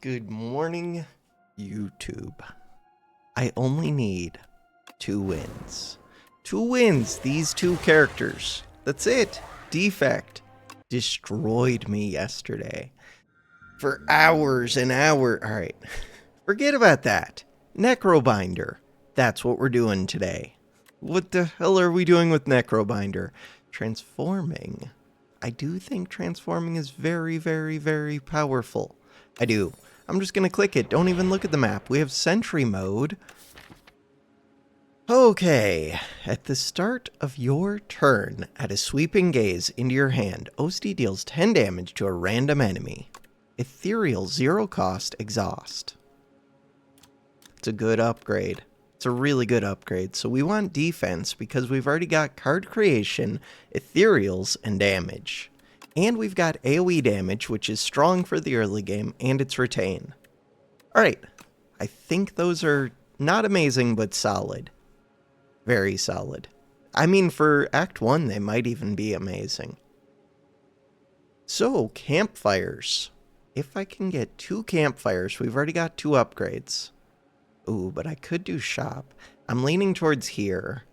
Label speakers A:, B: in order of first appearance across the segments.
A: Good morning, YouTube. I only need 2 wins. 2 wins, these 2 characters. That's it. Defect destroyed me yesterday. For hours and hours. Alright, forget about that. Necrobinder. That's what we're doing today. What the hell are we doing with Necrobinder? Transforming. I do think transforming is very, very, very powerful. I do. I'm just going to click it. Don't even look at the map. We have sentry mode. Okay. At the start of your turn, add a sweeping gaze into your hand. OSD deals 10 damage to a random enemy. Ethereal 0 cost exhaust. It's a good upgrade. It's a really good upgrade. So we want defense because we've already got card creation, ethereals, and damage. And we've got AoE damage, which is strong for the early game, and it's retain. Alright, I think those are not amazing, but solid. Very solid. I mean, for Act 1, they might even be amazing. So, campfires. If I can get 2 campfires, we've already got 2 upgrades. Ooh, but I could do shop. I'm leaning towards here.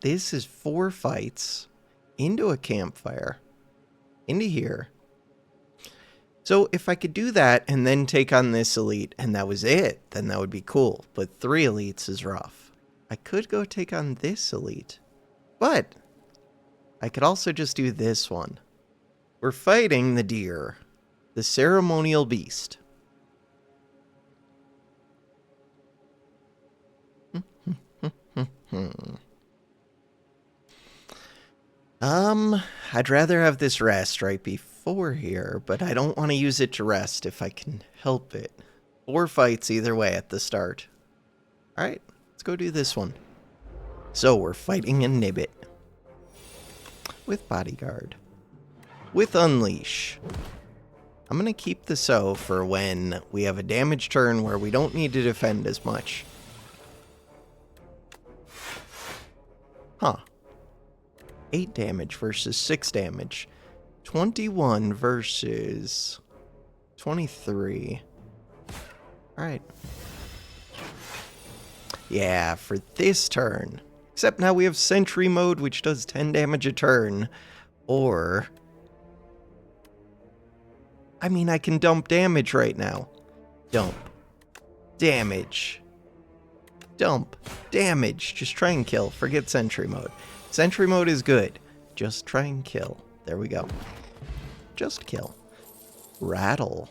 A: This is 4 fights. Into a campfire. Into here. So if I could do that and then take on this elite and that was it, then that would be cool. But 3 elites is rough. I could go take on this elite. But I could also just do this one. We're fighting the deer. The ceremonial beast. I'd rather have this rest right before here, but I don't want to use it to rest if I can help it. 4 fights either way at the start. Alright, let's go do this one. So we're fighting a Nibbit. With Bodyguard. With Unleash. I'm going to keep the So for when we have a damage turn where we don't need to defend as much. Huh. 8 damage versus 6 damage. 21 versus 23. Alright. Yeah, for this turn. Except now we have sentry mode, which does 10 damage a turn. Or... I mean, I can dump damage right now. Dump. Damage. Dump. Damage. Just try and kill. Forget sentry mode. Sentry mode is good. Just try and kill. There we go. Just kill. Rattle.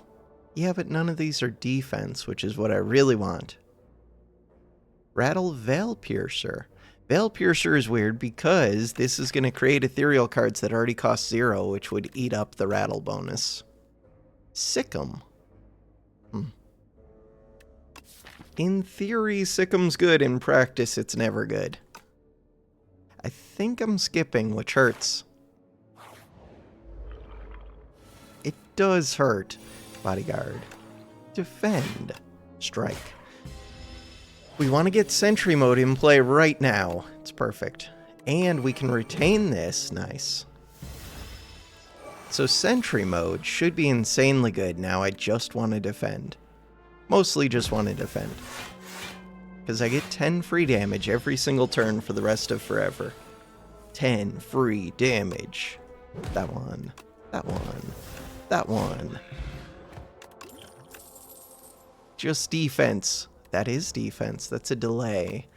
A: Yeah, but none of these are defense, which is what I really want. Rattle Veil Piercer. Veil Piercer is weird because this is going to create ethereal cards that already cost 0, which would eat up the rattle bonus. Sick'em. In theory, Sick'em's good. In practice, it's never good. I think I'm skipping, which hurts. It does hurt. Bodyguard. Defend. Strike. We want to get sentry mode in play right now. It's perfect. And we can retain this. Nice. So sentry mode should be insanely good. Now I just want to defend. Mostly just want to defend. Because I get 10 free damage every single turn for the rest of forever. 10 free damage. That one. That one. That one. Just defense. That is defense. That's a delay.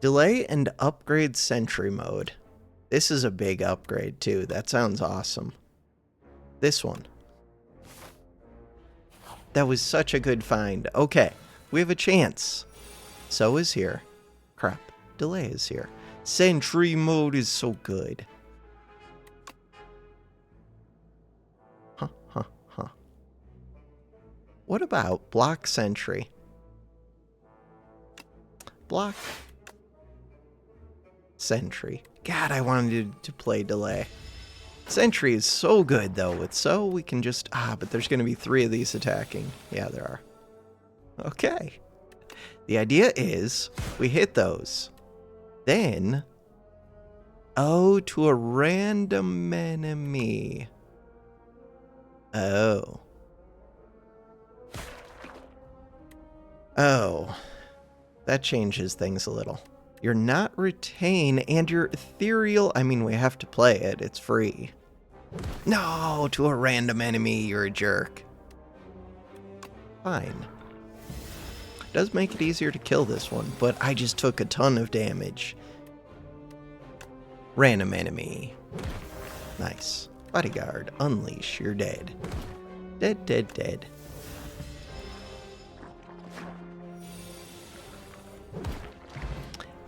A: Delay and upgrade sentry mode. This is a big upgrade too. That sounds awesome. This one. That was such a good find. Okay. We have a chance. So is here. Crap. Delay is here. Sentry mode is so good. Huh. What about block sentry? Block sentry. God, I wanted to play delay. Sentry is so good though. With so we can just... but there's going to be 3 of these attacking. Yeah, there are. Okay. The idea is we hit those. Then, to a random enemy. Oh. Oh. That changes things a little. You're not retain, and you're ethereal. I mean, we have to play it. It's free. No, to a random enemy. You're a jerk. Fine. Does make it easier to kill this one, but I just took a ton of damage. Random enemy. Nice. Bodyguard, unleash, you're dead. Dead, dead, dead.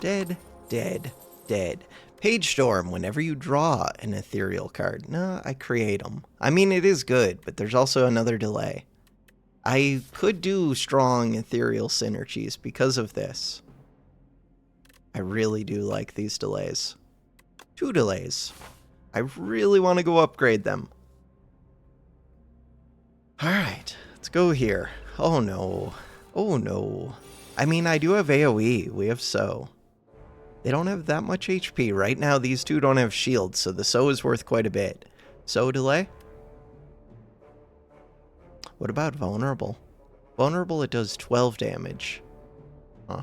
A: Dead, dead, dead. Page Storm, whenever you draw an ethereal card. No, I create them. I mean, it is good, but there's also another delay. I could do strong ethereal synergies because of this. I really do like these delays. 2 delays. I really want to go upgrade them. Alright, let's go here. Oh no. Oh no. I mean, I do have AoE. We have So. They don't have that much HP. Right now, these two don't have shields, so the So is worth quite a bit. So delay? What about vulnerable? Vulnerable, it does 12 damage. Huh.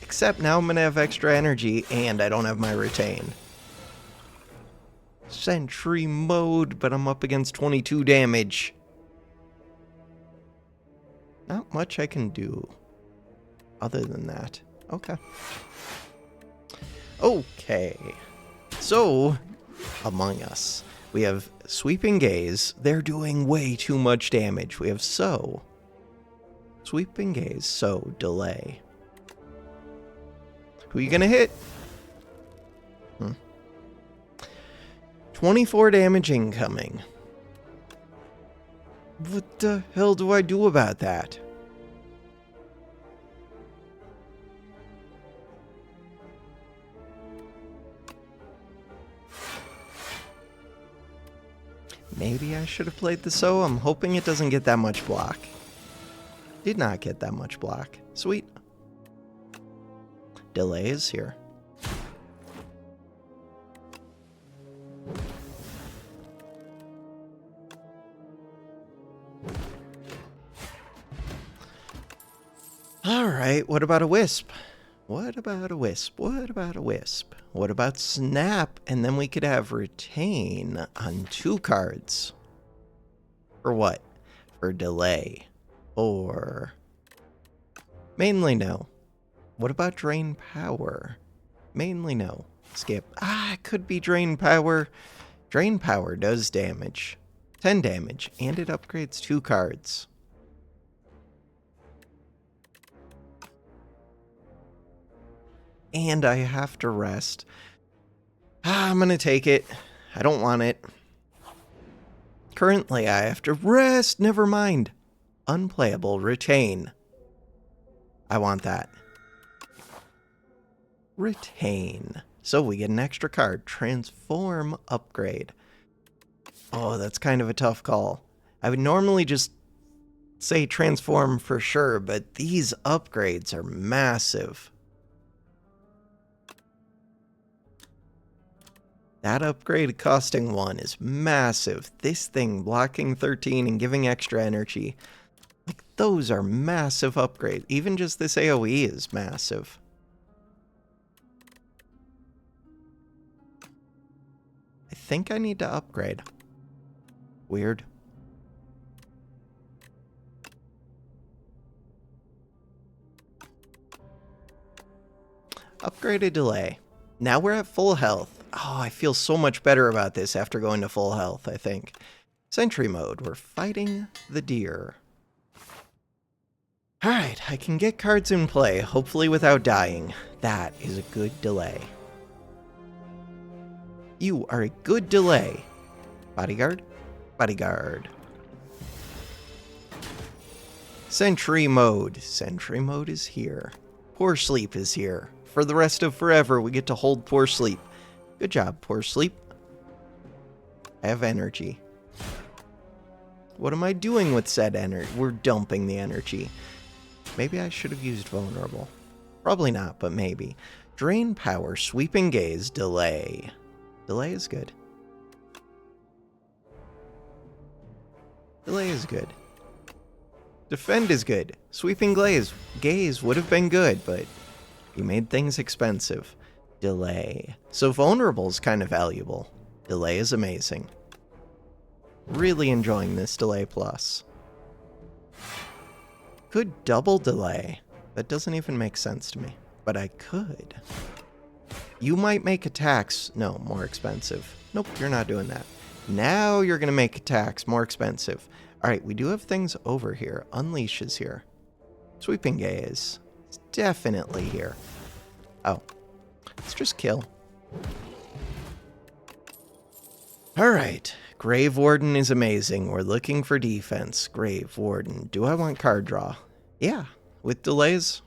A: Except now I'm going to have extra energy, and I don't have my retain. Sentry mode, but I'm up against 22 damage. Not much I can do other than that. Okay. Okay. So, Among Us. We have Sweeping Gaze. They're doing way too much damage. We have So. Sweeping Gaze, So, delay. Who are you gonna hit? 24 damage incoming. What the hell do I do about that? Maybe I should have played the So. I'm hoping it doesn't get that much block. Did not get that much block. Sweet. Delay is here. Alright, what about a Wisp? What about a Wisp? What about a Wisp? What about Snap? And then we could have Retain on 2 cards. For what? For delay. Or... mainly no. What about Drain Power? Mainly no. Skip. It could be Drain Power. Drain Power does damage. 10 damage, and it upgrades 2 cards. And I have to rest. I'm gonna take it. I don't want it. Currently, I have to rest. Never mind. Unplayable. Retain. I want that. Retain. So we get an extra card. Transform, upgrade. Oh, that's kind of a tough call. I would normally just say transform for sure, but these upgrades are massive. That upgrade costing 1 is massive. This thing blocking 13 and giving extra energy. Like, those are massive upgrades. Even just this AoE is massive. I think I need to upgrade. Weird. Upgraded delay. Now we're at full health. Oh, I feel so much better about this after going to full health, I think. Sentry mode. We're fighting the deer. Alright, I can get cards in play, hopefully without dying. That is a good delay. You are a good delay. Bodyguard? Bodyguard. Sentry mode. Sentry mode is here. Poor Sleep is here. For the rest of forever, we get to hold Poor Sleep. Good job, Poor Sleep. I have energy. What am I doing with said energy? We're dumping the energy. Maybe I should have used Vulnerable. Probably not, but maybe. Drain Power, Sweeping Gaze, Delay. Delay is good. Delay is good. Defend is good. Sweeping gaze would have been good, but you made things expensive. Delay. So vulnerable is kind of valuable. Delay is amazing. Really enjoying this delay plus. Could double delay. That doesn't even make sense to me, but I could. You might make attacks, no, more expensive. Nope, you're not doing that. Now you're going to make attacks more expensive. All right, we do have things over here. Unleash is here. Sweeping gaze is definitely here. Oh, let's just kill. All right, Grave Warden is amazing. We're looking for defense. Grave Warden. Do I want card draw? Yeah, with delays.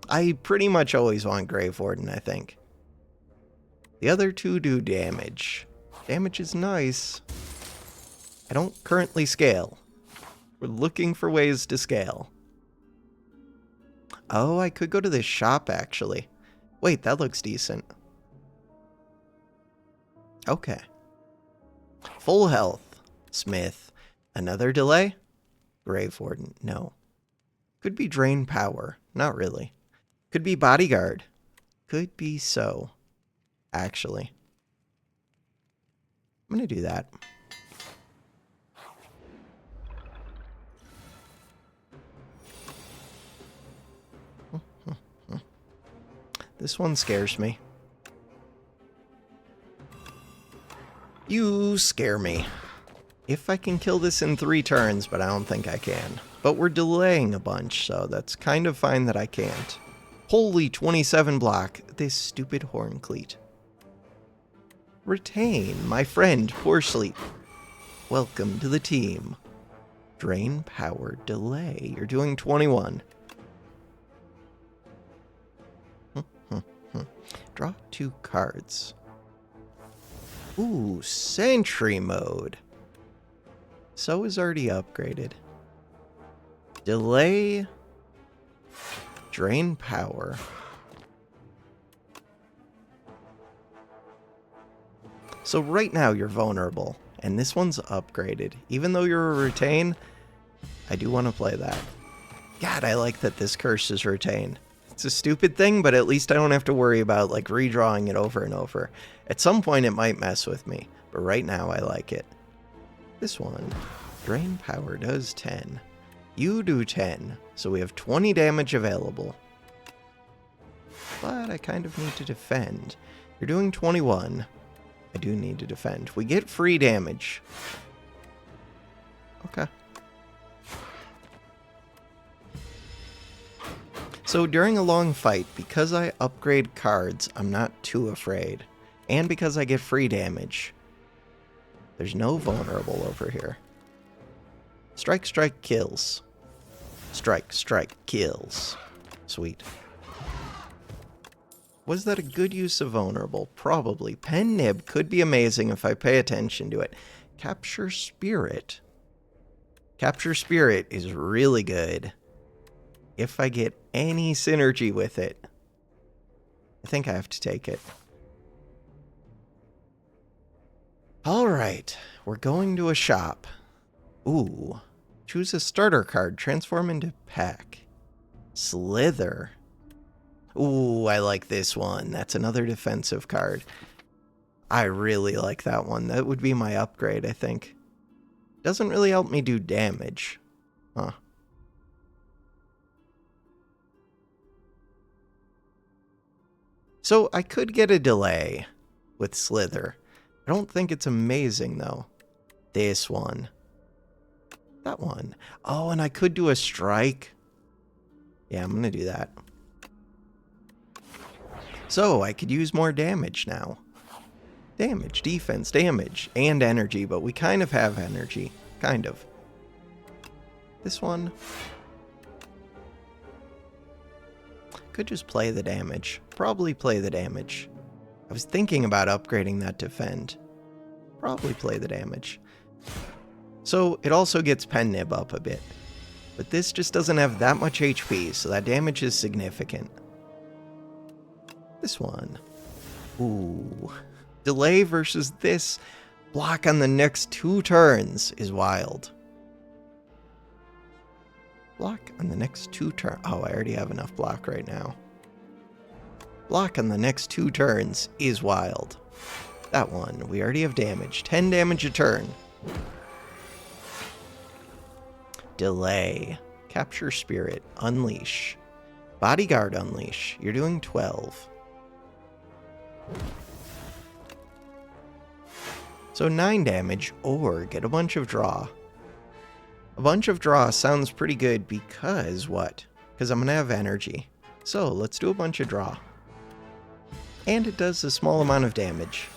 A: I pretty much always want Grave Warden, I think. The other two do damage. Damage is nice. I don't currently scale. We're looking for ways to scale. Oh, I could go to this shop, actually. Wait, that looks decent. Okay. Full health. Smith. Another delay? Grave Warden. No. Could be drain power. Not really. Could be bodyguard. Could be so. Actually. I'm going to do that. This one scares me. You scare me. If I can kill this in 3 turns, but I don't think I can. But we're delaying a bunch, so that's kind of fine that I can't. Holy 27 block. This stupid horn cleat. Retain, my friend, poor sleep. Welcome to the team. Drain power delay. You're doing 21. Draw 2 cards. Ooh, Sentry mode. So is already upgraded. Delay. Drain power. So right now you're vulnerable, and this one's upgraded. Even though you're a retain, I do want to play that. God, I like that this curse is retain. It's a stupid thing, but at least I don't have to worry about like redrawing it over and over. At some point it might mess with me, but right now I like it. This one, drain power does 10. You do 10, so we have 20 damage available. But I kind of need to defend. You're doing 21. I do need to defend. We get free damage. Okay. So during a long fight, because I upgrade cards, I'm not too afraid. And because I get free damage, there's no vulnerable over here. Strike, strike, kills. Strike, strike, kills. Sweet. Was that a good use of vulnerable? Probably. Pen Nib could be amazing if I pay attention to it. Capture Spirit. Capture Spirit is really good. If I get any synergy with it, I think I have to take it. Alright, we're going to a shop. Ooh, choose a starter card, transform into pack. Slither. Ooh, I like this one. That's another defensive card. I really like that one. That would be my upgrade, I think. Doesn't really help me do damage. Huh. So I could get a delay with Slither. I don't think it's amazing, though. This one. That one. Oh, and I could do a strike. Yeah, I'm going to do that. So I could use more damage now. Damage, defense, damage, and energy, but we kind of have energy. Kind of. This one. Could just play the damage. Probably play the damage. I was thinking about upgrading that defend. Probably play the damage. So it also gets Pen Nib up a bit. But this just doesn't have that much HP, so that damage is significant. This one. Ooh. Delay versus this. Block on the next 2 turns is wild. Block on the next 2 turns. Oh, I already have enough block right now. Block on the next 2 turns is wild. That one, we already have damage. 10 damage a turn. Delay. Capture Spirit. Unleash. Bodyguard Unleash. You're doing 12. So 9 damage, or get a bunch of draw. A bunch of draw sounds pretty good because what? Because I'm going to have energy. So let's do a bunch of draw. And it does a small amount of damage.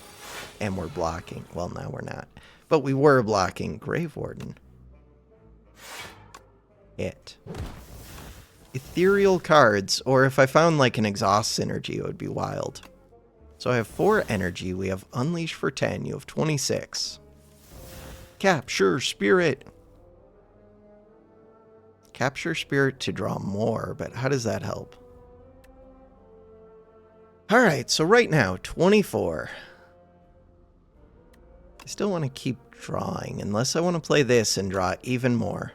A: And we're blocking. Well, now we're not. But we were blocking. Grave Warden. Hit. Ethereal cards, or if I found like an exhaust synergy, it would be wild. So I have 4 energy. We have Unleash for 10. You have 26. Capture Spirit. Capture Spirit to draw more, but how does that help? Alright, so right now, 24. I still want to keep drawing, unless I want to play this and draw even more.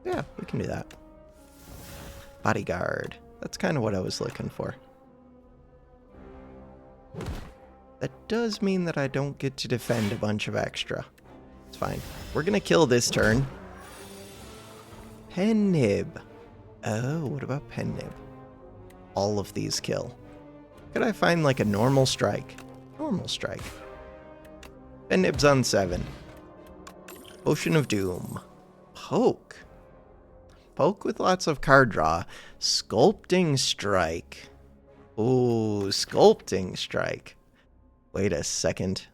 A: Yeah, we can do that. Bodyguard. That's kind of what I was looking for. That does mean that I don't get to defend a bunch of extra. It's fine. We're going to kill this turn. Pen Nib. Oh, what about Pen Nib? All of these kill. Could I find like a normal strike? Normal strike. Pen Nib's on 7. Potion of Doom. Poke. Poke with lots of card draw. Sculpting Strike. Ooh, Sculpting Strike. Wait a second.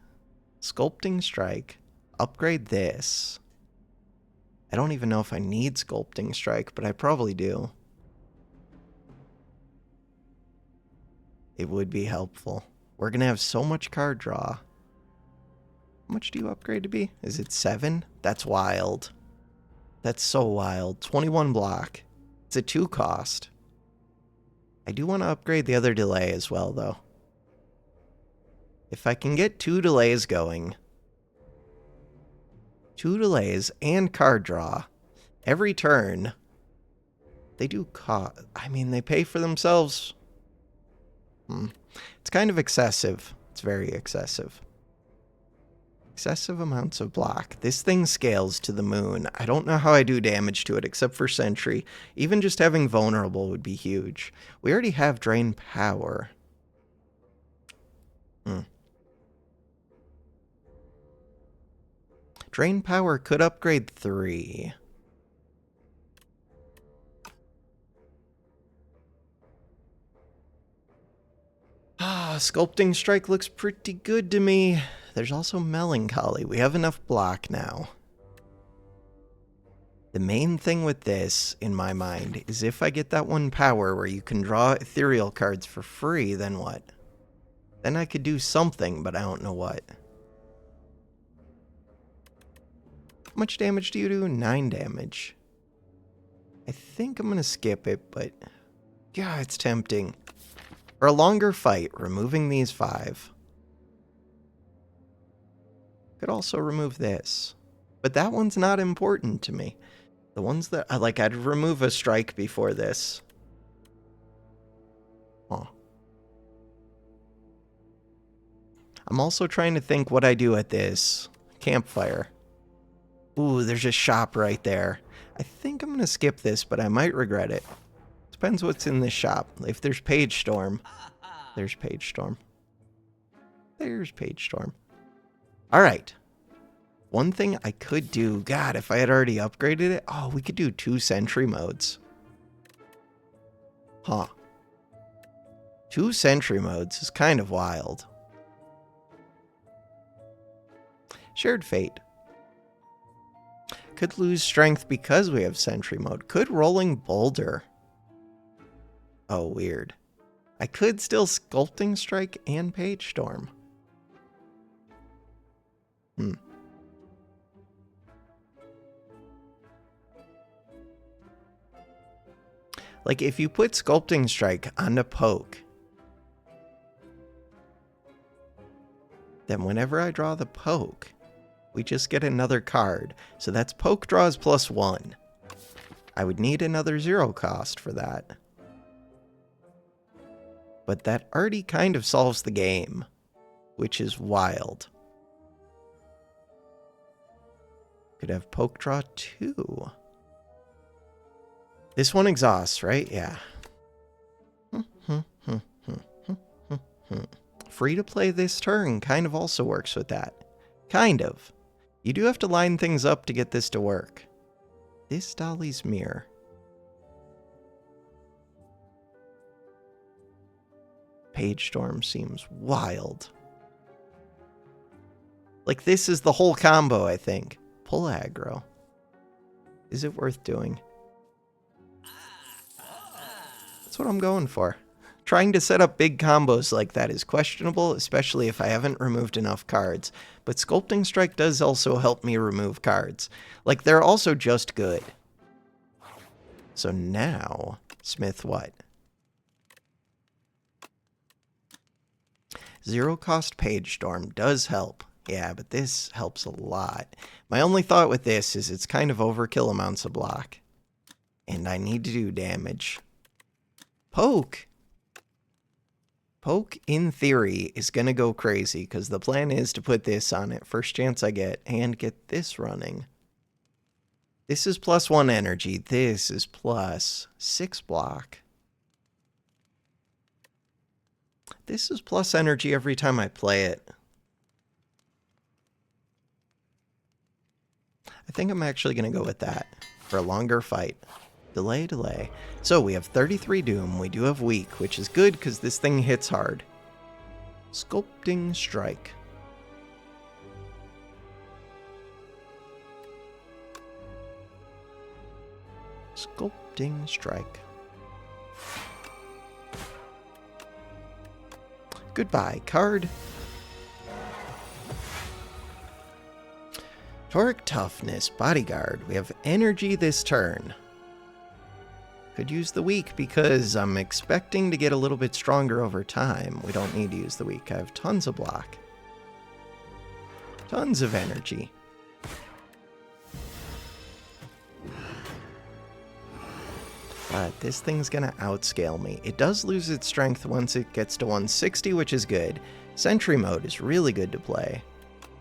A: Sculpting Strike. Upgrade this. I don't even know if I need Sculpting Strike, but I probably do. It would be helpful. We're going to have so much card draw. How much do you upgrade to be? Is it 7? That's wild. That's so wild. 21 block. It's a 2 cost. I do want to upgrade the other delay as well, though. If I can get 2 delays going... 2 delays and card draw. Every turn. They do cost... I mean, they pay for themselves. It's kind of excessive. It's very excessive. Excessive amounts of block. This thing scales to the moon. I don't know how I do damage to it except for Sentry. Even just having Vulnerable would be huge. We already have Drain Power. Drain Power could upgrade 3. Sculpting Strike looks pretty good to me. There's also Melancholy. We have enough block now. The main thing with this, in my mind, is if I get that one power where you can draw ethereal cards for free, then what? Then I could do something, but I don't know what. How much damage do you do? 9 damage. I think I'm going to skip it, but... yeah, it's tempting. For a longer fight, removing these 5. Could also remove this. But that one's not important to me. The ones that I like, I'd remove a strike before this. Huh. I'm also trying to think what I do at this campfire. Ooh, there's a shop right there. I think I'm going to skip this, but I might regret it. Depends what's in this shop. If there's Page Storm, there's Page Storm. There's Page Storm. All right. One thing I could do, God, if I had already upgraded it, oh, we could do 2 sentry modes. Huh. 2 sentry modes is kind of wild. Shared Fate. Could lose strength because we have sentry mode. Could Rolling Boulder. Oh, weird. I could still Sculpting Strike and Page Storm. Like, if you put Sculpting Strike on a Poke, then whenever I draw the poke, we just get another card. So that's poke draws +1. I would need another 0 cost for that. But that already kind of solves the game, which is wild. Could have poke draw 2. This one exhausts, right? Yeah. Free to play this turn kind of also works with that. Kind of. You do have to line things up to get this to work. This Dolly's Mirror. Page Storm seems wild. Like, this is the whole combo, I think. Pull aggro. Is it worth doing? That's what I'm going for. Trying to set up big combos like that is questionable, especially if I haven't removed enough cards. But Sculpting Strike does also help me remove cards. Like, they're also just good. So now, Smith what? 0 cost Page Storm does help. Yeah, but this helps a lot. My only thought with this is it's kind of overkill amounts of block. And I need to do damage. Poke! Poke, in theory, is going to go crazy, because the plan is to put this on it first chance I get, and get this running. This is +1 energy. This is +6 block. This is plus energy every time I play it. I think I'm actually going to go with that for a longer fight. Delay, delay. So we have 33 Doom. We do have Weak, which is good because this thing hits hard. Sculpting Strike. Sculpting Strike. Goodbye, card. Toric Toughness, Bodyguard. We have energy this turn. Could use the Weak because I'm expecting to get a little bit stronger over time. We don't need to use the Weak. I have tons of block. Tons of energy. But this thing's gonna outscale me. It does lose its strength once it gets to 160, which is good. Sentry mode is really good to play.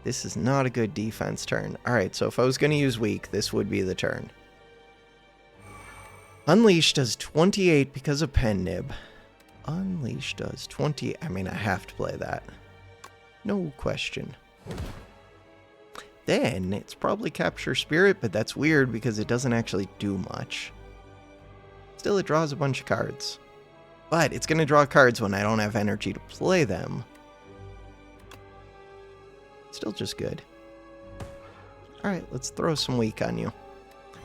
A: This is not a good defense turn. Alright, so if I was gonna use Weak, this would be the turn. Unleash does 28 because of Pen Nib. Unleash does 20. I mean, I have to play that. No question. Then, it's probably Capture Spirit, but that's weird because it doesn't actually do much. Still, it draws a bunch of cards. But it's going to draw cards when I don't have energy to play them. Still just good. Alright, let's throw some Weak on you.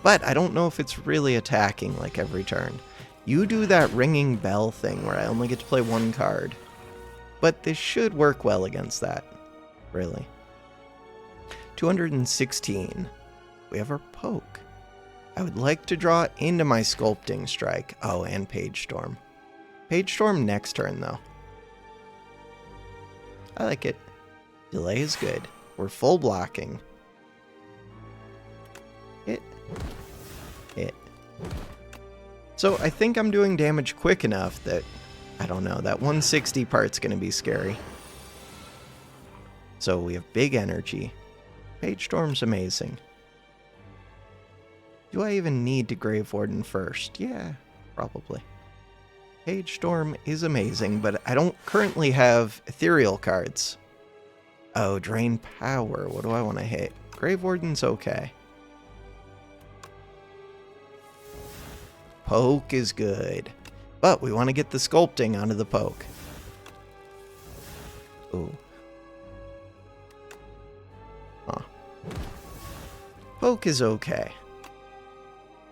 A: But I don't know if it's really attacking like every turn. You do that ringing bell thing where I only get to play one card. But this should work well against that. Really. 216. We have our Poke. I would like to draw into my Sculpting Strike. Oh, and Page Storm. Page Storm next turn, though. I like it. Delay is good. We're full blocking. Hit. So I think I'm doing damage quick enough that, I don't know, that 160 part's going to be scary. So we have big energy. Page Storm's amazing. Do I even need to Grave Warden first? Yeah, probably. Page Storm is amazing, but I don't currently have ethereal cards. Oh, Drain Power. What do I want to hit? Grave Warden's okay. Poke is good. But we want to get the Sculpting onto the Poke. Ooh. Huh. Poke is okay.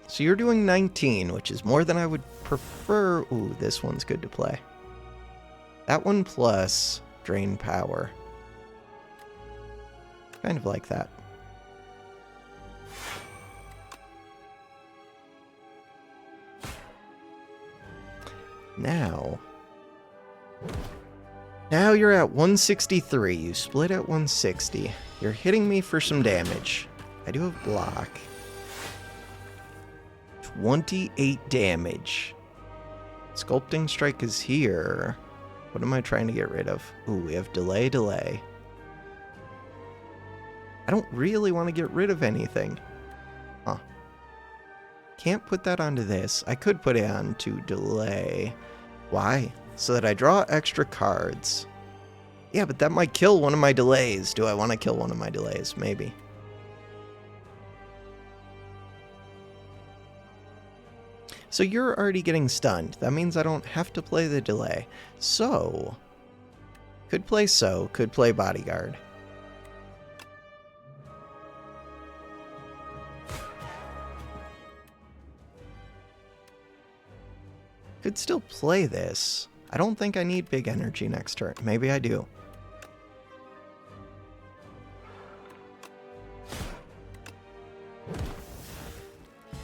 A: So you're doing 19, which is more than I would prefer. Ooh, this one's good to play. That one plus Drain Power. Kind of like that. Now, Now you're at 163. You split at 160. You're hitting me for some damage. I do have block. 28 damage. Sculpting Strike is here. What am I trying to get rid of? Ooh, we have delay. I don't really want to get rid of anything. Huh. Can't put that onto this. I could put it onto delay. Why? So that I draw extra cards. Yeah, but that might kill one of my delays. Do I want to kill one of my delays? Maybe. So you're already getting stunned. That means I don't have to play the delay. So, could play Bodyguard. Could still play this. I don't think I need big energy next turn. Maybe I do.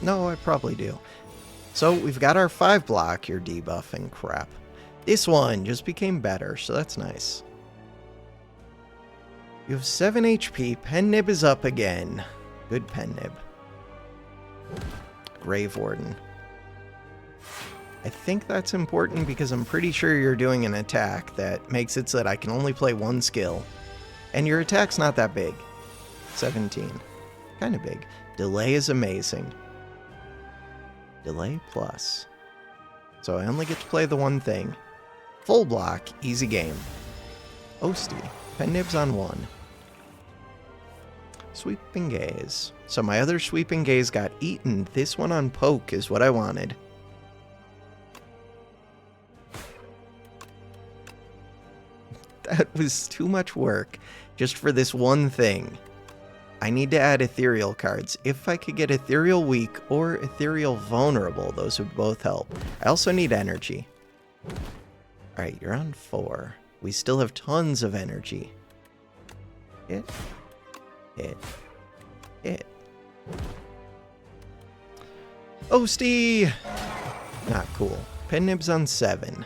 A: No, I probably do. So we've got our 5 block, you're debuffing crap. This one just became better, so that's nice. You have 7 HP, Pen Nib is up again. Good Pen Nib. Grave Warden. I think that's important because I'm pretty sure you're doing an attack that makes it so that I can only play one skill. And your attack's not that big. 17. Kind of big. Delay is amazing. Delay plus. So I only get to play the one thing. Full block, easy game. Osty. Pen Nibs on 1. Sweeping Gaze. So my other Sweeping Gaze got eaten. This one on Poke is what I wanted. That was too much work just for this one thing. I need to add ethereal cards. If I could get ethereal weak or ethereal vulnerable, those would both help. I also need energy. Alright, you're on 4. We still have tons of energy. Hit. Osty! Not cool. Pen Nibs on 7.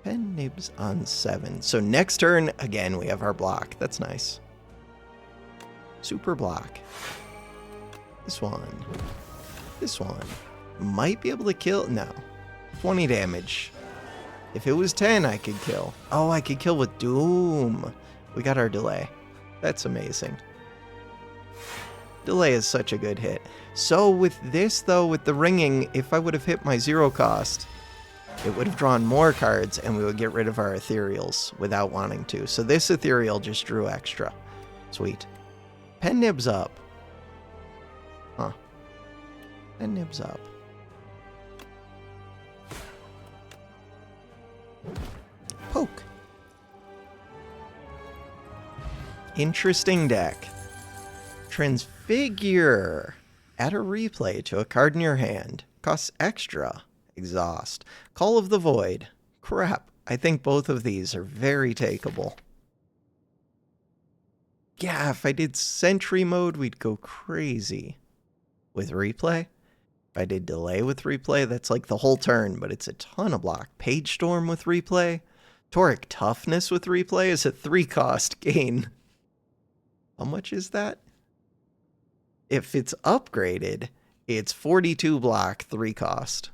A: Pen Nibs on 7. So next turn, again, we have our block. That's nice. Super block. This one. This one. Might be able to kill. No. 20 damage. If it was 10, I could kill. Oh, I could kill with Doom. We got our delay. That's amazing. Delay is such a good hit. So with this, though, with the ringing, if I would have hit my 0 cost, it would have drawn more cards, and we would get rid of our ethereals without wanting to. So this ethereal just drew extra. Sweet. Pen Nibs up. Huh. Pen Nibs up. Poke. Interesting deck. Transfigure. Add a replay to a card in your hand. Costs extra. Exhaust. Call of the Void. Crap. I think both of these are very takeable. Yeah, if I did Sentry mode, we'd go crazy. With replay? If I did delay with replay, that's like the whole turn, but it's a ton of block. Page Storm with replay. Toric Toughness with replay is a 3-cost gain. How much is that? If it's upgraded, it's 42 block, 3 cost.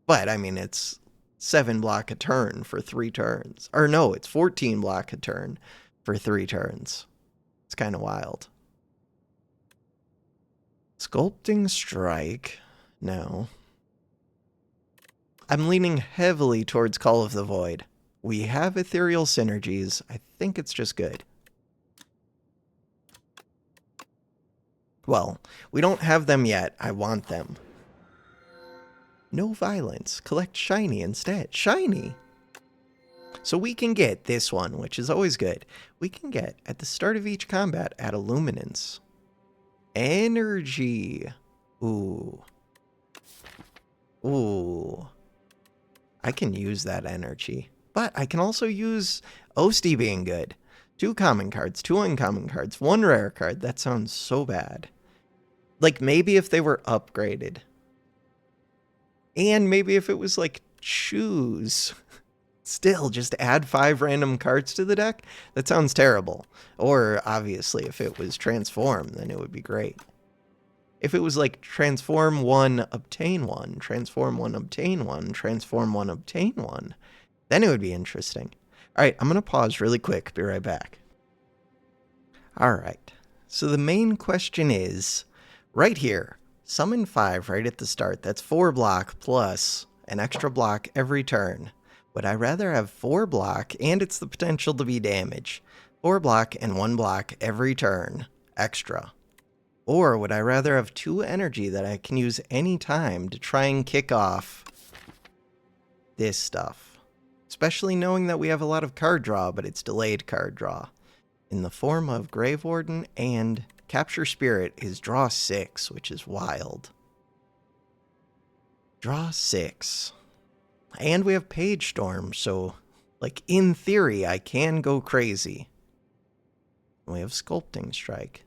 A: But, I mean, it's 7 block a turn for 3 turns. Or no, it's 14 block a turn for 3 turns. It's kind of wild. Sculpting Strike. No. I'm leaning heavily towards Call of the Void. We have ethereal synergies. I think it's just good. Well, we don't have them yet. I want them. No violence. Collect shiny instead. Shiny! So we can get this one, which is always good. We can get, at the start of each combat, add Illuminance. Energy. Ooh. Ooh. I can use that energy. But I can also use Osty being good. 2 common cards, 2 uncommon cards, 1 rare card. That sounds so bad. Like, maybe if they were upgraded. And maybe if it was, like, choose. Still, just add 5 random cards to the deck? That sounds terrible. Or, obviously, if it was transform, then it would be great. If it was like transform 1, obtain 1, transform 1, obtain 1, transform 1, obtain 1, then it would be interesting. Alright, I'm going to pause really quick. Be right back. Alright, so the main question is, right here, summon 5 right at the start. That's 4 block plus an extra block every turn. Would I rather have 4 block, and it's the potential to be damage, 4 block and 1 block every turn, extra? Or would I rather have 2 energy that I can use any time to try and kick off this stuff? Especially knowing that we have a lot of card draw, but it's delayed card draw. In the form of Grave Warden, and Capture Spirit is draw 6, which is wild. Draw 6. And we have Page Storm, so, like, in theory, I can go crazy. We have Sculpting Strike.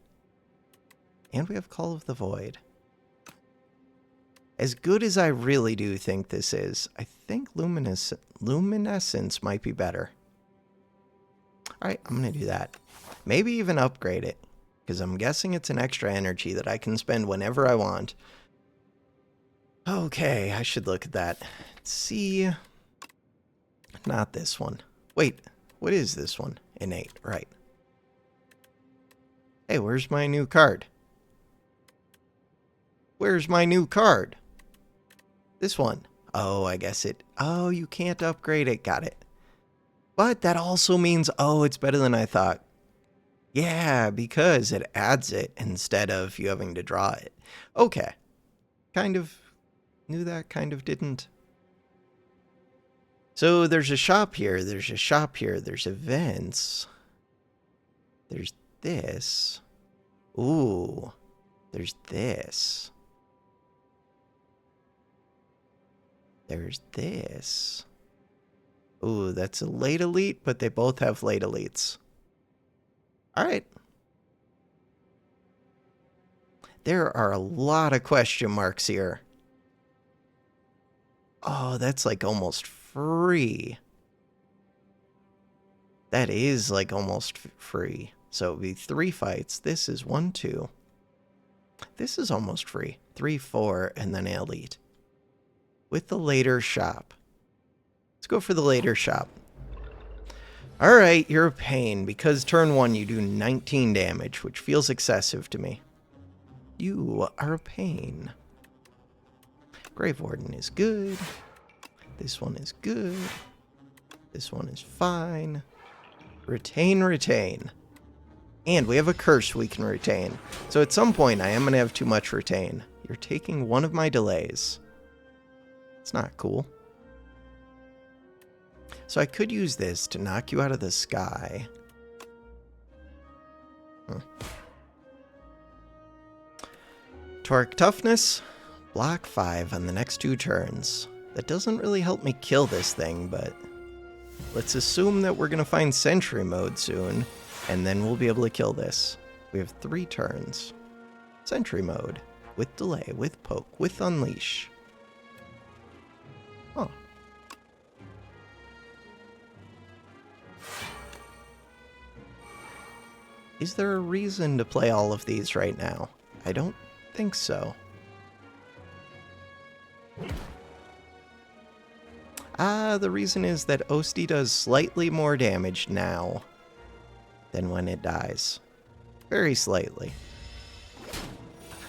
A: And we have Call of the Void. As good as I really do think this is, I think Luminescence might be better. Alright, I'm going to do that. Maybe even upgrade it, because I'm guessing it's an extra energy that I can spend whenever I want. Okay, I should look at that. Let's see. Not this one. Wait, what is this one? Innate, right. Hey, where's my new card? Where's my new card? This one. Oh, I guess it... Oh, you can't upgrade it. Got it. But that also means, oh, it's better than I thought. Yeah, because it adds it instead of you having to draw it. Okay. Kind of knew that, kind of didn't. So there's a shop here, there's a shop here, there's events. There's this. Ooh. There's this. There's this. Ooh, that's a late elite, but they both have late elites. Alright. There are a lot of question marks here. Oh, that's like almost free. That is like almost free. So it would be 3 fights. This is 1, 2. This is almost free. 3, 4, and then elite. With the later shop. Let's go for the later shop. Alright, you're a pain, because turn 1 you do 19 damage, which feels excessive to me. You are a pain. Grave Warden is good. This one is good. This one is fine. Retain, retain. And we have a curse we can retain. So at some point I am going to have too much retain. You're taking one of my delays. It's not cool. So I could use this to knock you out of the sky. Torque Toughness, block 5 on the next 2 turns. That doesn't really help me kill this thing, but let's assume that we're going to find Sentry Mode soon, and then we'll be able to kill this. We have 3 turns. Sentry Mode, with delay, with poke, with unleash. Oh. Is there a reason to play all of these right now? I don't think so. The reason is that Osti does slightly more damage now than when it dies. Very slightly.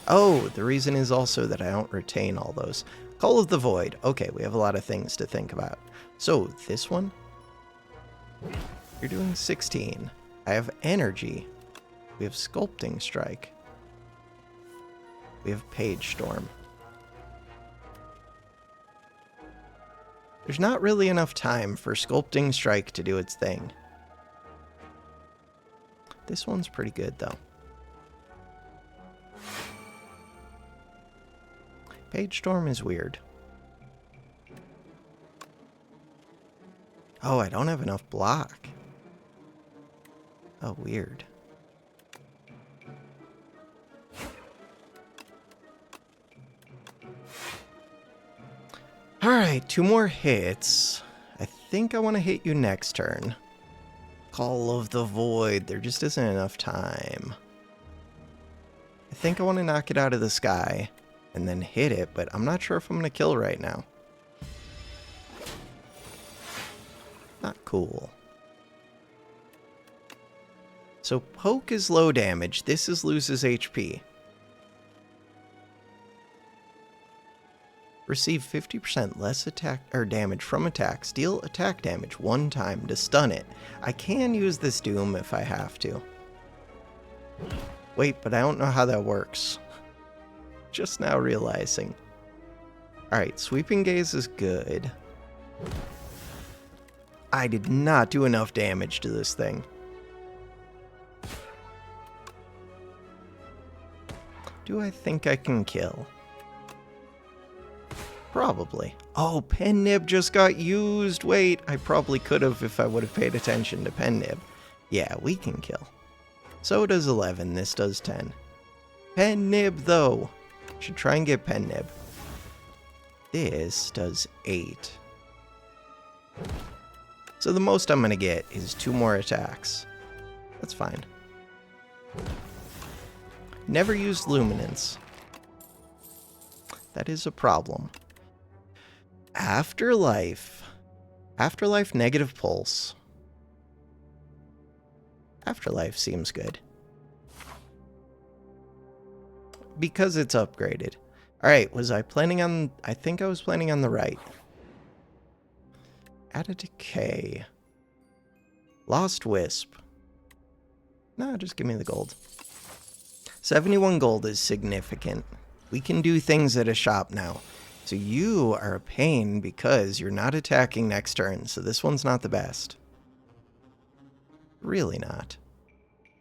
A: Oh, the reason is also that I don't retain all those. Call of the Void. Okay, we have a lot of things to think about. So, this one? You're doing 16. I have energy. We have Sculpting Strike. We have Page Storm. There's not really enough time for Sculpting Strike to do its thing. This one's pretty good, though. Page Storm is weird. Oh, I don't have enough block. Oh, weird. Alright, 2 more hits. I think I want to hit you next turn. Call of the Void. There just isn't enough time. I think I want to knock it out of the sky and then hit it, but I'm not sure if I'm going to kill right now. Not cool. So poke is low damage. This is loses HP. Receive 50% less attack or damage from attacks. Deal attack damage 1 time to stun it. I can use this Doom if I have to. Wait, but I don't know how that works. Just now realizing. Alright, Sweeping Gaze is good. I did not do enough damage to this thing. Do I think I can kill? Probably. Oh, Pen Nib just got used. Wait, I probably could have if I would have paid attention to Pen Nib. Yeah, we can kill. So does 11. This does 10. Pen Nib, though. Should try and get Pen Nib. This does 8. So the most I'm going to get is 2 more attacks. That's fine. Never used Luminance. That is a problem. Afterlife. Afterlife negative pulse. Afterlife seems good. Because it's upgraded. Alright, was I planning on... I think I was planning on the right. Add a decay. Lost Wisp. No, just give me the gold. 71 gold is significant. We can do things at a shop now. So you are a pain because you're not attacking next turn, so this one's not the best. Really not.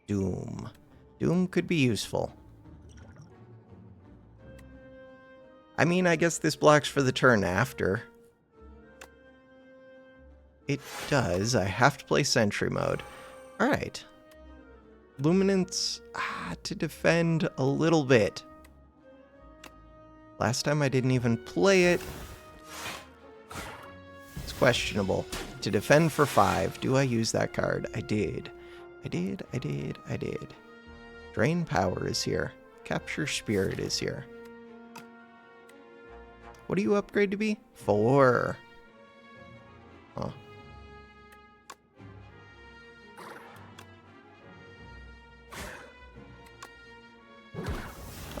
A: Doom. Doom could be useful. I mean, I guess this blocks for the turn after. It does. I have to play Sentry Mode. Alright. Luminance to defend a little bit. Last time I didn't even play it. It's questionable. To defend for 5. Do I use that card? I did. I did. Drain Power is here. Capture Spirit is here. What do you upgrade to be? 4. Huh.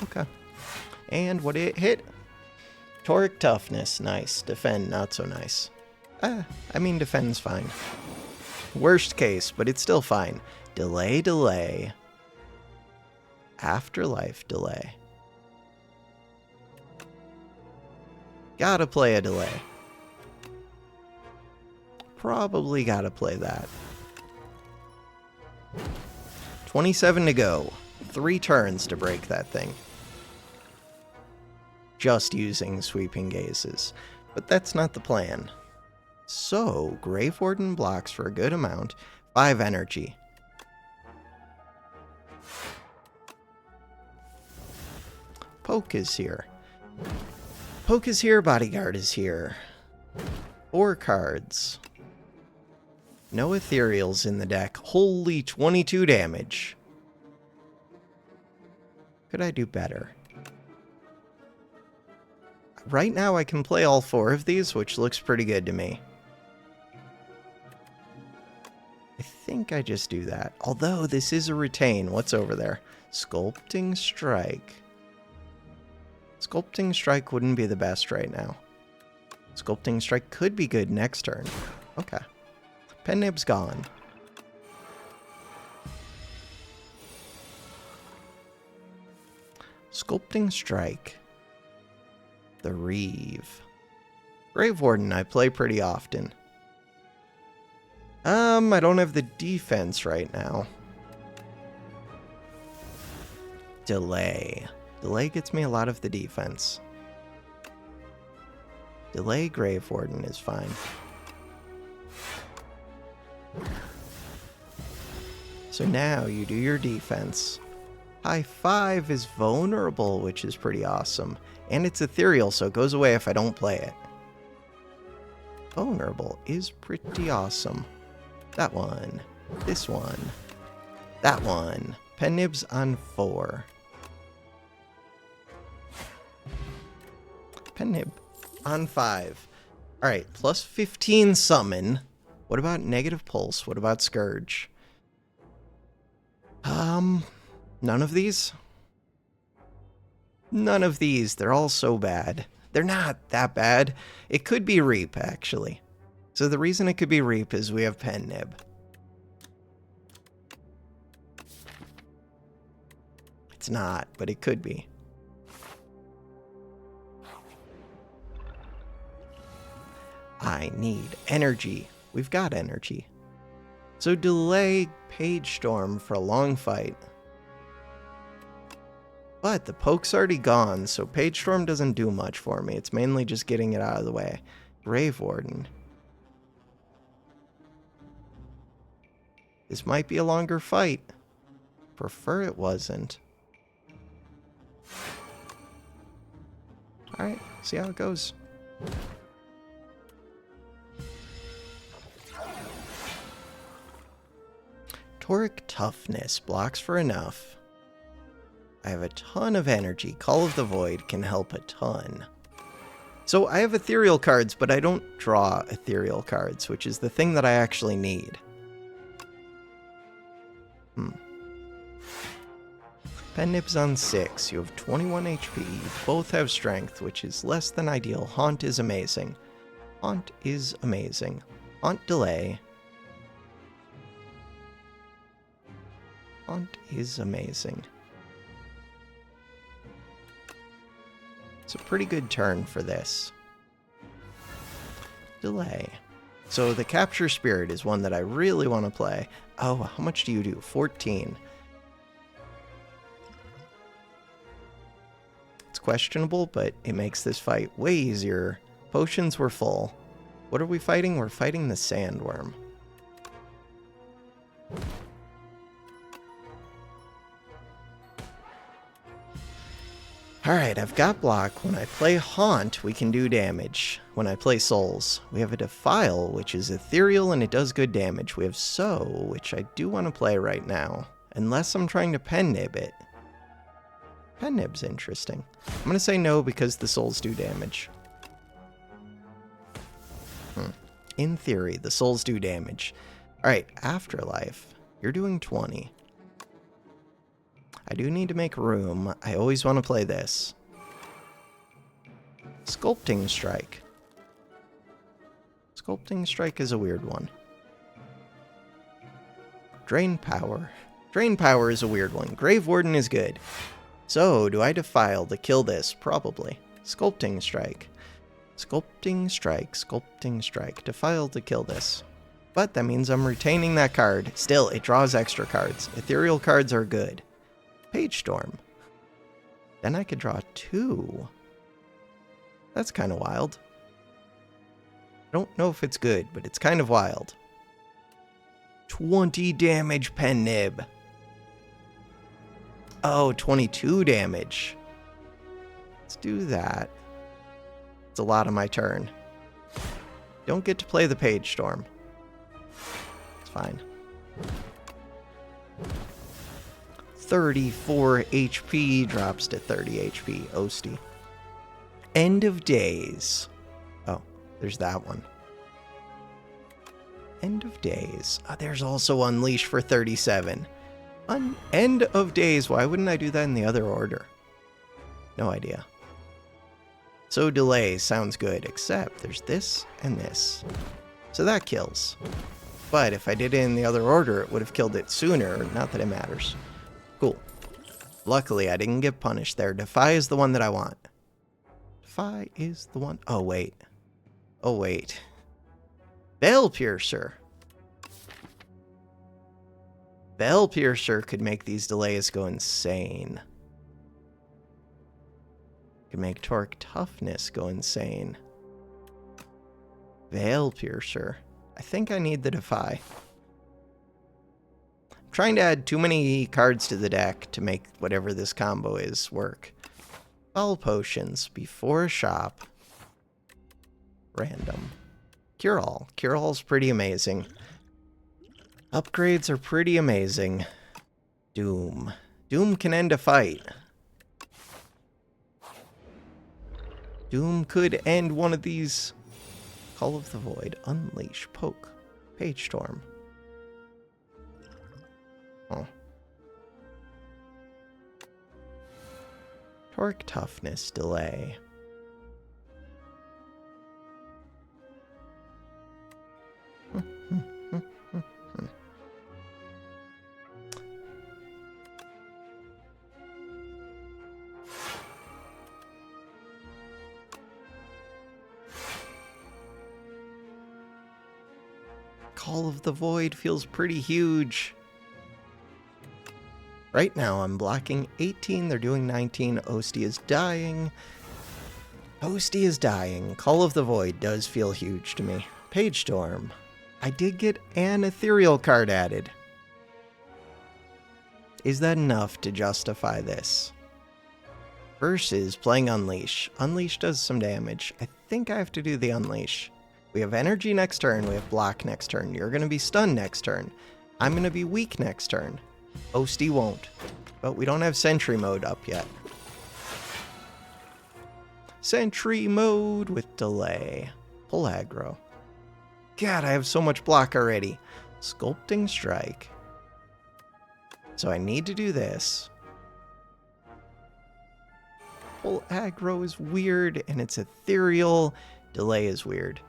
A: Okay. And what it hit? Toric Toughness. Nice. Defend, not so nice. I mean, defend's fine. Worst case, but it's still fine. Delay. Afterlife delay. Gotta play a delay. Probably gotta play that. 27 to go. 3 turns to break that thing. Just using Sweeping Gazes. But that's not the plan. So, Grave Warden blocks for a good amount. 5 energy. Poke is here. Poke is here, Bodyguard is here. 4 cards. No ethereals in the deck. Holy 22 damage. Could I do better? Right now I can play all 4 of these, which looks pretty good to me. I think I just do that. Although this is a retain. What's over there? Sculpting Strike. Sculpting Strike wouldn't be the best right now. Sculpting Strike could be good next turn. Okay. Pen Nib's gone. Sculpting Strike. The Reeve. Grave Warden I play pretty often. I don't have the defense right now. Delay. Delay gets me a lot of the defense. Delay Grave Warden is fine. So now you do your defense. High 5 is vulnerable, which is pretty awesome. And it's ethereal, so it goes away if I don't play it. Vulnerable is pretty awesome. That one. This one. That one. Pen nibs on 4. Pen nib on 5. Alright, plus 15 summon. What about negative pulse? What about scourge? None of these? None of these. They're all so bad. They're not that bad. It could be Reap, actually. So the reason it could be Reap is we have Pen Nib. It's not, but it could be. I need energy. We've got energy. So delay Page Storm for a long fight. But the poke's already gone, so Page Storm doesn't do much for me. It's mainly just getting it out of the way. Grave Warden. This might be a longer fight. Prefer it wasn't. Alright, see how it goes. Toric Toughness blocks for enough. I have a ton of energy. Call of the Void can help a ton. So I have ethereal cards, but I don't draw ethereal cards, which is the thing that I actually need. Pen Nib's on 6. You have 21 HP. You both have strength, which is less than ideal. Haunt is amazing. Haunt is amazing. Haunt delay. Haunt is amazing. It's a pretty good turn for this. Delay. So the Capture Spirit is one that I really want to play. Oh, how much do you do? 14. It's questionable, but it makes this fight way easier. Potions were full. What are we fighting? We're fighting the Sandworm. Alright, I've got block. When I play Haunt, we can do damage. When I play Souls, we have a Defile, which is ethereal and it does good damage. We have Sow, which I do want to play right now. Unless I'm trying to Pen Nib it. Pen Nib's interesting. I'm going to say no because the Souls do damage. In theory, the Souls do damage. Alright, Afterlife. You're doing 20. I do need to make room. I always want to play this. Sculpting Strike. Sculpting Strike is a weird one. Drain Power. Drain Power is a weird one. Grave Warden is good. So, do I Defile to kill this? Probably. Sculpting Strike. Sculpting Strike. Sculpting Strike. Defile to kill this. But that means I'm retaining that card. Still, it draws extra cards. Ethereal cards are good. Page Storm. Then I could draw 2. That's kind of wild. I don't know if it's good, but it's kind of wild. 20 damage Pen Nib. Oh, 22 damage. Let's do that. It's a lot on my turn. Don't get to play the Page Storm. It's fine. 34 HP drops to 30 HP. Osty. End of Days. Oh, there's that one. End of Days. Oh, there's also Unleash for 37. End of Days. Why wouldn't I do that in the other order? No idea. So Delay sounds good, except there's this and this. So that kills. But if I did it in the other order, it would have killed it sooner. Not that it matters. Cool. Luckily, I didn't get punished there. Defy is the one that I want. Defy is the one. Oh, wait. Oh, wait. Veil Piercer. Veil Piercer could make these delays go insane. Could make Toric Toughness go insane. Veil Piercer. I think I need the Defy. Trying to add too many cards to the deck to make whatever this combo is work. Foul Potions before shop. Random. Cure All. Cure All's pretty amazing. Upgrades are pretty amazing. Doom. Doom can end a fight. Doom could end one of these. Call of the Void. Unleash. Poke. Page Storm. Oh. Torque Toughness. Delay. Call of the Void feels pretty huge. Right now I'm blocking 18, they're doing 19, Ostie is dying. Ostie is dying. Call of the Void does feel huge to me. Page Storm. I did get an ethereal card added. Is that enough to justify this? Versus playing Unleash. Unleash does some damage. I think I have to do the Unleash. We have energy next turn, we have block next turn. You're going to be stunned next turn. I'm going to be weak next turn. Ostie won't. But we don't have Sentry mode up yet. Sentry mode with delay. Pull aggro. God, I have so much block already. Sculpting Strike. So I need to do this. Pull aggro is weird, and it's ethereal. Delay is weird.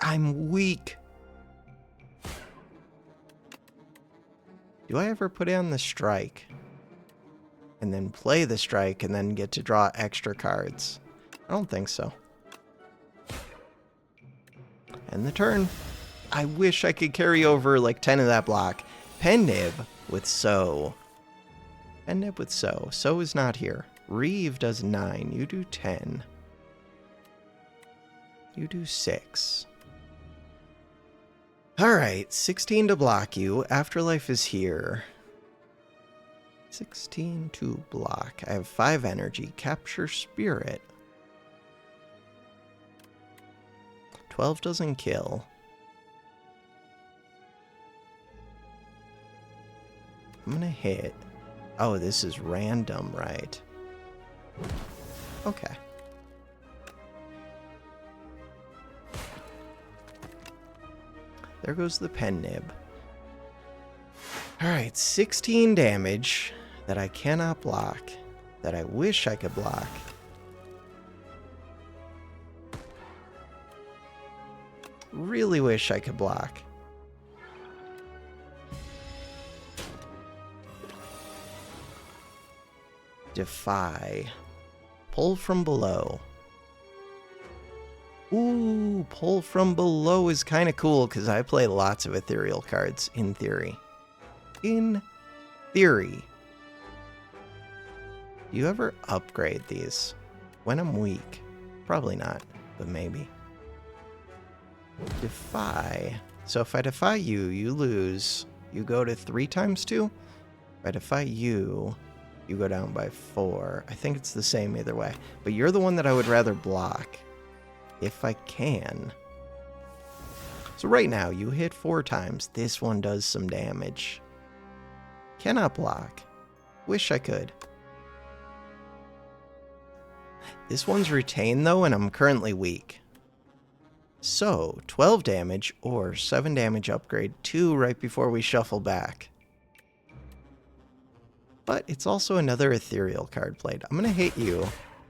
A: I'm weak. Do I ever put in the strike? And then play the strike and then get to draw extra cards? I don't think so. End the turn. I wish I could carry over like 10 of that block. Pennib with So. Pennib with So. So is not here. Reeve does 9. You do 10. You do 6. Alright, 16 to block you. Afterlife is here. 16 to block. I have 5 energy. Capture Spirit. 12 doesn't kill. I'm gonna hit. Oh, this is random, right? Okay. There goes the Pennib. Alright, 16 damage that I cannot block, that I wish I could block. Really wish I could block. Defy. Pull from below. Ooh, pull from below is kind of cool because I play lots of ethereal cards, in theory. In theory. Do you ever upgrade these? When I'm weak? Probably not, but maybe. Defy. So if I defy you, you lose. You go to 3 times 2. If I defy you, you go down by 4. I think it's the same either way. But you're the one that I would rather block. If I can. So right now, you hit 4 times. This one does some damage. Cannot block. Wish I could. This one's retained though, and I'm currently weak. So, 12 damage or 7 damage upgrade, 2 right before we shuffle back. But it's also another ethereal card played. I'm going to hit you,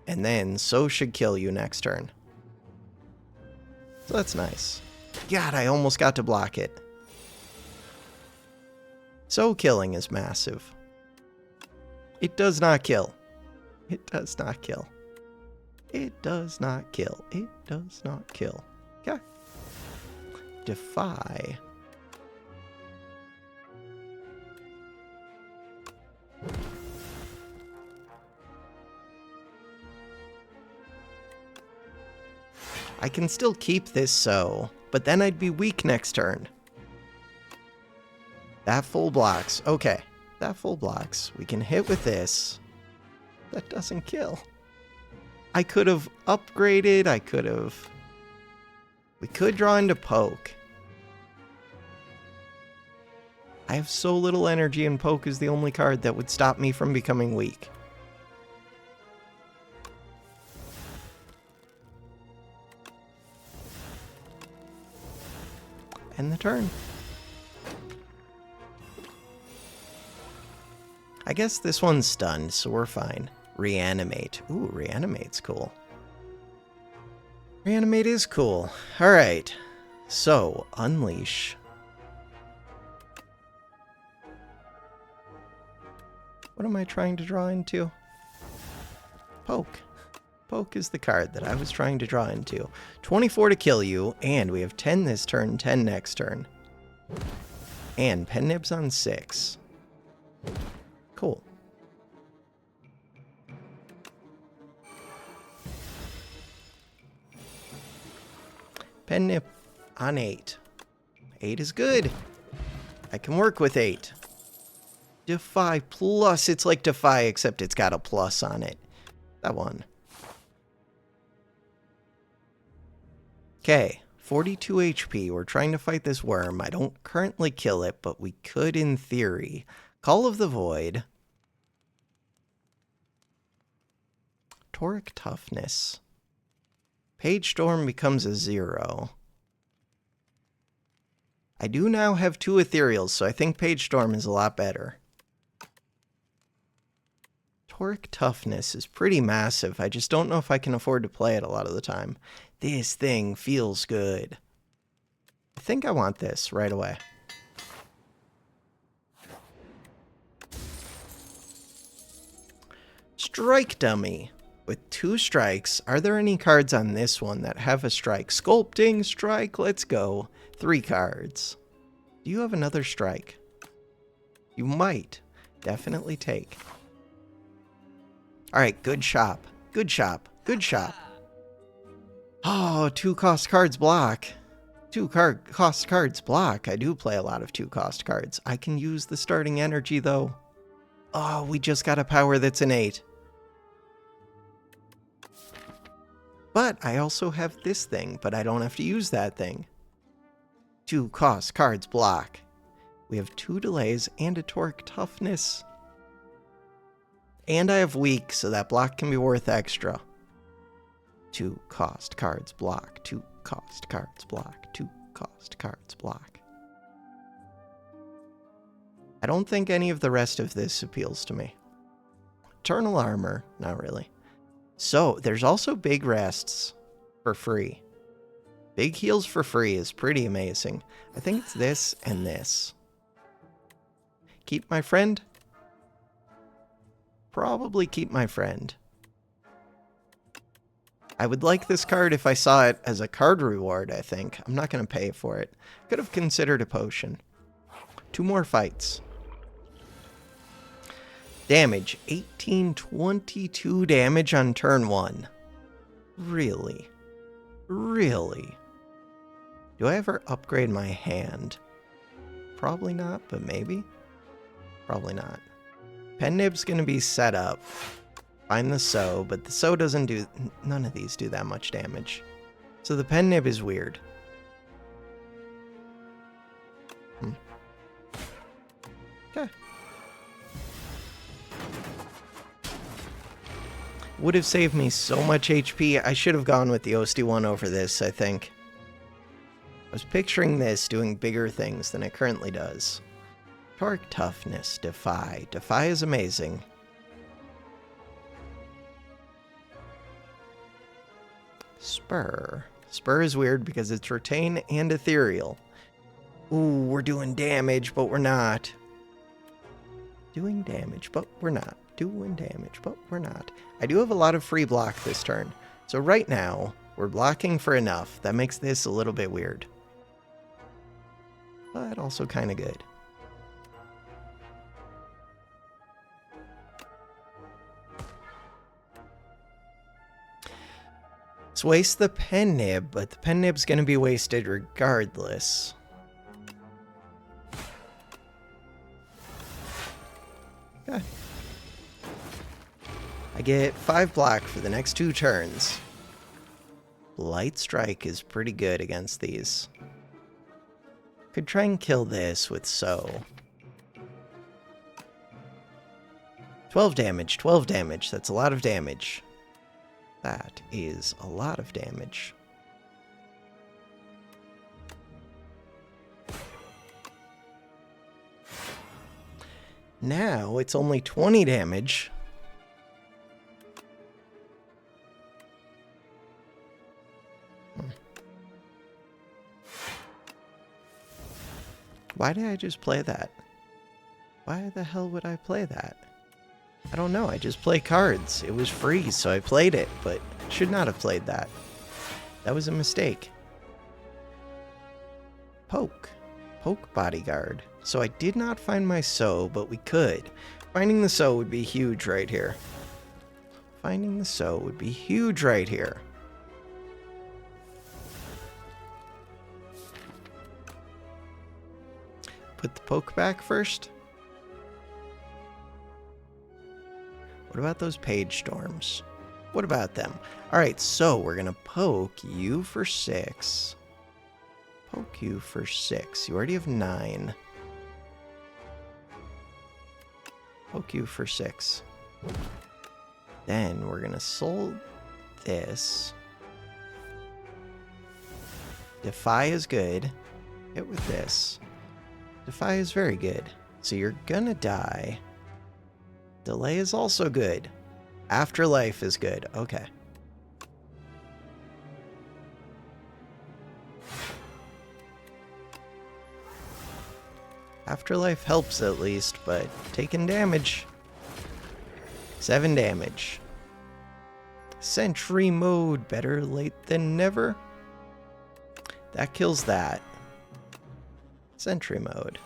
A: and then So should kill you next turn. So that's nice. God, I almost got to block it. So killing is massive. It does not kill. It does not kill. It does not kill. It does not kill. Okay. Defy. I can still keep this So, but then I'd be weak next turn. That full blocks. Okay, that full blocks. We can hit with this. That doesn't kill. I could have upgraded. I could have... We could draw into Poke. I have so little energy, and Poke is the only card that would stop me from becoming weak. End the turn. I guess this one's stunned, so we're fine. Reanimate. Ooh, Reanimate's cool. Reanimate is cool. Alright. So, Unleash. What am I trying to draw into? Poke. Poke is the card that I was trying to draw into. 24 to kill you, and we have 10 this turn, 10 next turn. And Pen Nib's on 6. Cool. Pen Nib on 8. 8 is good. I can work with 8. Defy plus. It's like Defy, except it's got a plus on it. That one. Okay, 42 HP. We're trying to fight this worm. I don't currently kill it, but we could in theory. Call of the Void. Toric Toughness. Page Storm becomes a 0. I do now have 2 Ethereals, so I think Page Storm is a lot better. Toric Toughness is pretty massive. I just don't know if I can afford to play it a lot of the time. This thing feels good. I think I want this right away. Strike Dummy. With 2 strikes, are there any cards on this one that have a strike? Sculpting Strike, let's go. 3 cards. Do you have another strike? You might. Definitely take. Alright, good shop. Good shop. Good shop. Oh, 2 cost cards block. 2 cost cards block. I do play a lot of 2 cost cards. I can use the starting energy, though. Oh, we just got a power that's an 8. But I also have this thing, but I don't have to use that thing. 2 cost cards block. We have 2 delays and a Toric Toughness. And I have weak, so that block can be worth extra. 2 cost cards block. 2 cost cards block. 2 cost cards block. I don't think any of the rest of this appeals to me. Eternal Armor, not really. So, there's also Big Rests for free. Big Heals for free is pretty amazing. I think it's this and this. Keep my friend? Probably keep my friend. I would like this card if I saw it as a card reward, I think. I'm not going to pay for it. Could have considered a potion. 2 more fights. Damage, 1822 damage on turn 1. Really? Really? Do I ever upgrade my hand? Probably not, but maybe? Probably not. Pen Nib's gonna be set up. Find the Sow, but the Sow doesn't do... None of these do that much damage. So the Pen Nib is weird. Okay. Would have saved me so much HP. I should have gone with the Osti one over this, I think. I was picturing this doing bigger things than it currently does. Toric Toughness, Defy. Defy is amazing. Spur. Spur is weird because it's Retain and Ethereal. Ooh, we're doing damage, but we're not. Doing damage, but we're not. Doing damage, but we're not. I do have a lot of free block this turn. So right now, we're blocking for enough. That makes this a little bit weird. But also kind of good. Let's waste the Pen Nib, but the Pen Nib's going to be wasted regardless. Okay. I get 5 block for the next 2 turns. Light Strike is pretty good against these. Could try and kill this with So. 12 damage, 12 damage. That's a lot of damage. That is a lot of damage. Now it's only 20 damage. Why did I just play that? Why the hell would I play that? I don't know, I just play cards. It was free, so I played it, but should not have played that. That was a mistake. Poke. Poke Bodyguard. So I did not find my So, but we could. Finding the So would be huge right here. Finding the So would be huge right here. Put the Poke back first. What about those Page Storms? What about them? Alright, so we're going to poke you for 6. Poke you for 6. You already have 9. Poke you for 6. Then we're going to soul this. Defy is good. Hit with this. Defy is very good. So you're going to die. Delay is also good. Afterlife is good. Okay. Afterlife helps at least, but taking damage. 7 damage. Sentry mode, better late than never. That kills that. Sentry mode.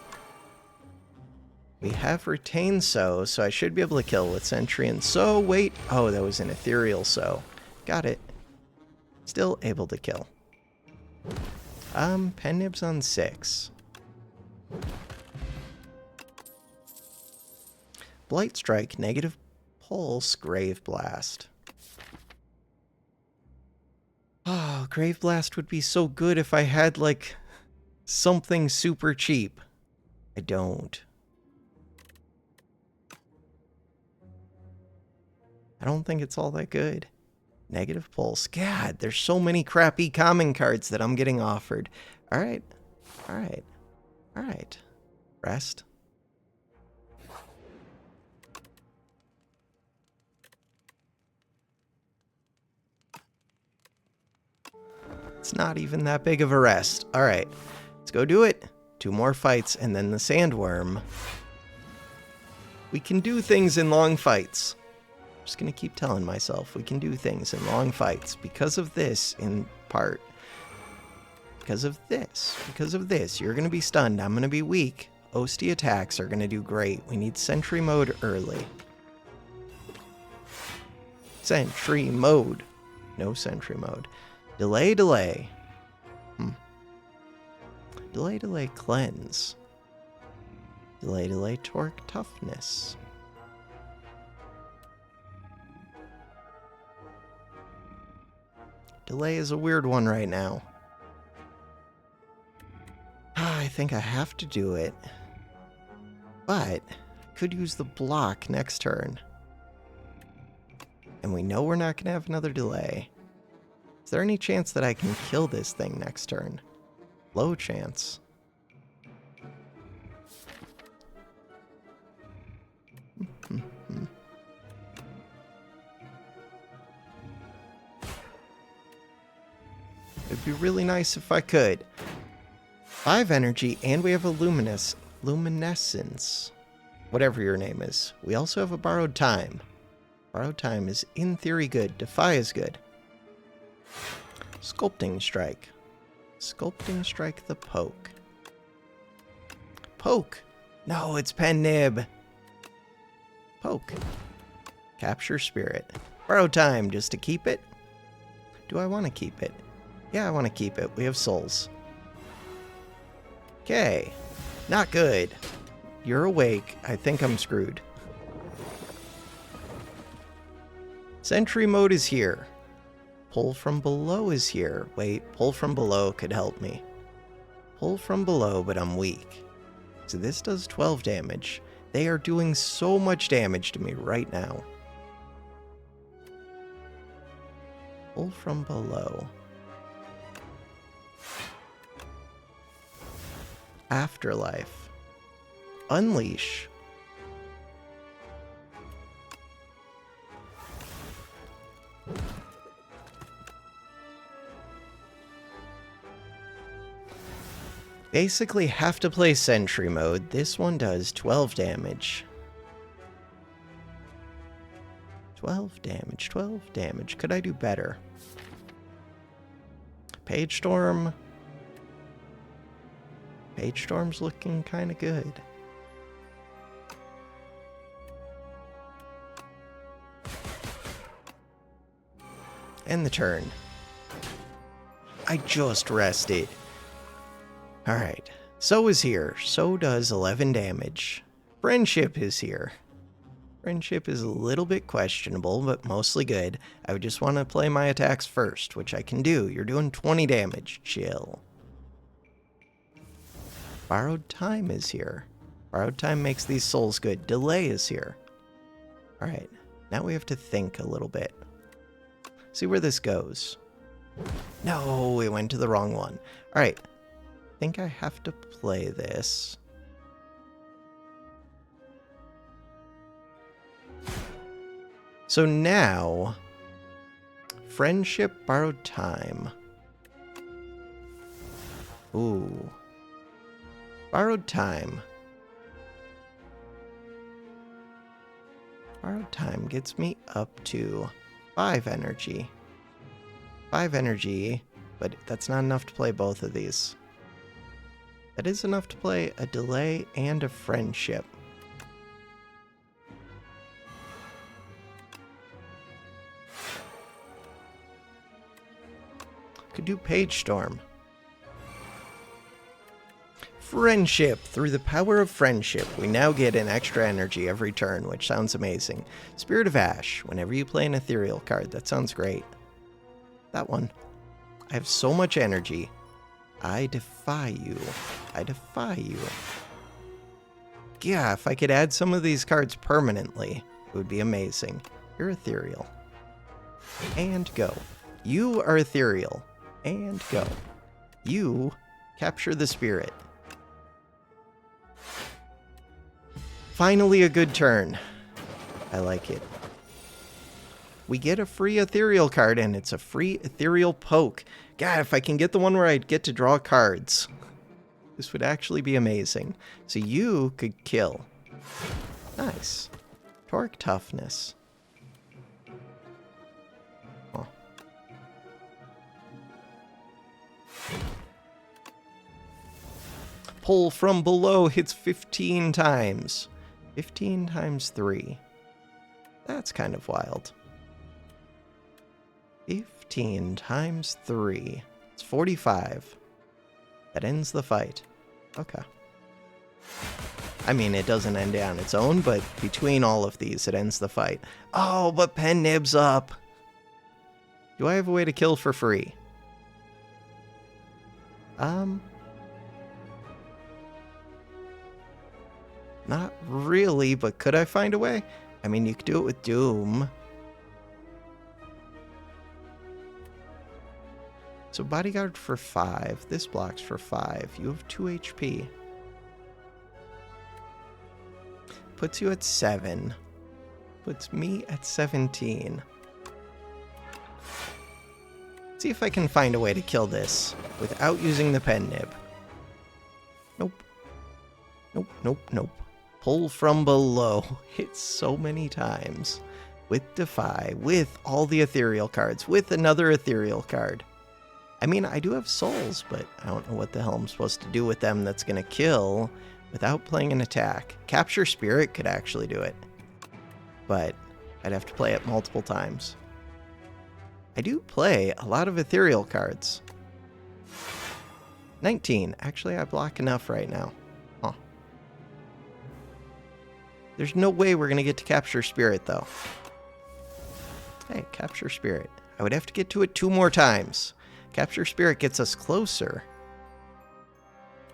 A: We have retained So I should be able to kill with Sentry and So. Wait. Oh, that was an ethereal So. Got it. Still able to kill. Pen Nibs on 6. Blight Strike, negative pulse, Grave Blast. Oh, Grave Blast would be so good if I had, like, something super cheap. I don't. I don't think it's all that good. Negative pulse. God, there's so many crappy common cards that I'm getting offered. Alright. Alright. Alright. Rest. It's not even that big of a rest. Alright. Let's go do it. 2 more fights and then the Sandworm. We can do things in long fights. Just gonna keep telling myself we can do things in long fights because of this in part. Because of this. You're gonna be stunned. I'm gonna be weak. Osty attacks are gonna do great. We need Sentry mode early. Sentry mode. No Sentry mode. Delay. Delay, cleanse. Delay, torque, toughness. Delay is a weird one right now. I think I have to do it. But I could use the block next turn. And we know we're not going to have another delay. Is there any chance that I can kill this thing next turn? Low chance. It'd be really nice if I could. 5 energy, and we have a luminescence. Whatever your name is. We also have a borrowed time. Borrowed time is in theory good. Defy is good. Sculpting Strike. Sculpting Strike the Poke. Poke! No, it's Pen Nib. Poke. Capture Spirit. Borrowed time just to keep it? Do I want to keep it? Yeah, I want to keep it. We have souls. Okay. Not good. You're awake. I think I'm screwed. Sentry mode is here. Pull from below is here. Wait, pull from below could help me. Pull from below, but I'm weak. So this does 12 damage. They are doing so much damage to me right now. Pull from below. Afterlife. Unleash. Basically have to play Sentry mode. This one does 12 damage. 12 damage, 12 damage. Could I do better? Page Storm. Page Storm's looking kind of good. End the turn. I just rested. Alright, So is here. So does 11 damage. Friendship is here. Friendship is a little bit questionable, but mostly good. I would just want to play my attacks first, which I can do. You're doing 20 damage. Chill. Borrowed Time is here. Borrowed Time makes these souls good. Delay is here. Alright, now we have to think a little bit. See where this goes. No, we went to the wrong one. Alright, I think I have to play this. So now, Friendship, Borrowed Time. Ooh. Borrowed Time. Borrowed Time gets me up to 5 energy. 5 energy, but that's not enough to play both of these. That is enough to play a Delay and a Friendship. Could do Page Storm. Friendship. Through the power of friendship, we now get an extra energy every turn, which sounds amazing. Spirit of Ash. Whenever you play an ethereal card, that sounds great. That one. I have so much energy. I defy you. I defy you. Yeah, if I could add some of these cards permanently, it would be amazing. You're ethereal. And go. You are ethereal. And go. You capture the spirit. Finally a good turn. I like it. We get a free ethereal card, and it's a free ethereal poke. God, if I can get the one where I get to draw cards, this would actually be amazing. So you could kill. Nice. Torque Toughness. Oh. Pull from below hits 15 times. 15 times 3. That's kind of wild. 15 times 3. It's 45. That ends the fight. Okay. I mean, it doesn't end on its own, but between all of these, it ends the fight. Oh, but Pen Nib's up. Do I have a way to kill for free? Not really, but could I find a way? I mean, you could do it with Doom. So Bodyguard for 5. This blocks for 5. You have 2 HP. Puts you at 7. Puts me at 17. See if I can find a way to kill this without using the Pen Nib. Nope. Nope, nope, nope. Pull from below. Hit so many times. With Defy, with all the ethereal cards, with another ethereal card. I mean, I do have souls, but I don't know what the hell I'm supposed to do with them that's going to kill without playing an attack. Capture Spirit could actually do it, but I'd have to play it multiple times. I do play a lot of ethereal cards. 19. Actually, I block enough right now. Huh. There's no way we're going to get to Capture Spirit, though. Hey, Capture Spirit. I would have to get to it 2 more times. Capture Spirit gets us closer.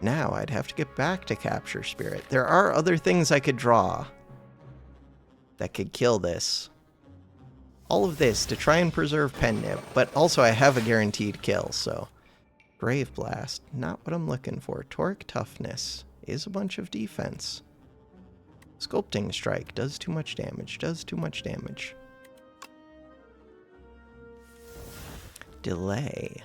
A: Now I'd have to get back to Capture Spirit. There are other things I could draw that could kill this. All of this to try and preserve Pen Nib, but also I have a guaranteed kill, so... Brave Blast, not what I'm looking for. Toric Toughness is a bunch of defense. Sculpting Strike does too much damage, Delay.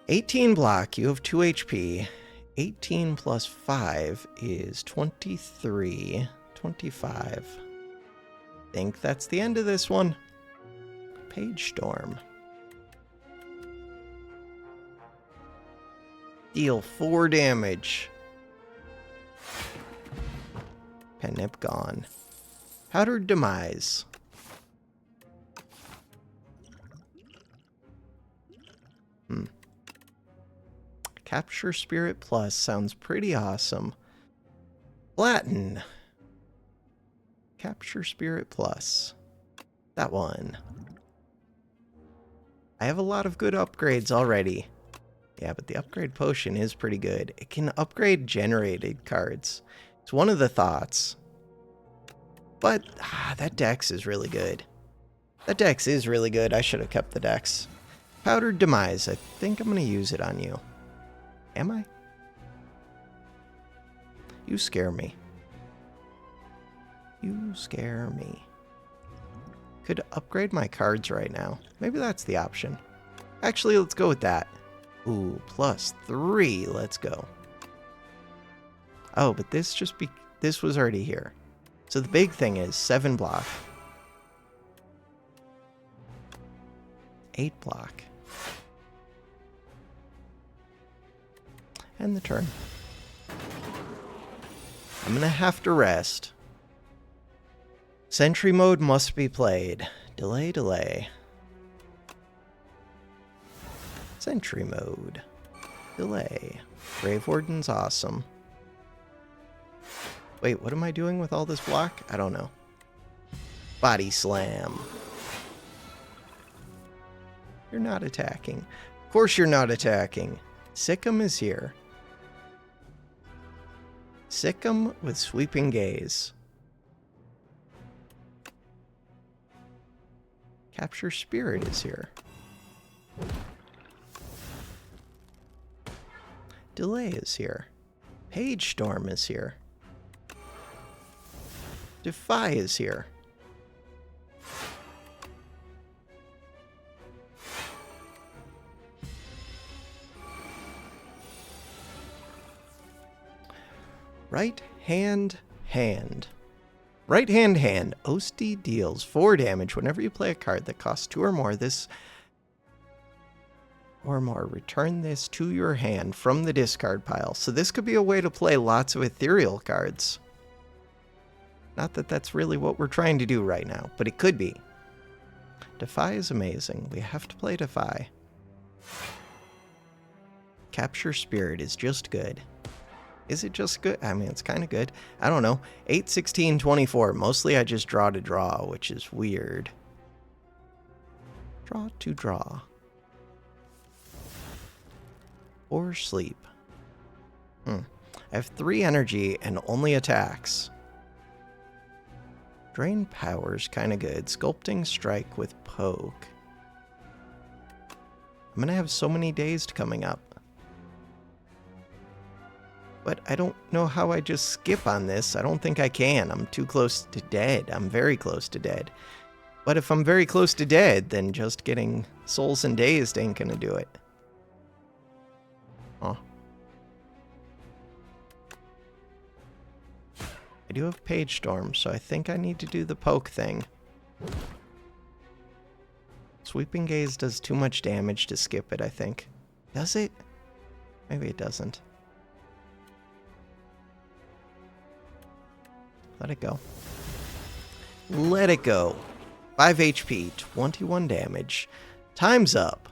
A: 18 block, you have 2 HP. 18 plus 5 is 23. 25. Think that's the end of this one. Page Storm. Deal 4 damage. Pen Nib gone. Powdered Demise. Capture Spirit Plus sounds pretty awesome. Flatten. Capture Spirit Plus. That one. I have a lot of good upgrades already. Yeah, but the upgrade potion is pretty good. It can upgrade generated cards. It's one of the thoughts. But that dex is really good. That dex is really good. I should have kept the dex. Powdered Demise. I think I'm going to use it on you. Am I? You scare me. You scare me. Could upgrade my cards right now. Maybe that's the option. Actually, let's go with that. Ooh, +3. Let's go. Oh, but this was already here. So the big thing is 7 block. 8 block. And the turn. I'm gonna have to rest. Sentry mode must be played. Delay. Sentry mode. Delay. Grave Warden's awesome. Wait, what am I doing with all this block? I don't know. Body Slam. You're not attacking. Of course you're not attacking. Sikkim is here. Sikkim with Sweeping Gaze. Capture Spirit is here. Delay is here. Page Storm is here. Defy is here. Right hand. Right hand. OSD deals 4 damage whenever you play a card that costs 2 or more. Return this to your hand from the discard pile. So this could be a way to play lots of ethereal cards. Not that that's really what we're trying to do right now, but it could be. Defy is amazing. We have to play Defy. Capture Spirit is just good. Is it just good? I mean, it's kind of good. I don't know. 8, 16, 24. Mostly I just draw to draw, which is weird. Draw to draw. Or sleep. I have 3 energy and only attacks. Drain Power's kind of good. Sculpting Strike with Poke. I'm going to have so many dazed coming up. But I don't know how I just skip on this. I don't think I can. I'm too close to dead. I'm very close to dead. But if I'm very close to dead, then just getting Souls and Dazed ain't gonna do it. Oh. I do have Page Storm, so I think I need to do the poke thing. Sweeping Gaze does too much damage to skip it, I think. Does it? Maybe it doesn't. Let it go. Let it go. 5 HP, 21 damage. Time's up.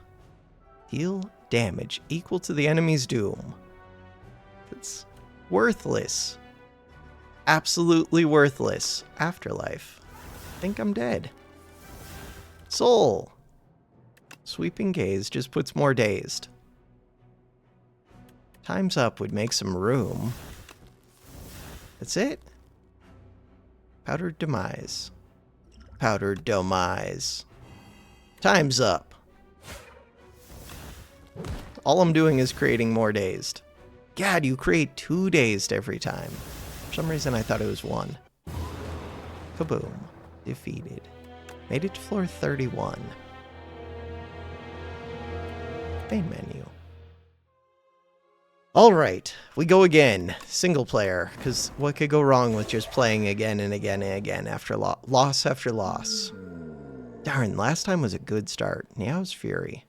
A: Heal damage equal to the enemy's doom. That's worthless. Absolutely worthless. Afterlife. Think I'm dead. Soul. Sweeping Gaze just puts more dazed. Time's Up would make some room. That's it. Powdered Demise. Powdered Demise. Time's Up. All I'm doing is creating more dazed. God, you create 2 dazed every time. For some reason I thought it was 1. Kaboom. Defeated. Made it to floor 31. Main menu. Alright, we go again. Single player, because what could go wrong with just playing again and again and again after loss after loss? Darn, last time was a good start. Now's Fury.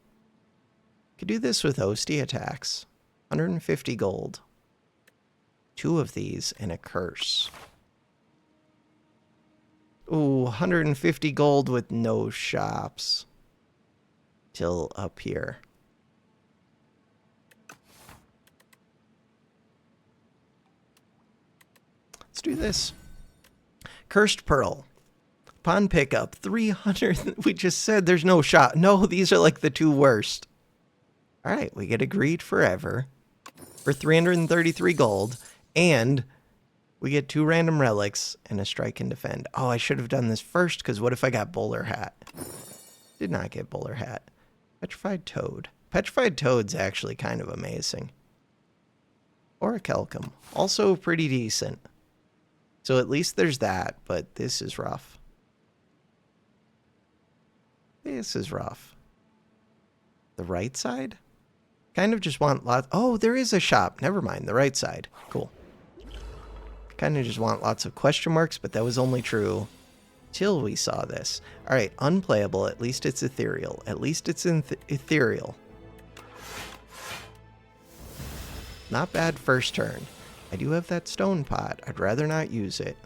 A: Could do this with Osty attacks. 150 gold. 2 of these and a curse. Ooh, 150 gold with no shops. Till up here. Let's do this. Cursed Pearl. Upon pickup, 300. We just said there's no shop. No, these are like the 2 worst. Alright, we get Agreed Forever for 333 gold, and we get 2 random relics and a Strike and Defend. Oh, I should have done this first, because what if I got Bowler Hat? Did not get Bowler Hat. Petrified Toad. Petrified Toad's actually kind of amazing. Or a Kelcum. Also pretty decent. So at least there's that, but this is rough. This is rough. The right side? Kind of just want lots... Oh, there is a shop. Never mind. The right side. Cool. Kind of just want lots of question marks, but that was only true till we saw this. Alright, unplayable. At least it's ethereal. At least it's ethereal. Not bad first turn. I do have that stone pot. I'd rather not use it.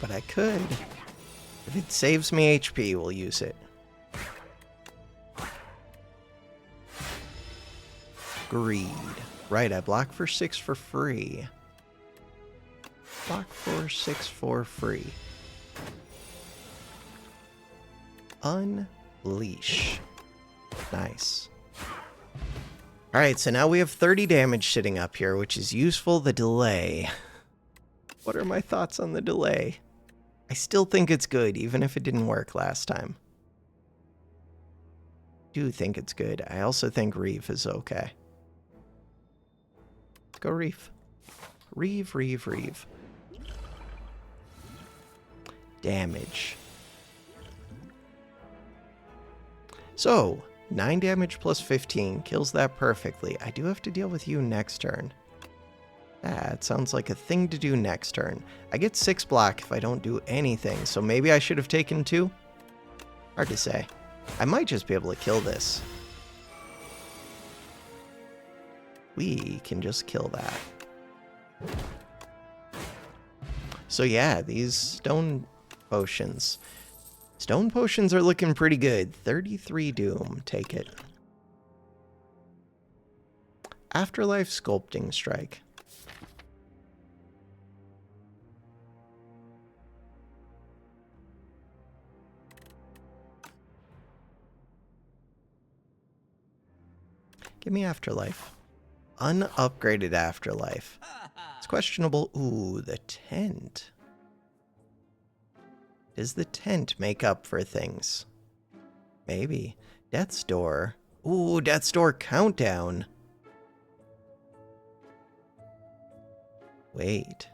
A: But I could. If it saves me HP, we'll use it. Greed. Right, I block for 6 for free. Block for 6 for free. Unleash. Nice. Alright, so now we have 30 damage sitting up here, which is useful. The delay. What are my thoughts on the delay? I still think it's good, even if it didn't work last time. I do think it's good. I also think Reeve is okay. Let's go Reeve. Reeve, Reeve, Reeve. Damage. So, 9 damage plus 15 kills that perfectly. I do have to deal with you next turn. That sounds like a thing to do next turn. I get 6 block if I don't do anything, so maybe I should have taken 2? Hard to say. I might just be able to kill this. We can just kill that. So yeah, these stone potions. Stone potions are looking pretty good. 33 doom. Take it. Afterlife Sculpting Strike. Give me Afterlife. Unupgraded Afterlife. It's questionable. Ooh, the tent. Does the tent make up for things? Maybe. Death's Door. Ooh, Death's Door Countdown. Wait.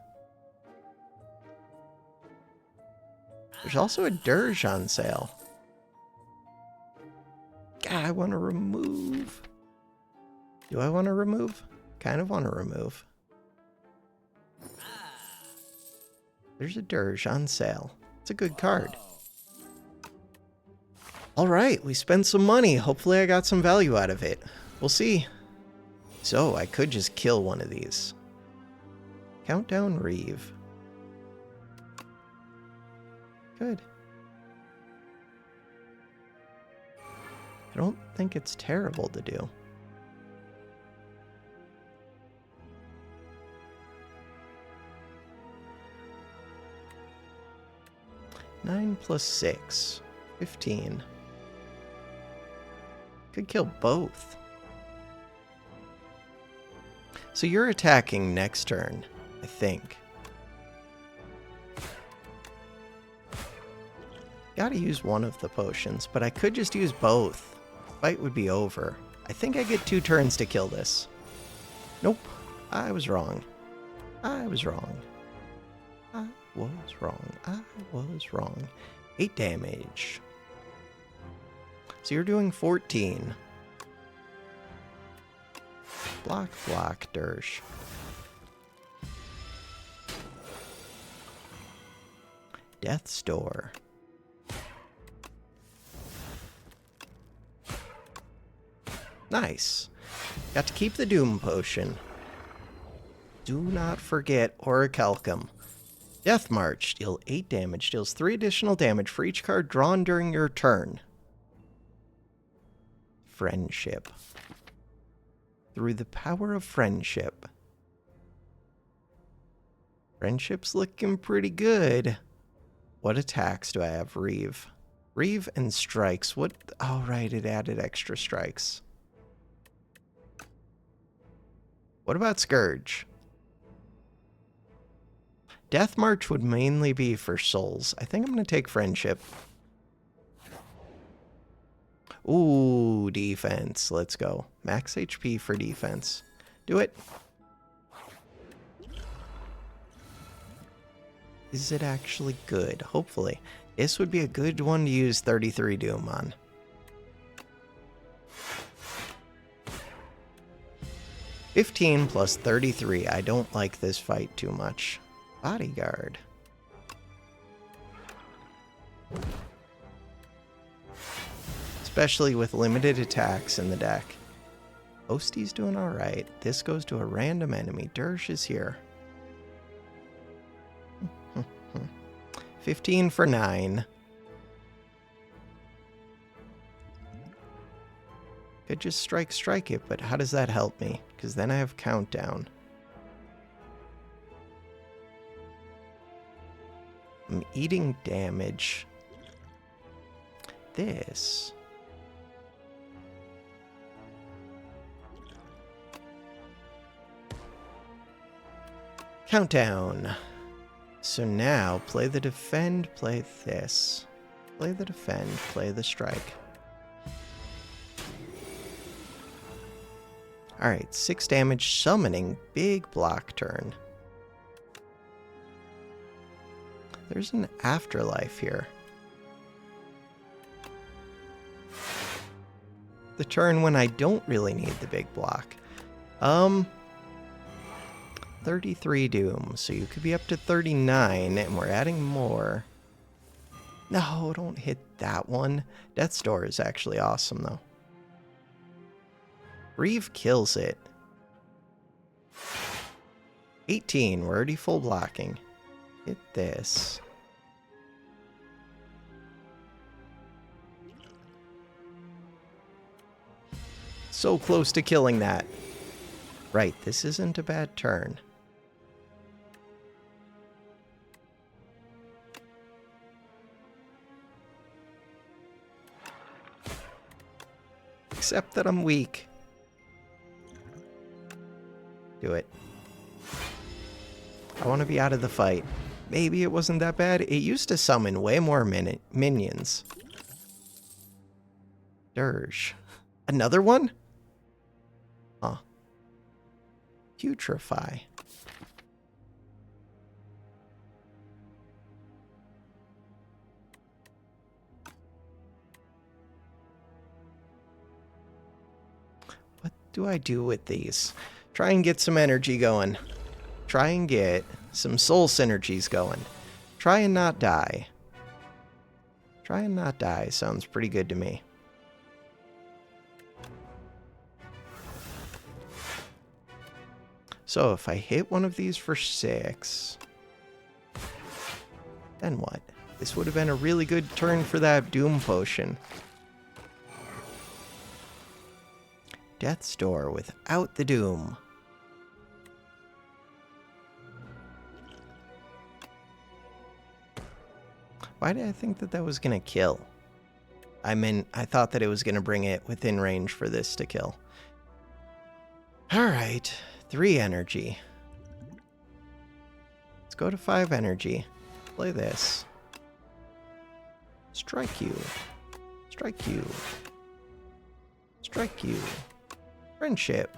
A: There's also a Dirge on sale. God, I want to remove. Do I want to remove? Kind of want to remove. There's a Dirge on sale. It's a good card. Alright, we spent some money. Hopefully I got some value out of it. We'll see. So, I could just kill one of these. Countdown Reeve. Good. I don't think it's terrible to do. 9 plus 6. 15. Could kill both. So you're attacking next turn, I think. Gotta use one of the potions, but I could just use both. Fight would be over. I think I get 2 turns to kill this. Nope. I was wrong. I was wrong. I was wrong. I was wrong. 8 damage. So you're doing 14. Block, block, dirge. Death's Door. Nice. Got to keep the Doom Potion. Do not forget Orichalcum. Death March. Deal 8 damage. Deals 3 additional damage for each card drawn during your turn. Friendship. Through the power of friendship. Friendship's looking pretty good. What attacks do I have? Reeve. Reeve and strikes. What? Oh, right. It added extra strikes. What about Scourge? Death March would mainly be for souls. I think I'm going to take Friendship. Ooh, defense. Let's go. Max HP for defense. Do it. Is it actually good? Hopefully. This would be a good one to use 33 Doom on. $15 plus 33. I don't like this fight too much. Bodyguard. Especially with limited attacks in the deck. Osty's doing alright. This goes to a random enemy. Dirge is here. 15 for 9. Could just strike it, but how does that help me? Because then I have countdown. I'm eating damage. This. Countdown. So now, play the defend, play this. Play the defend, play the strike. Alright, 6 damage, summoning, big block turn. There's an afterlife here. The turn when I don't really need the big block. 33 Doom, so you could be up to 39, and we're adding more. No, don't hit that one. Death's Door is actually awesome, though. Reeve kills it. 18, we're already full blocking. Hit this. So close to killing that. Right, this isn't a bad turn. Except that I'm weak. Do it. I want to be out of the fight. Maybe it wasn't that bad. It used to summon way more minions. Dirge. Another one? Huh. Putrefy. What do I do with these? Try and get some energy going. Try and get some soul synergies going. Try and not die. Try and not die sounds pretty good to me. So if I hit one of these for 6, then what? This would have been a really good turn for that Doom Potion. Death's Door without the Doom. Why did I think that that was going to kill? I thought that it was going to bring it within range for this to kill. Alright, 3 energy. Let's go to 5 energy. Play this. Strike you. Strike you. Strike you. Friendship.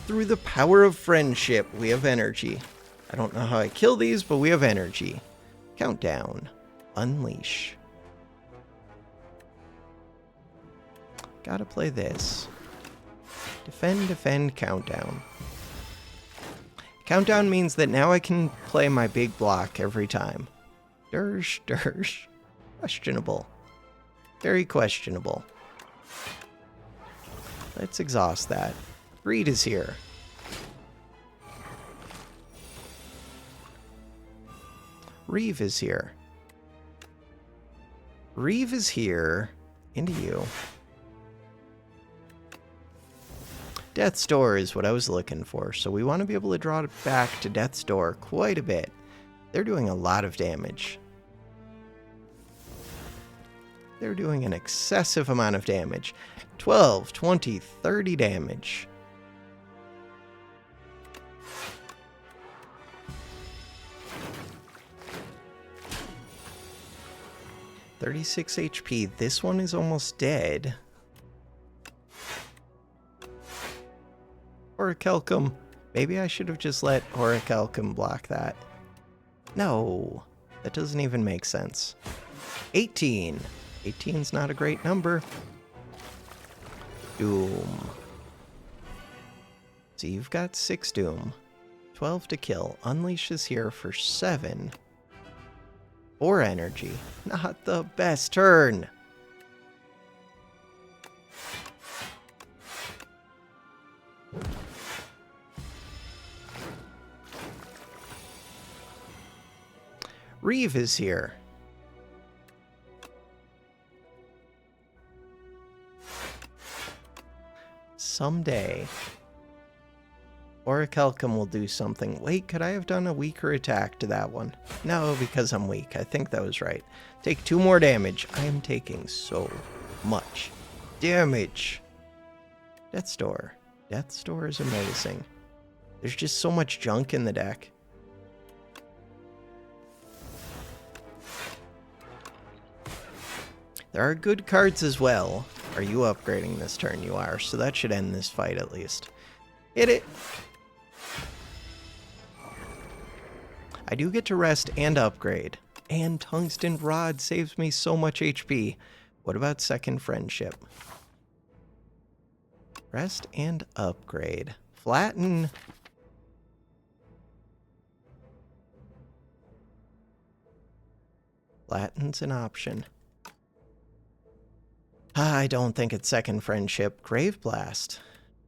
A: Through the power of friendship, we have energy. I don't know how I kill these, but we have energy. Countdown. Unleash. Gotta play this. Defend, defend, countdown. Countdown means that now I can play my big block every time. Dirge, dirge. Questionable. Very questionable. Let's exhaust that. Greed is here. Reeve is here. Reeve is here. Into you. Death's Door is what I was looking for, so we want to be able to draw it back to Death's Door quite a bit. They're doing a lot of damage. They're doing an excessive amount of damage. 12, 20, 30 damage. $36 HP. This one is almost dead. Orichalcum. Maybe I should have just let Orichalcum block that. No, that doesn't even make sense. 18. 18's not a great number. Doom. So you've got 6 Doom. 12 to kill. Unleash is here for 7. 4 energy. Not the best turn. Reeve is here. Someday, Orichalcum will do something. Wait, could I have done a weaker attack to that one? No, because I'm weak. I think that was right. Take 2 more damage. I am taking so much damage. Death's Door. Death's Door is amazing. There's just so much junk in the deck. There are good cards as well. Are you upgrading this turn? You are, so that should end this fight at least. Hit it! I do get to rest and upgrade. And Tungsten Rod saves me so much HP. What about Second Friendship? Rest and upgrade. Flatten. Flatten's an option. I don't think it's Second Friendship. Grave Blast.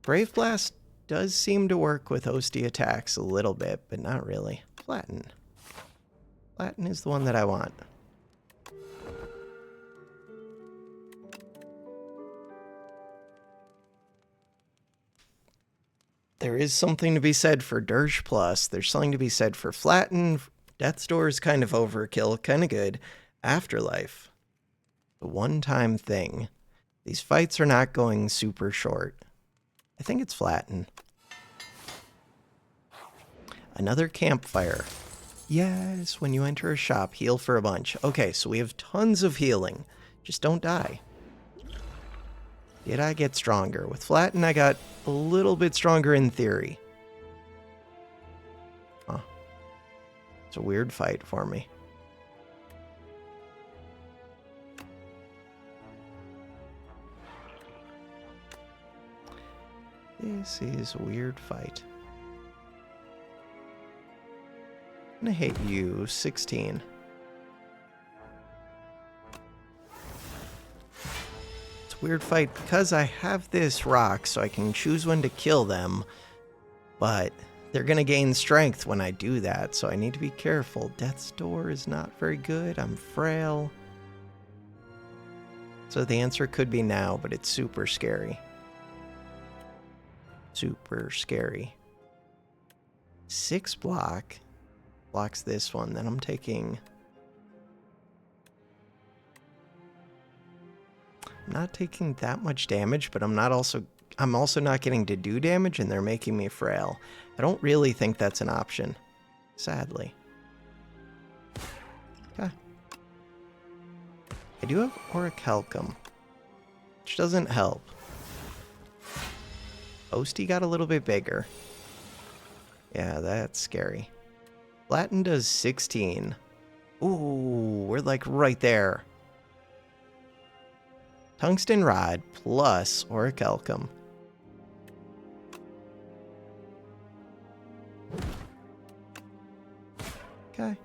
A: Grave Blast does seem to work with Osty attacks a little bit, but not really. Flatten. Flatten is the one that I want. There is something to be said for Dirge Plus. There's something to be said for Flatten. Death's Door is kind of overkill, kind of good. Afterlife. A one-time thing. These fights are not going super short. I think it's Flatten. Another campfire. Yes, when you enter a shop, heal for a bunch. Okay, so we have tons of healing. Just don't die. Did I get stronger? With Flatten, I got a little bit stronger in theory. Huh. It's a weird fight for me. This is a weird fight. I'm gonna hit you, 16. It's a weird fight because I have this rock, so I can choose when to kill them, but they're gonna gain strength when I do that, so I need to be careful. Death's Door is not very good. I'm frail. So the answer could be now, but it's super scary. Super scary. 6 block. Blocks this one. Then I'm taking I'm not taking that much damage, but I'm also not getting to do damage, and they're making me frail. I don't really think that's an option, sadly. Okay. I do have Orichalcum, which doesn't help. Osty got a little bit bigger. Yeah, that's scary. Latin does 16. Ooh, we're like right there. Tungsten Rod plus Orichalcum. Okay.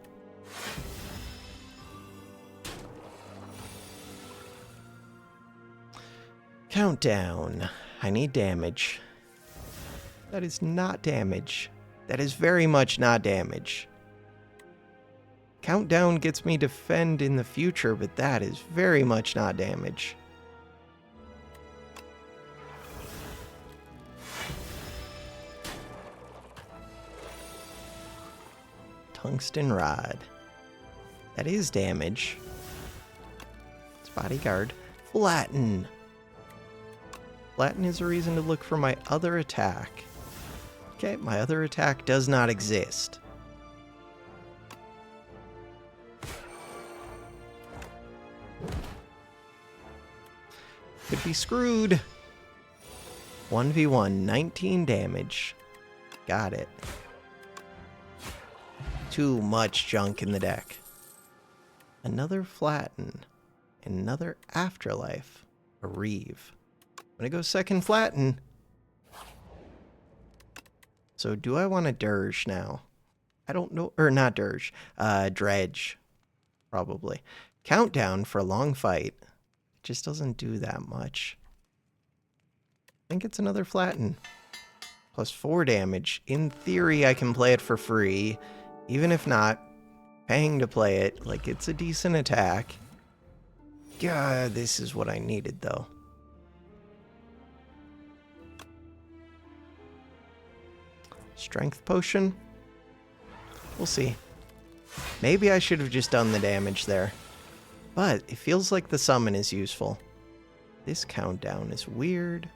A: Countdown. I need damage. That is not damage. That is very much not damage. Countdown gets me defend in the future, but that is very much not damage. Tungsten Rod. That is damage. It's Bodyguard. Flatten. Flatten is a reason to look for my other attack. Okay, my other attack does not exist. Could be screwed. 1v1, 19 damage. Got it. Too much junk in the deck. Another Flatten. Another Afterlife. A Reeve. I'm gonna go second Flatten. So do I want a Dirge now? I don't know. Or not Dirge. Dredge. Probably. Countdown for a long fight. It just doesn't do that much. I think it's another Flatten. Plus 4 damage. In theory, I can play it for free. Even if not, paying to play it, like, it's a decent attack. God, this is what I needed, though. Strength potion? We'll see. Maybe I should have just done the damage there. But it feels like the summon is useful. This countdown is weird.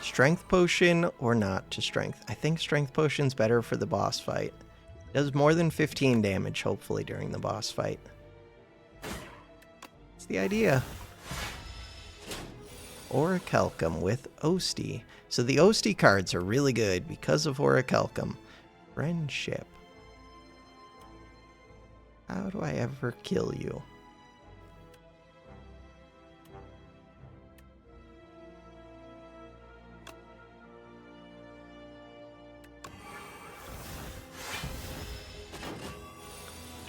A: Strength potion or not to strength? I think strength potion's better for the boss fight. It does more than 15 damage, hopefully, during the boss fight. That's the idea. Orichalcum with Osty. So the Osty cards are really good because of Orichalcum. Friendship. How do I ever kill you?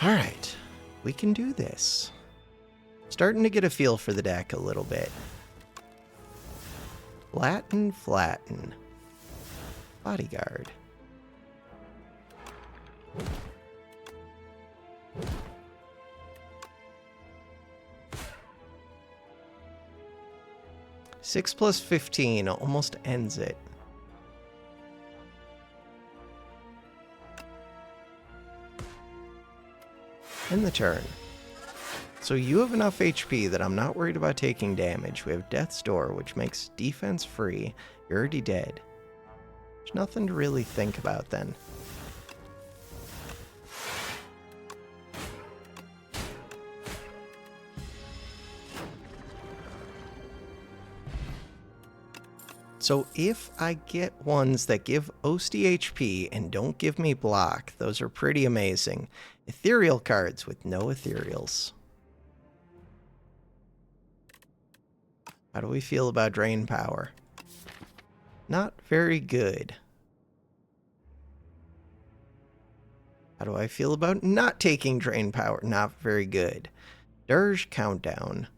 A: Alright, we can do this. Starting to get a feel for the deck a little bit. Flatten, Flatten. Bodyguard. Six plus 15 almost ends it. End the turn. So you have enough HP that I'm not worried about taking damage. We have Death's Door, which makes defense free. You're already dead. There's nothing to really think about then. So if I get ones that give Osty HP and don't give me block, those are pretty amazing. Ethereal cards with no ethereals. How do we feel about drain power? Not very good. How do I feel about not taking drain power? Not very good. Dirge countdown.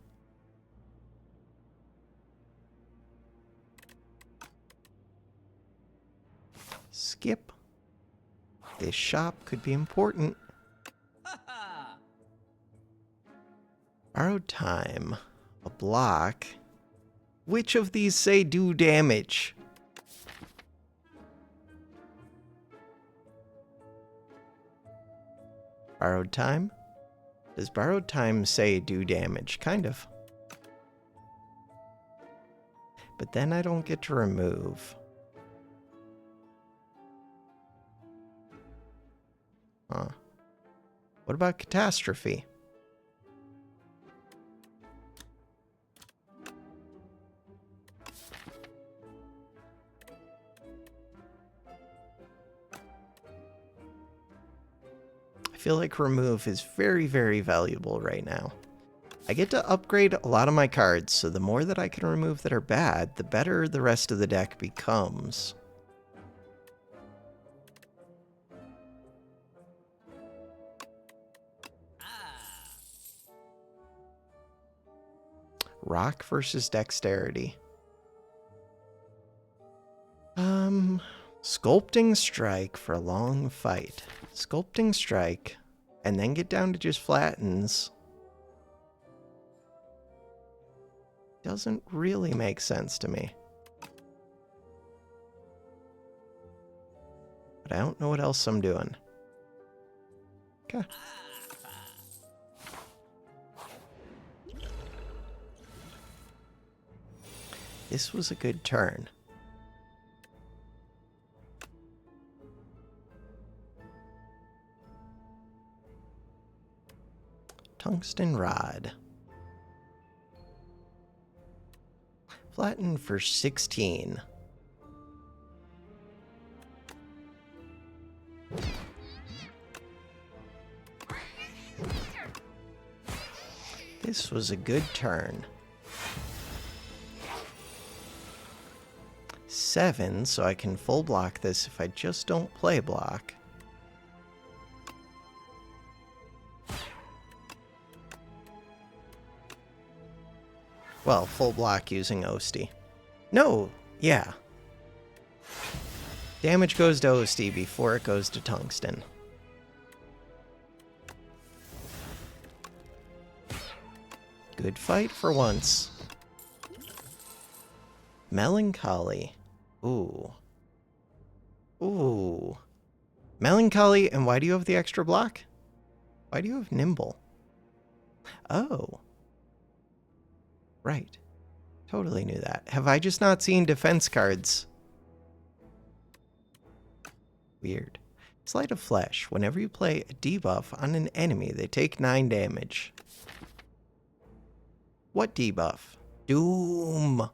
A: Skip. This shop could be important. Borrowed time. A block. Which of these say do damage? Borrowed time. Does borrowed time say do damage? Kind of. But then I don't get to remove. Huh. What about catastrophe? I feel like remove is very, very valuable right now. I get to upgrade a lot of my cards, so the more that I can remove that are bad, the better the rest of the deck becomes. Rock versus dexterity. Sculpting strike for a long fight. Sculpting strike, and then get down to just flattens. Doesn't really make sense to me. But I don't know what else I'm doing. Okay. This was a good turn. Tungsten rod. Flatten for 16. This was a good turn. 7, so I can full block this if I just don't play block. Well, full block using Osty. No, yeah. Damage goes to Osty before it goes to Tungsten. Good fight for once. Melancholy. Ooh. Ooh. Melancholy, and why do you have the extra block? Why do you have Nimble? Oh. Right. Totally knew that. Have I just not seen defense cards? Weird. Sleight of Flesh. Whenever you play a debuff on an enemy, they take 9 damage. What debuff? Doom.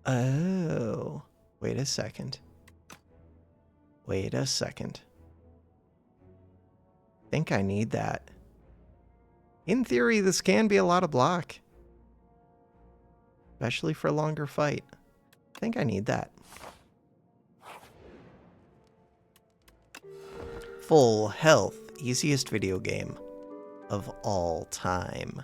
A: Oh. Wait a second. Wait a second. Think I need that. In theory, this can be a lot of block. Especially for a longer fight. I think I need that. Full health. Easiest video game of all time.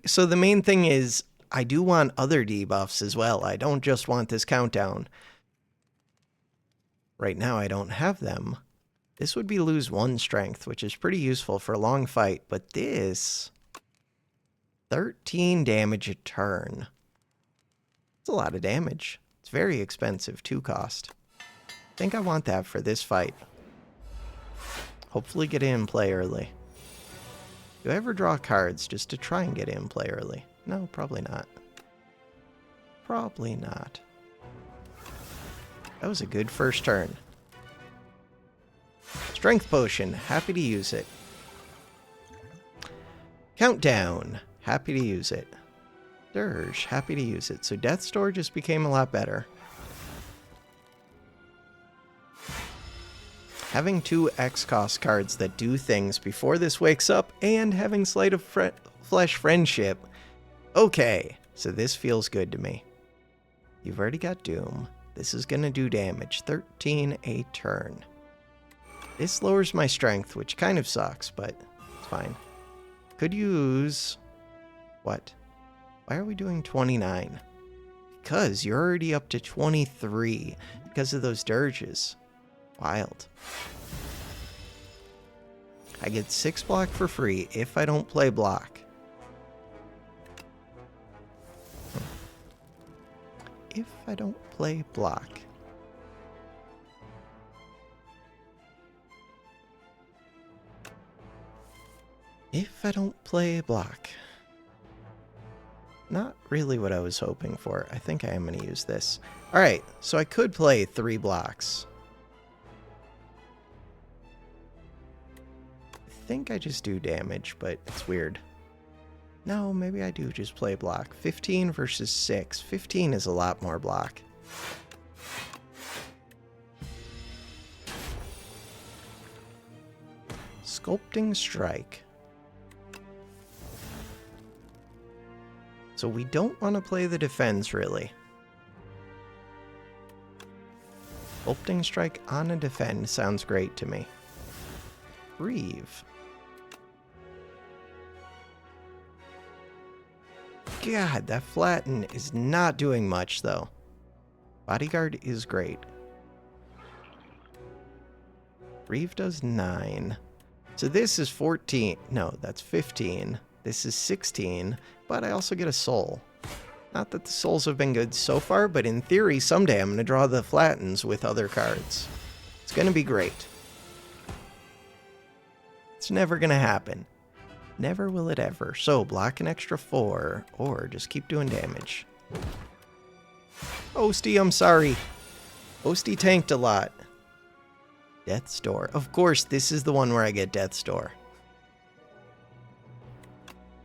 A: So the main thing is, I do want other debuffs as well. I don't just want this countdown. Right now I don't have them. This would be lose 1 strength, which is pretty useful for a long fight, but this... 13 damage a turn. It's a lot of damage. It's very expensive, 2 cost. I think I want that for this fight. Hopefully get in play early. Do I ever draw cards just to try and get in play early? No, probably not. Probably not. That was a good first turn. Strength Potion. Happy to use it. Countdown. Happy to use it. Dirge. Happy to use it. So Death's Door just became a lot better. Having 2 X-cost cards that do things before this wakes up, and having Sleight of Flesh Friendship. Okay, so this feels good to me. You've already got Doom. This is going to do damage. 13 a turn. This lowers my strength, which kind of sucks, but it's fine. Could use... What? Why are we doing 29? Because you're already up to 23 because of those dirges. Wild. I get 6 block for free if I don't play block. If I don't play block. If I don't play block. Not really what I was hoping for. I think I am going to use this. Alright, so I could play 3 blocks. I think I just do damage, but it's weird. No, maybe I do just play block. 15 versus 6. 15 is a lot more block. Sculpting Strike. So we don't want to play the defense, really. Sculpting Strike on a defend sounds great to me. Reeve. God, that flatten is not doing much, though. Bodyguard is great. Reeve does 9. So this is 14. No, that's 15. This is 16, but I also get a soul. Not that the souls have been good so far, but in theory, someday I'm going to draw the flattens with other cards. It's going to be great. It's never going to happen. Never will it ever. So block an extra 4, or just keep doing damage. Osty, I'm sorry. Osty tanked a lot. Death's Door. Of course, this is the one where I get Death's Door.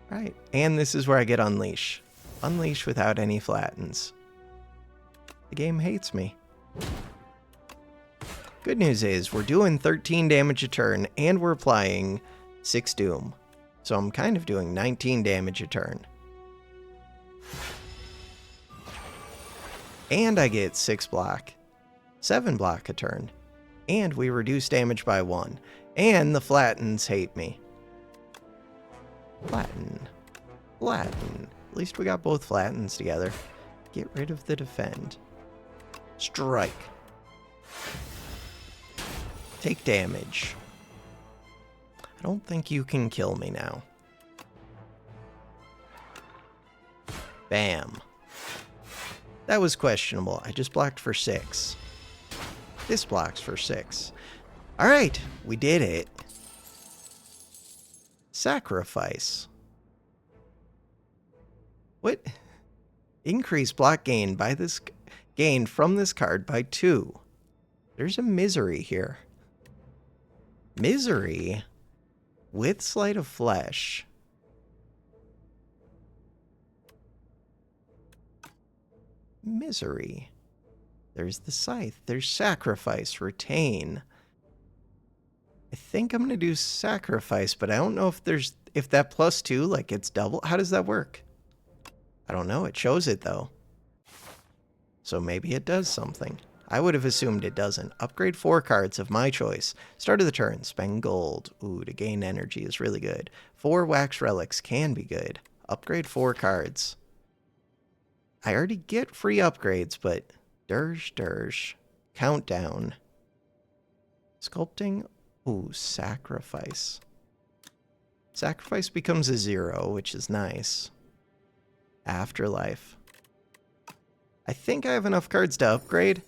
A: Right, and this is where I get Unleash. Unleash without any flattens. The game hates me. Good news is, we're doing 13 damage a turn, and we're applying 6 Doom. So I'm kind of doing 19 damage a turn. And I get 6 block. 7 block a turn. And we reduce damage by 1. And the flattens hate me. Flatten. Flatten. At least we got both flattens together. Get rid of the defend. Strike. Take damage. I don't think you can kill me now. Bam. That was questionable. I just blocked for 6. This blocks for 6. Alright, we did it. Sacrifice. What? Increase block gain by this gain from this card by 2. There's a misery here. Misery with Sleight of Flesh. Misery. There's the Scythe. There's Sacrifice. Retain. I think I'm going to do Sacrifice, but I don't know if that +2, like it's double. How does that work? I don't know. It shows it, though. So maybe it does something. I would have assumed it doesn't. Upgrade 4 cards of my choice. Start of the turn. Spend gold. Ooh, to gain energy is really good. 4 wax relics can be good. Upgrade 4 cards. I already get free upgrades, but dirge. Countdown. Sculpting. Ooh, sacrifice. Sacrifice becomes a 0, which is nice. Afterlife. I think I have enough cards to upgrade.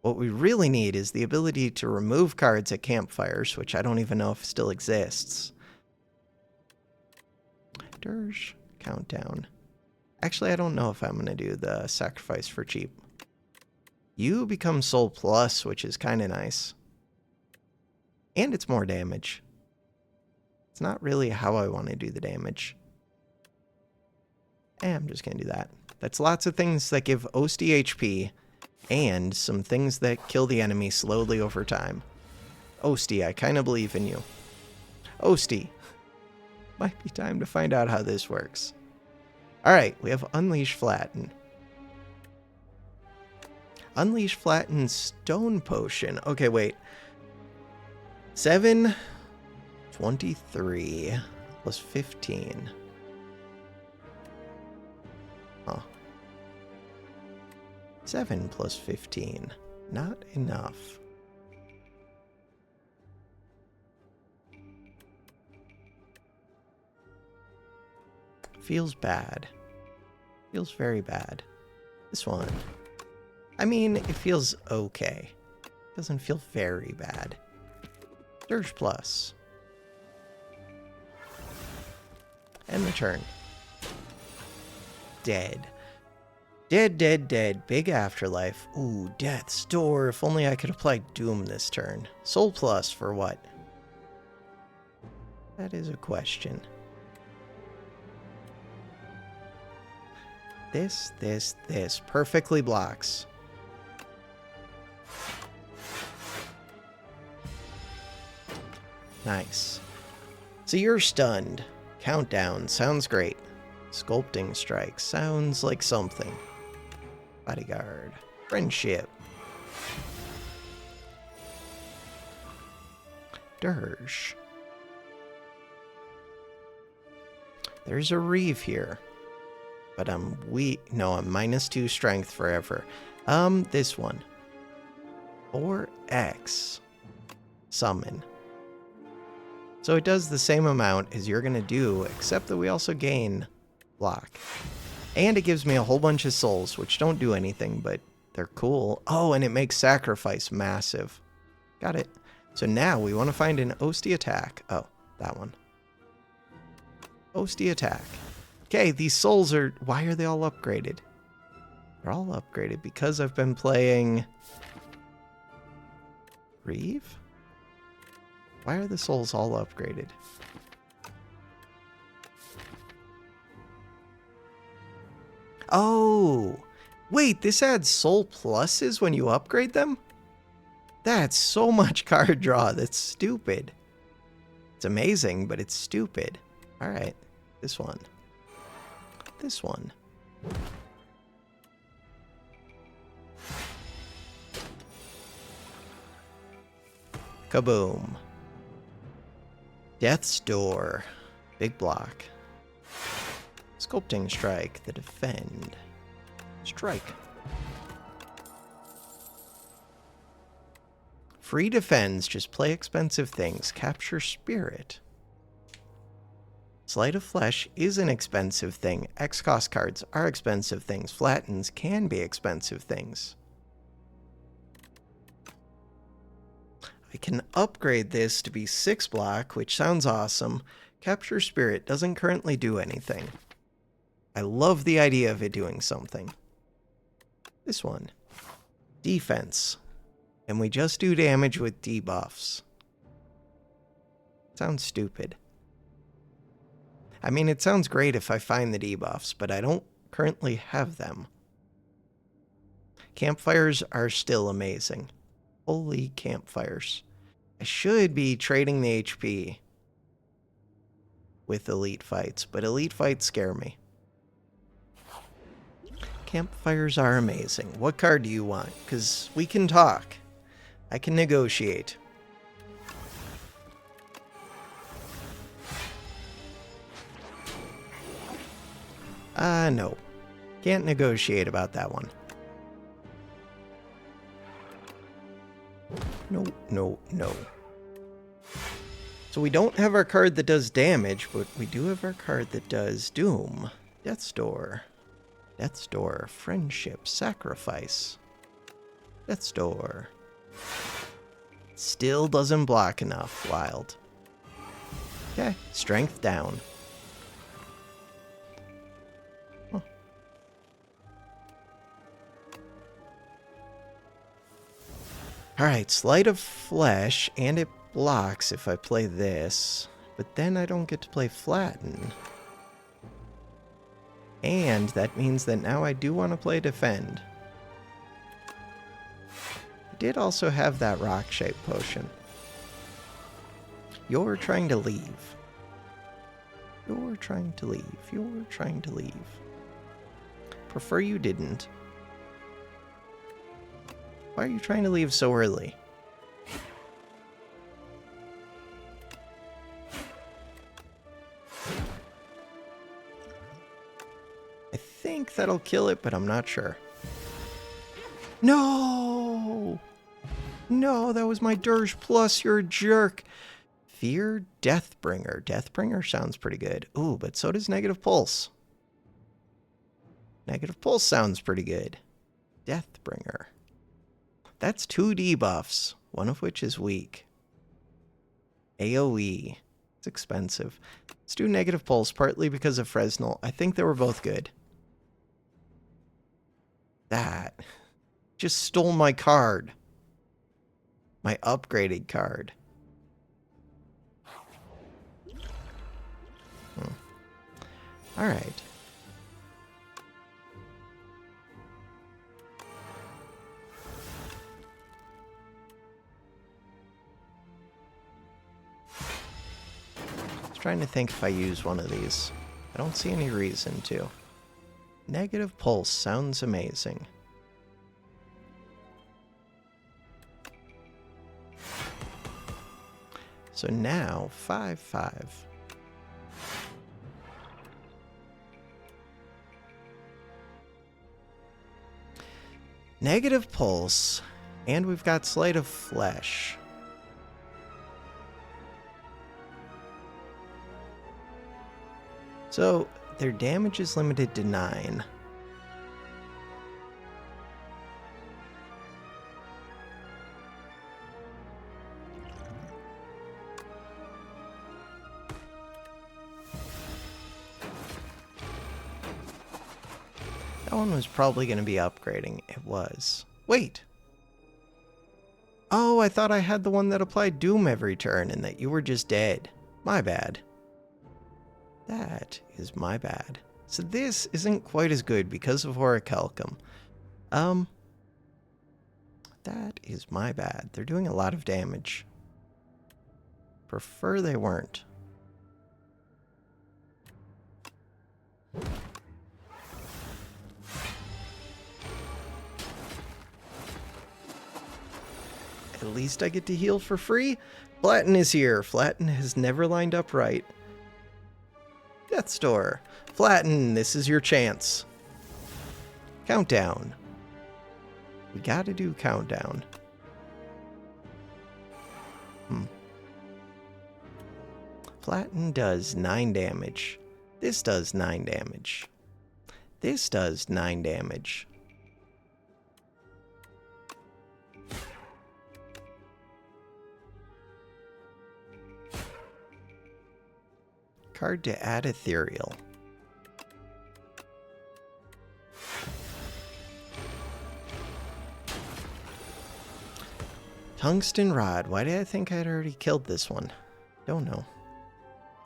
A: What we really need is the ability to remove cards at campfires, which I don't even know if still exists. Dirge. Countdown. Actually, I don't know if I'm going to do the sacrifice for cheap. You become Soul Plus, which is kind of nice. And it's more damage. It's not really how I want to do the damage. I'm just going to do that. That's lots of things that give Osty HP, and some things that kill the enemy slowly over time. Osty, I kind of believe in you. Osty. Might be time to find out how this works. Alright, we have Unleash Flatten. Unleash Flatten Stone Potion. Okay, wait. 7, 23, plus 15. Huh. 7 plus 15. Not enough. Feels bad. Feels very bad. This one. I mean, it feels okay. Doesn't feel very bad. Dirge Plus. End the turn. Dead. Dead, dead, dead. Big afterlife. Ooh, Death's Door. If only I could apply Doom this turn. Soul Plus for what? That is a question. This. Perfectly blocks. Nice. So you're stunned. Countdown. Sounds great. Sculpting Strike. Sounds like something. Bodyguard. Friendship. Dirge. There's a Reeve here. But I'm weak. No, I'm -2 strength forever. This one. 4x. Summon. So it does the same amount as you're going to do, except that we also gain block. And it gives me a whole bunch of souls, which don't do anything, but they're cool. Oh, and it makes sacrifice massive. Got it. So now we want to find an Osty attack. Oh, that one. Osty attack. Okay, these souls are... Why are they all upgraded? They're all upgraded because I've been playing... Reeve? Why are the souls all upgraded? Oh! Wait, this adds soul pluses when you upgrade them? That's so much card draw. That's stupid. It's amazing, but it's stupid. Alright, this one. This one. Kaboom. Death's Door. Big block. Sculpting Strike. The defend. Strike. Free defends. Just play expensive things. Capture Spirit. Sleight of Flesh is an expensive thing. X-cost cards are expensive things. Flattens can be expensive things. I can upgrade this to be 6 block, which sounds awesome. Capture Spirit doesn't currently do anything. I love the idea of it doing something. This one. Defense. And we just do damage with debuffs. Sounds stupid. I mean, it sounds great if I find the debuffs, but I don't currently have them. Campfires are still amazing. Holy campfires. I should be trading the HP with elite fights, but elite fights scare me. Campfires are amazing. What card do you want? Because we can talk. I can negotiate. No. Can't negotiate about that one. No, no, no. So we don't have our card that does damage, but we do have our card that does doom. Death's Door. Death's Door. Friendship. Sacrifice. Death's Door. Still doesn't block enough. Wild. Okay. Strength down. Huh. Alright, Sleight of Flesh, and it blocks if I play this, but then I don't get to play Flatten. And that means that now I do want to play Defend. I did also have that Rock Shape Potion. You're trying to leave. You're trying to leave. You're trying to leave. Prefer you didn't. Why are you trying to leave so early? I think that'll kill it, but I'm not sure. No! No, that was my Dirge Plus, you're a jerk. Fear Deathbringer. Deathbringer sounds pretty good. Ooh, but so does Negative Pulse. Negative Pulse sounds pretty good. Deathbringer. That's 2 debuffs, one of which is weak. AoE. It's It's expensive. Let's do negative pulse, partly because of Fresnel. I think they were both good. That just stole my card. My upgraded card. Alright. I was trying to think if I use one of these. I don't see any reason to. Negative pulse sounds amazing. So now, 5/5. Negative pulse, and we've got Sleight of Flesh. So, their damage is limited to 9. That one was probably going to be upgrading. It was. Wait! Oh, I thought I had the one that applied Doom every turn and that you were just dead. My bad. That is my bad. So this isn't quite as good because of Orichalcum. That is my bad. They're doing a lot of damage. Prefer they weren't. At least I get to heal for free. Flatten is here. Flatten has never lined up right. Death's Door. Flatten, this is your chance. Countdown. We gotta do countdown. Flatten does 9 damage. This does 9 damage. This does 9 damage. Card to add Ethereal. Tungsten Rod. Why did I think I'd already killed this one? Don't know.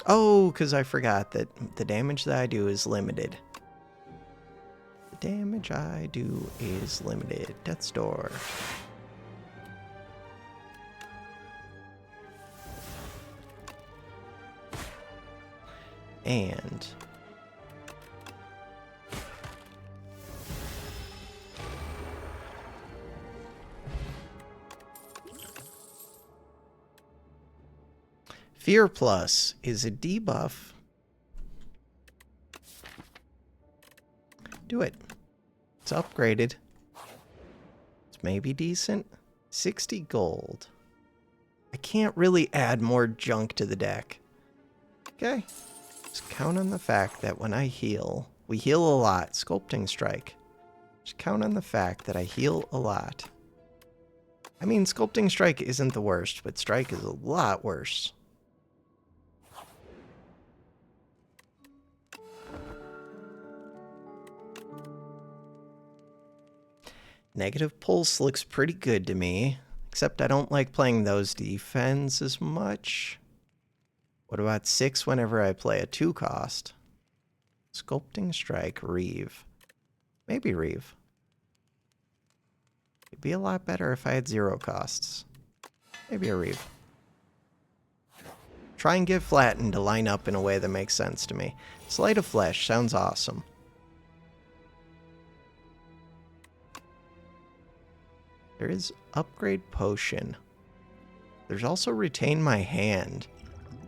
A: Oh, because I forgot that the damage that I do is limited. The damage I do is limited. Death's Door. And Fear Plus is a debuff. Do it. It's upgraded. It's maybe decent. 60 gold. I can't really add more junk to the deck. Okay. Just count on the fact that when I heal, we heal a lot. Sculpting Strike. Just count on the fact that I heal a lot. I mean, Sculpting Strike isn't the worst, but Strike is a lot worse. Negative Pulse looks pretty good to me, except I don't like playing those defense as much. What about 6 whenever I play a 2 cost? Sculpting Strike, Reeve. Maybe Reeve. It'd be a lot better if I had 0 costs. Maybe a Reeve. Try and get Flattened to line up in a way that makes sense to me. Sleight of Flesh sounds awesome. There is Upgrade Potion. There's also Retain My Hand.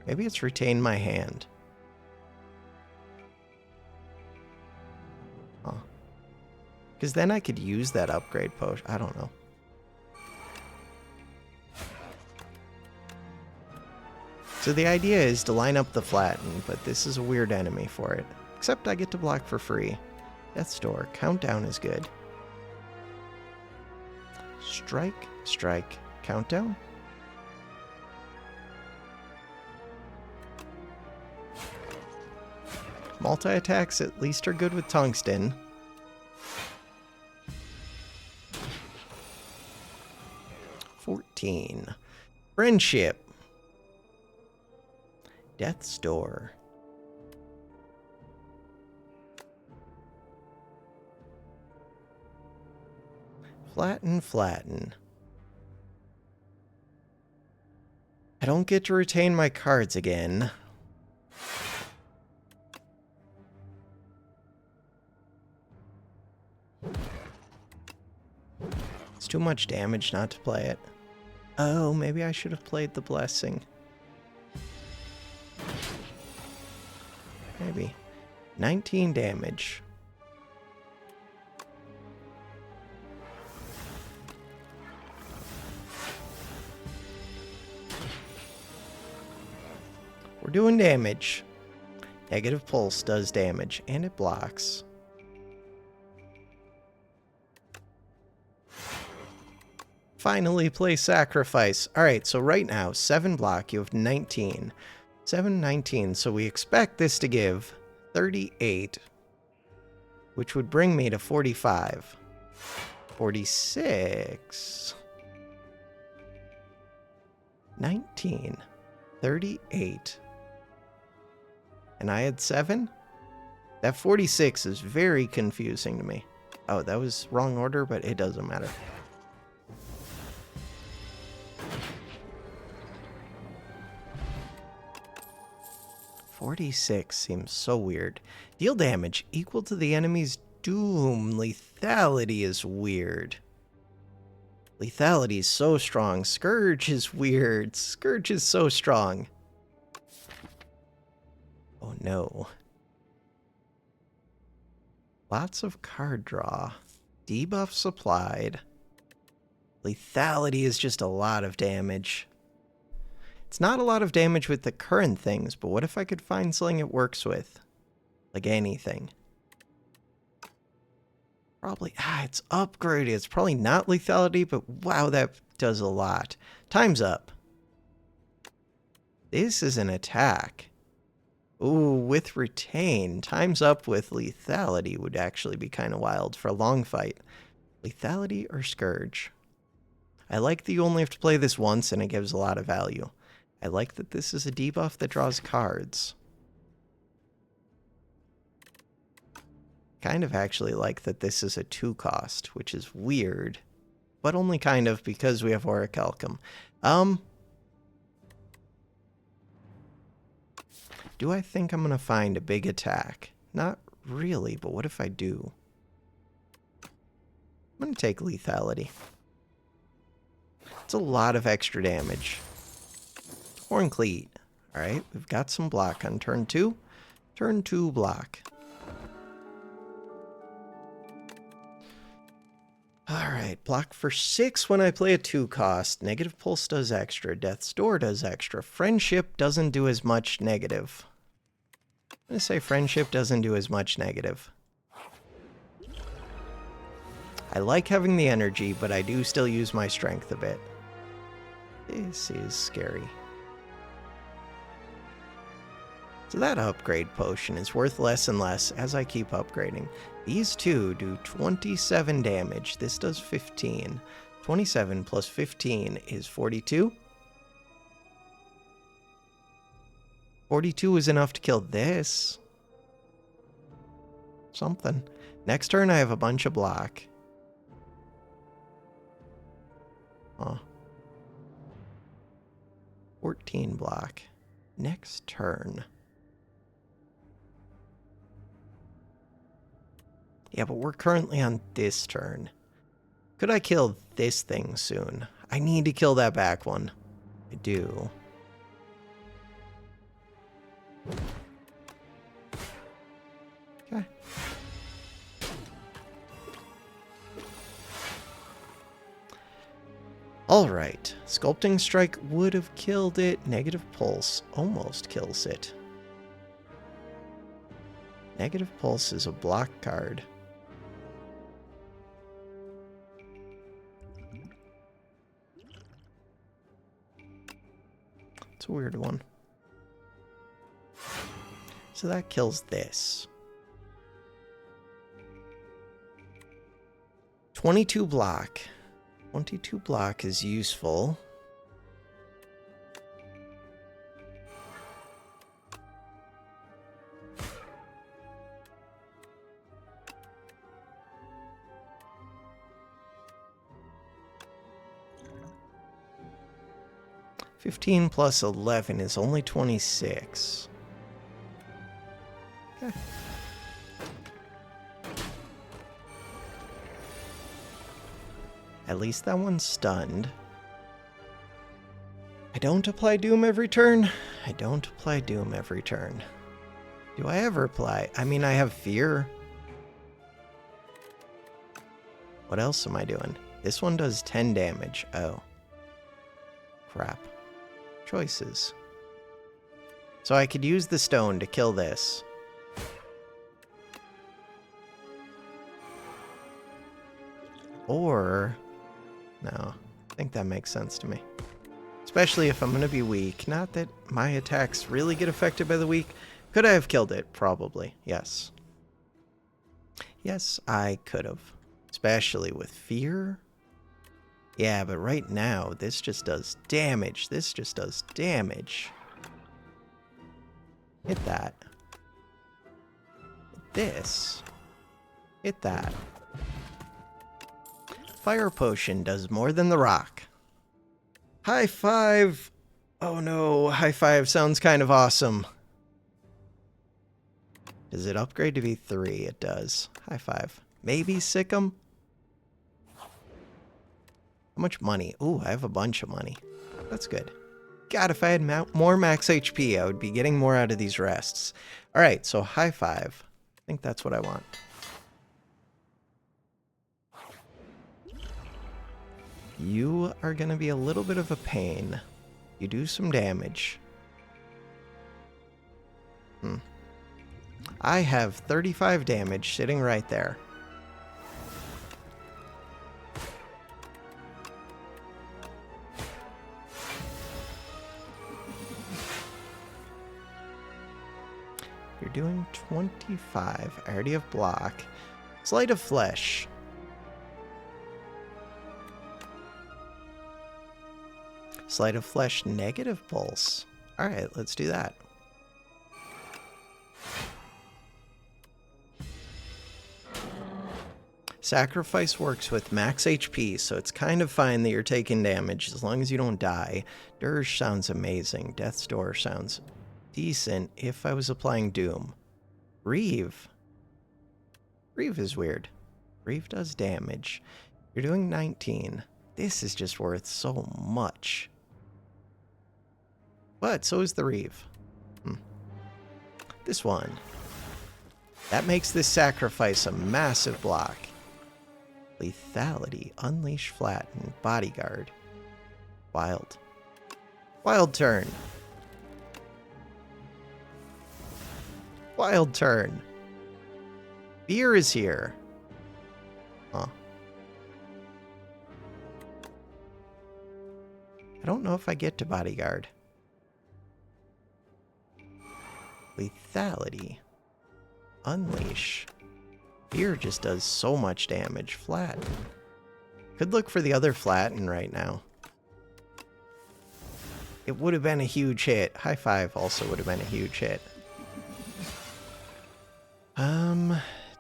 A: Maybe it's Retain My Hand. Huh. Because then I could use that upgrade potion. I don't know. So the idea is to line up the Flatten, but this is a weird enemy for it. Except I get to block for free. Death's Door. Countdown is good. Strike, strike, countdown. Multi-attacks at least are good with tungsten. $14. Friendship. Death's Door. Flatten. I don't get to retain my cards again. It's too much damage not to play it. Oh, maybe I should have played the Blessing. Maybe. 19 damage. We're doing damage. Negative Pulse does damage, and it blocks. Finally play Sacrifice. Alright, so right now, 7 block, you have 19. 7, 19, so we expect this to give 38, which would bring me to 45. 46. 19. 38. And I had 7? That 46 is very confusing to me. Oh, that was wrong order, but it doesn't matter. $46 seems so weird. Deal damage equal to the enemy's doom. Lethality is weird. Lethality is so strong. Scourge is weird. Scourge is so strong. Oh no. Lots of card draw. Debuffs applied. Lethality is just a lot of damage. It's not a lot of damage with the current things, but what if I could find something it works with? Like anything. Probably, it's upgraded. It's probably not lethality, but wow, that does a lot. Time's up. This is an attack. Ooh, with retain. Time's up with lethality would actually be kind of wild for a long fight. Lethality or Scourge? I like that you only have to play this once and it gives a lot of value. I like that this is a debuff that draws cards. Kind of actually like that this is a 2 cost, which is weird. But only kind of because we have Orichalcum. Do I think I'm going to find a big attack? Not really, but what if I do? I'm going to take lethality. It's a lot of extra damage. Horncleat. Alright, we've got some block on turn 2. Turn 2 block. Alright, block for 6 when I play a 2 cost. Negative Pulse does extra. Death's Door does extra. Friendship doesn't do as much negative. I'm going to say Friendship doesn't do as much negative. I like having the energy, but I do still use my strength a bit. This is scary. So that upgrade potion is worth less and less as I keep upgrading. These two do 27 damage. This does 15. 27 plus 15 is 42. 42 is enough to kill this. Something. Next turn I have a bunch of block. Huh. 14 block. Next turn. Yeah, but we're currently on this turn. Could I kill this thing soon? I need to kill that back one. I do. Okay. Alright. Sculpting Strike would have killed it. Negative Pulse almost kills it. Negative Pulse is a block card. It's a weird one. So that kills this. 22 block. 22 block is useful. $15 plus $11 is only $26. Okay. At least that one's stunned. I don't apply Doom every turn. I don't apply Doom every turn. Do I ever apply? I mean, I have Fear. What else am I doing? This one does 10 damage. Oh. Crap. Choices. So I could use the stone to kill this. Or... no, I think that makes sense to me. Especially if I'm going to be weak. Not that my attacks really get affected by the weak. Could I have killed it? Probably. Yes. Yes, I could have. Especially with Fear. Yeah, but right now, this just does damage. This just does damage. Hit that. Hit this. Hit that. Fire Potion does more than the rock. High five! Oh no, high five sounds kind of awesome. Does it upgrade to be 3? It does. High five. Maybe Sick'em? How much money? Ooh, I have a bunch of money. That's good. God, if I had more max HP, I would be getting more out of these rests. Alright, so high five. I think that's what I want. You are going to be a little bit of a pain. You do some damage. I have 35 damage sitting right there. You're doing 25. I already have block. Sleight of Flesh. Sleight of Flesh negative pulse. Alright, let's do that. Sacrifice works with max HP, so it's kind of fine that you're taking damage as long as you don't die. Dirge sounds amazing. Death's Door sounds decent if I was applying Doom. Reeve. Reeve is weird. Reeve does damage. You're doing 19. This is just worth so much. But so is the Reeve. This one. That makes this sacrifice a massive block. Lethality, Unleash, Flatten, Bodyguard. Wild. Wild turn. Wild turn. Fear is here. Huh. I don't know if I get to Bodyguard. Lethality. Unleash. Fear just does so much damage. Flatten. Could look for the other Flatten right now. It would have been a huge hit. High five also would have been a huge hit.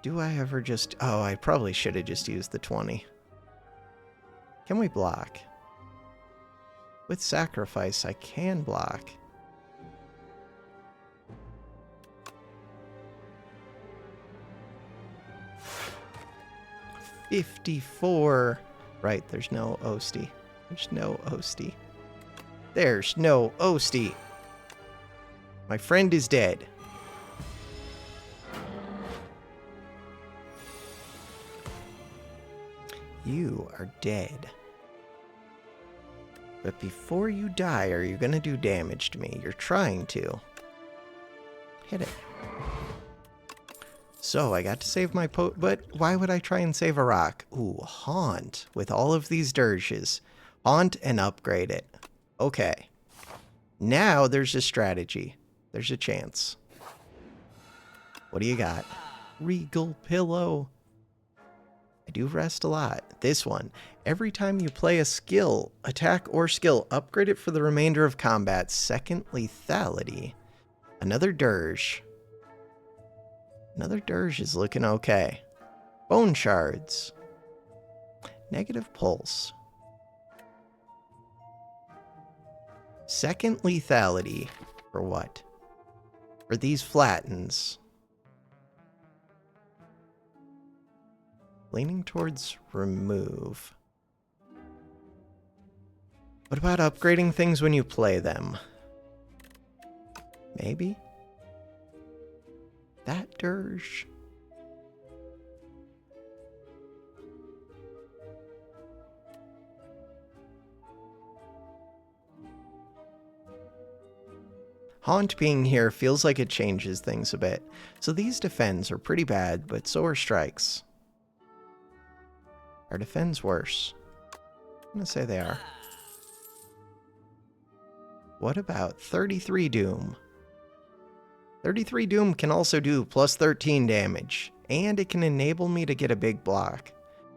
A: Do I ever just... oh, I probably should have just used the 20. Can we block? With Sacrifice, I can block. $54. Right, there's no Osty. There's no Osty. There's no Osty. My friend is dead. You are dead. But before you die, are you going to do damage to me? You're trying to. Hit it. So, I got to save my but why would I try and save a rock? Ooh, Haunt with all of these dirges. Haunt and upgrade it. Okay. Now there's a strategy. There's a chance. What do you got? Regal Pillow. I do rest a lot. This one. Every time you play a skill, attack or skill, upgrade it for the remainder of combat. Second lethality. Another dirge. Another dirge is looking okay. Bone shards. Negative pulse. Second lethality. For what? For these flattens. Leaning towards remove. What about upgrading things when you play them? Maybe? That dirge? Haunt being here feels like it changes things a bit. So these defends are pretty bad, but so are strikes. Are defends worse? I'm gonna say they are. What about 33 Doom? 33 Doom can also do plus 13 damage, and it can enable me to get a big block.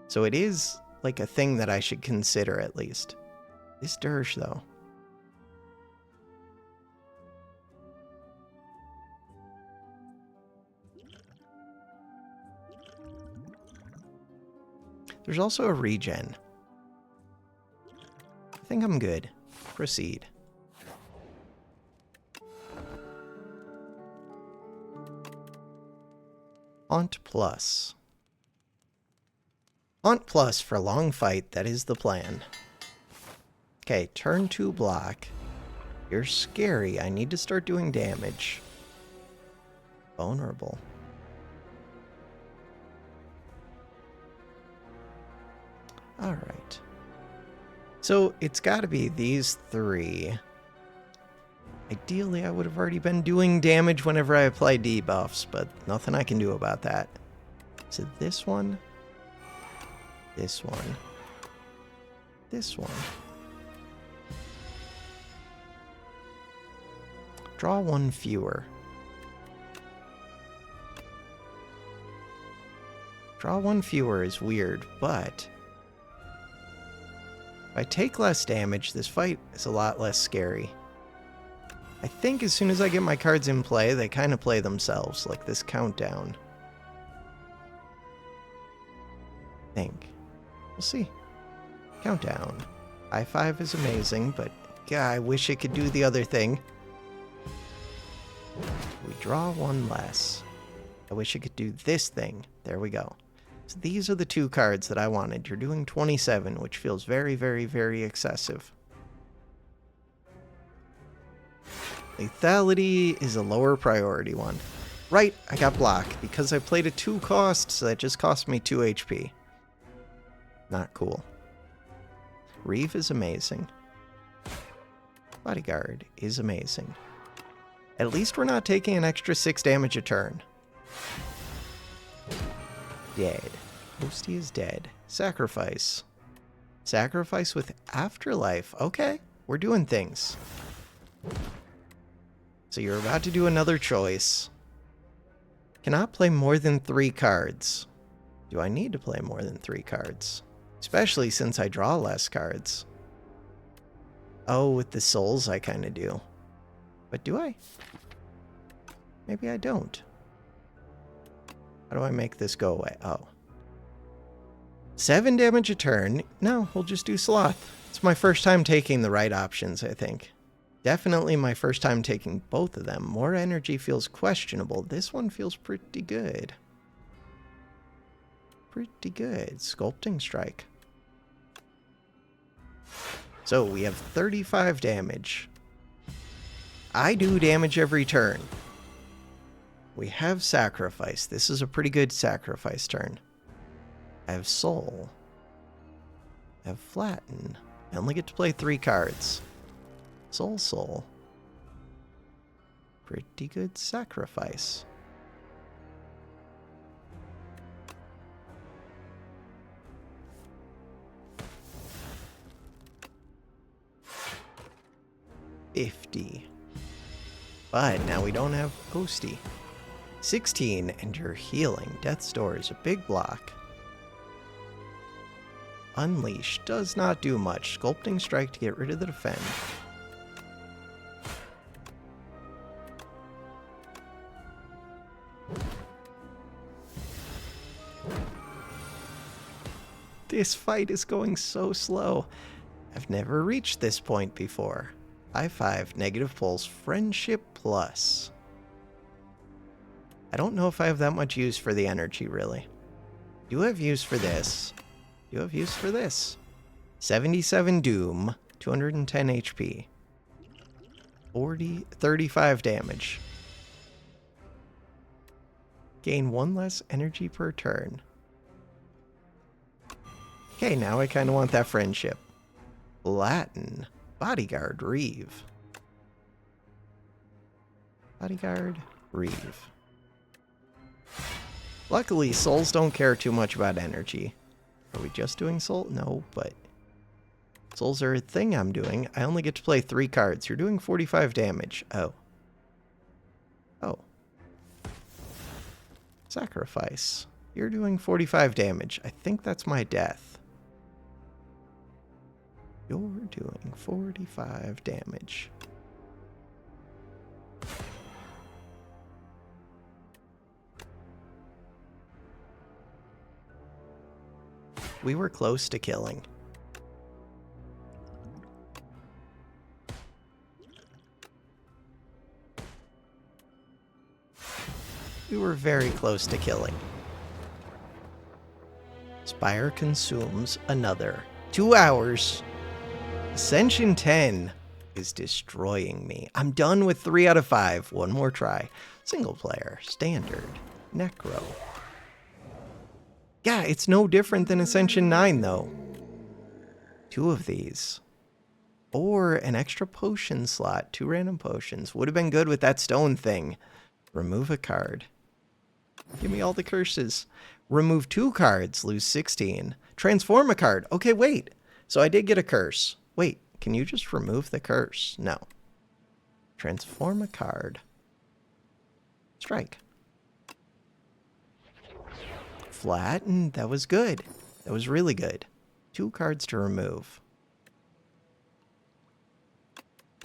A: So it is like a thing that I should consider at least. This dirge though. There's also a regen. I think I'm good. Proceed. Haunt Plus. Haunt Plus for long fight, that is the plan. Okay, turn 2 block. You're scary. I need to start doing damage. Vulnerable. Alright. So, it's gotta be these 3. Ideally, I would have already been doing damage whenever I apply debuffs, but nothing I can do about that. So this one, this one, this one. Draw 1 fewer. Draw 1 fewer is weird, but if I take less damage, this fight is a lot less scary. I think as soon as I get my cards in play, they kind of play themselves, like this countdown. I think. We'll see. Countdown. I5 is amazing, but God, I wish it could do the other thing. We draw 1 less. I wish it could do this thing. There we go. So these are the 2 cards that I wanted. You're doing 27, which feels very, very, very excessive. Lethality is a lower priority one. Right, I got block because I played a 2 cost, so that just cost me 2 HP. Not cool. Reeve is amazing. Bodyguard is amazing. At least we're not taking an extra 6 damage a turn. Dead. Hosty is dead. Sacrifice. Sacrifice with Afterlife. Okay, we're doing things. So you're about to do another choice. Cannot play more than 3 cards. Do I need to play more than 3 cards? Especially since I draw less cards. Oh, with the souls I kind of do. But do I? Maybe I don't. How do I make this go away? Oh. 7 damage a turn. No, we'll just do Sloth. It's my first time taking the right options, I think. Definitely my first time taking both of them. More energy feels questionable. This one feels pretty good. Pretty good. Sculpting Strike. So we have 35 damage. I do damage every turn. We have Sacrifice. This is a pretty good Sacrifice turn. I have Soul. I have Flatten. I only get to play 3 cards. Soul. Pretty good Sacrifice. $50. But now we don't have Hosty. 16, and you're healing. Death's Door is a big block. Unleash does not do much. Sculpting Strike to get rid of the defend. This fight is going so slow. I've never reached this point before. High five, negative pulse, friendship plus. I don't know if I have that much use for the energy, really. Do have use for this. Do have use for this. 77 Doom, 210 HP. 35 damage. Gain 1 less energy per turn. Okay, now I kind of want that friendship. Latin. Bodyguard, Reeve. Bodyguard, Reeve. Luckily, souls don't care too much about energy. Are we just doing soul? No, but souls are a thing I'm doing. I only get to play 3 cards. You're doing 45 damage. Oh. Oh. Sacrifice. You're doing 45 damage. I think that's my death. You're doing 45 damage. We were close to killing. We were very close to killing. Spire consumes another 2 hours. Ascension 10 is destroying me. I'm done with 3 out of 5. One more try. Single player, standard, necro. Yeah, it's no different than Ascension 9, though. 2 of these. Or an extra potion slot. 2 random potions. Would have been good with that stone thing. Remove a card. Give me all the curses. Remove 2 cards. Lose 16. Transform a card. Okay, wait. So I did get a curse. Wait, can you just remove the curse? No. Transform a card. Strike. Flatten. That was good. That was really good. 2 cards to remove.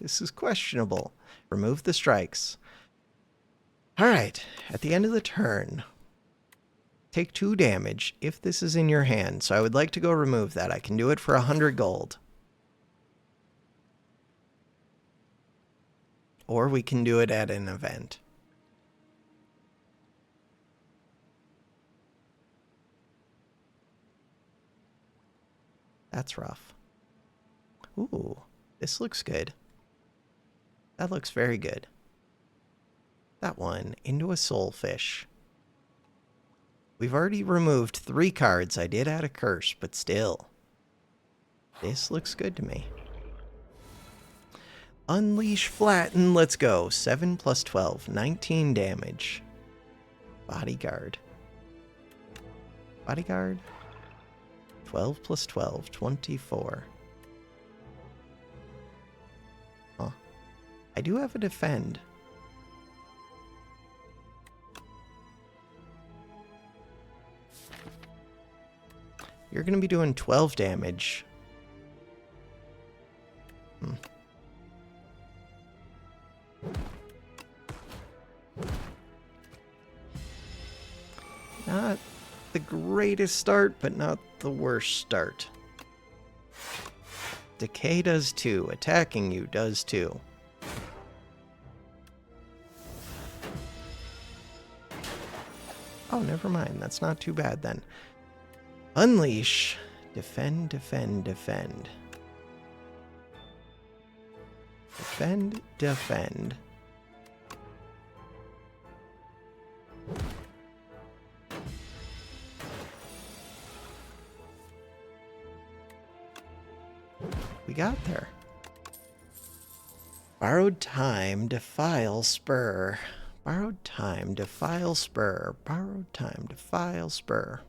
A: This is questionable. Remove the strikes. Alright, at the end of the turn, take 2 damage if this is in your hand. So I would like to go remove that. I can do it for 100 gold. Or we can do it at an event. That's rough. Ooh, this looks good. That looks very good. That one into a soulfish. We've already removed 3 cards. I did add a curse, but still. This looks good to me. Unleash, flatten, let's go. 7 plus 12, 19 damage. Bodyguard. Bodyguard. 12 plus 12, 24. Huh. I do have a defend. You're going to be doing 12 damage. Not the greatest start, but not the worst start. Decay does too. Attacking you does too. Oh, never mind. That's not too bad then. Unleash. Defend, defend, defend. Defend, defend. We got there. Borrowed time, defile, spur. Borrowed time, defile, spur. Borrowed time, defile, spur.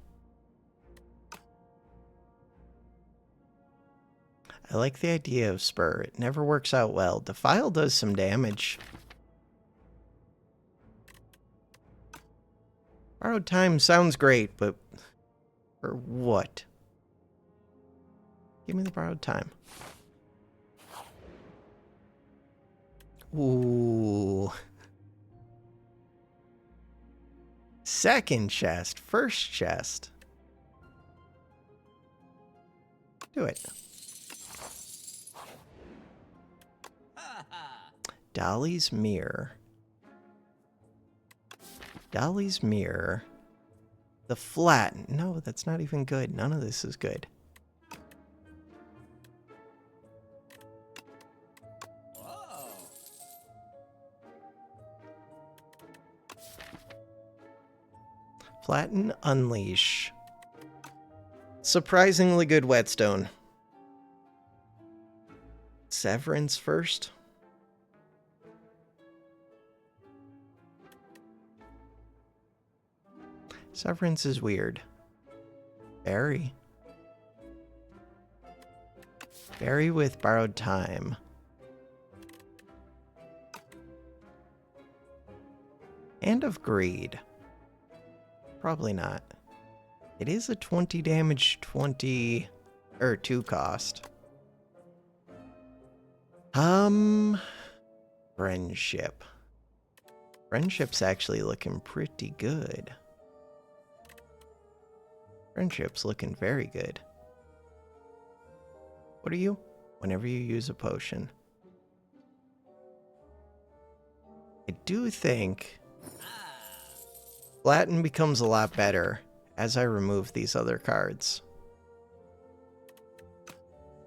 A: I like the idea of spur. It never works out well. Defile does some damage. Borrowed time sounds great, but for what? Give me the borrowed time. Ooh. Second chest, first chest. Do it. Dolly's mirror. Dolly's mirror. The flat. No, that's not even good. None of this is good. Flatten, unleash. Surprisingly good whetstone. Severance first. Severance is weird. Berry. Berry with borrowed time. Hand of Greed. Probably not. It is a 20 damage, 2 cost. Friendship. Friendship's actually looking pretty good. Friendship's looking very good. What are you? Whenever you use a potion. I do think Flatten becomes a lot better as I remove these other cards.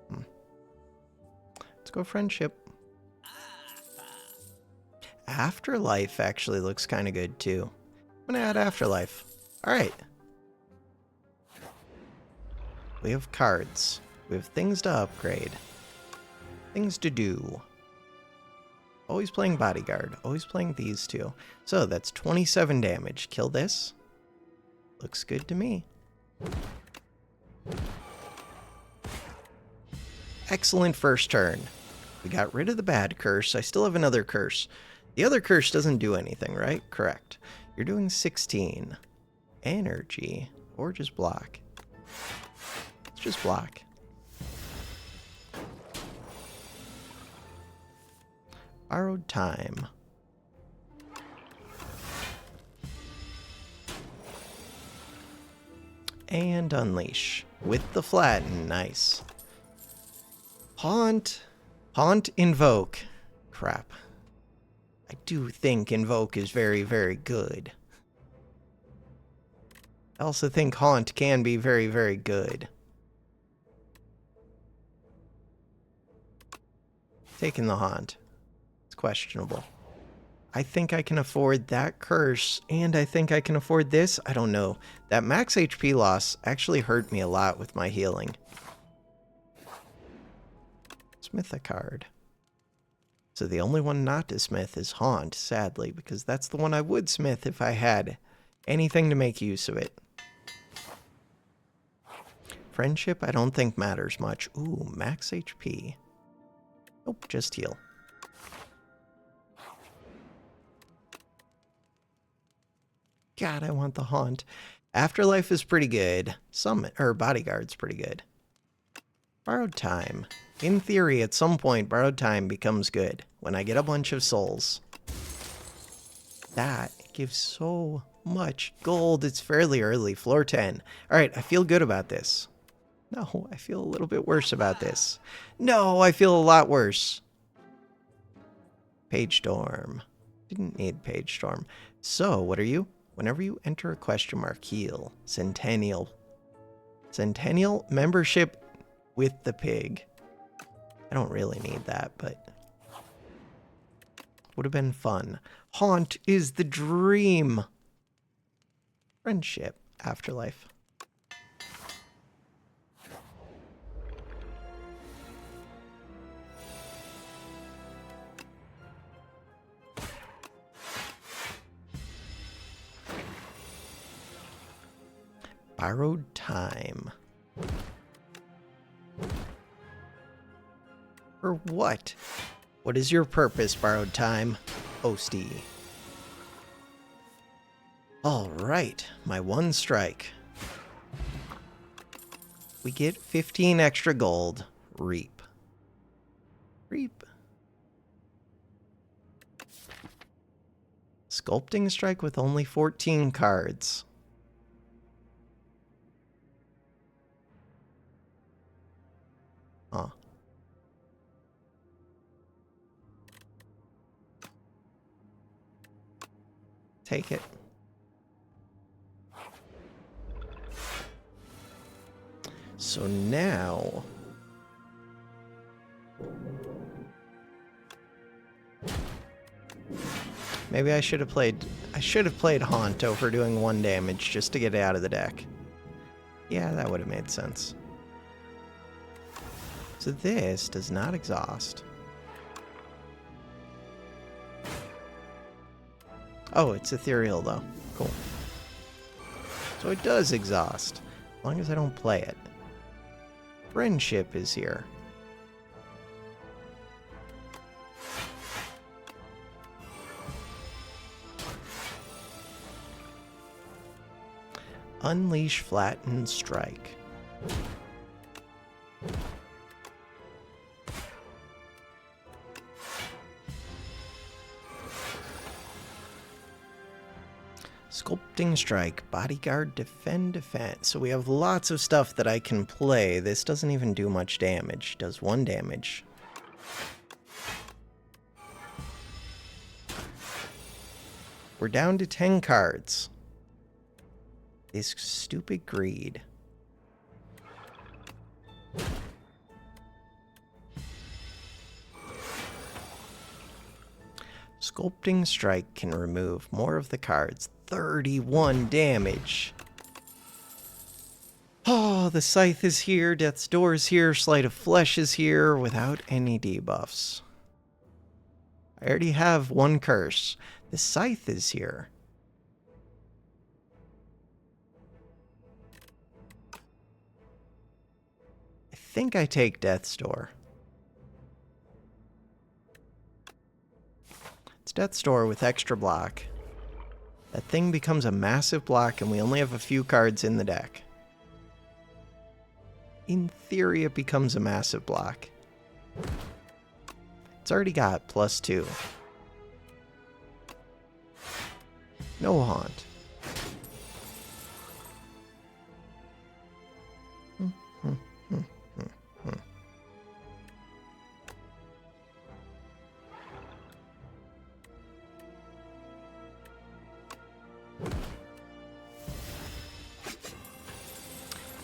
A: Let's go Friendship. Afterlife actually looks kind of good too. I'm gonna add Afterlife. Alright. We have cards. We have things to upgrade. Things to do. Always playing Bodyguard. Always playing these two. So that's 27 damage. Kill this. Looks good to me. Excellent first turn. We got rid of the bad curse. I still have another curse. The other curse doesn't do anything, right? Correct. You're doing 16. Energy. Or just block. Let's just block. Borrowed time. And unleash. With the flatten. Nice. Haunt. Haunt, invoke. Crap. I do think invoke is very, very good. I also think haunt can be very, very good. Taking the haunt. It's questionable. I think I can afford that curse, and I think I can afford this. I don't know. That max HP loss actually hurt me a lot with my healing. Smith a card. So the only one not to smith is Haunt, sadly, because that's the one I would smith if I had anything to make use of it. Friendship, I don't think matters much. Ooh, max HP. Nope, just heal. God, I want the Haunt. Afterlife is pretty good. Bodyguard's pretty good. Borrowed time. In theory, at some point, borrowed time becomes good. When I get a bunch of souls. That gives so much gold. It's fairly early. Floor 10. Alright, I feel good about this. No, I feel a little bit worse about this. No, I feel a lot worse. Page Storm. Didn't need Page Storm. So, what are you? Whenever you enter a question mark, heal. Centennial. Centennial membership with the pig. I don't really need that, but would have been fun. Haunt is the dream. Friendship. Afterlife. Borrowed time. For what? What is your purpose, borrowed time? Osty. Alright, my one strike. We get 15 extra gold. Reap. Reap. Sculpting strike with only 14 cards. Huh. Take it. So now... maybe I should have played Haunt over doing 1 damage just to get it out of the deck. Yeah, that would have made sense. So this does not exhaust. Oh, it's ethereal though. Cool. So it does exhaust, as long as I don't play it. Friendship is here. Unleash, flatten, strike. Sculpting strike, bodyguard, defend, defend. So we have lots of stuff that I can play. This doesn't even do much damage. Does 1 damage. We're down to 10 cards. This stupid greed. Sculpting strike can remove more of the cards. 31 damage. Oh, the Scythe is here, Death's Door is here, Sleight of Flesh is here without any debuffs. I already have 1 curse. The Scythe is here. I think I take Death's Door. It's Death's Door with extra block. That thing becomes a massive block and we only have a few cards in the deck. In theory, it becomes a massive block. It's already got +2. No Haunt.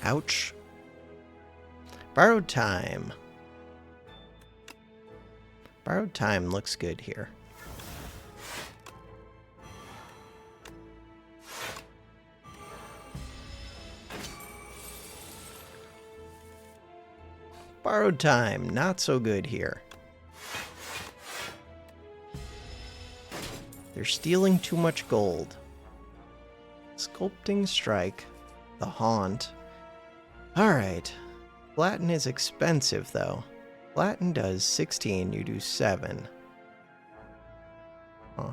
A: Ouch. Borrowed Time. Borrowed Time looks good here. Borrowed Time, not so good here. They're stealing too much gold. Sculpting Strike, the Haunt. Alright. Flatten is expensive, though. Flatten does 16, you do 7. Huh.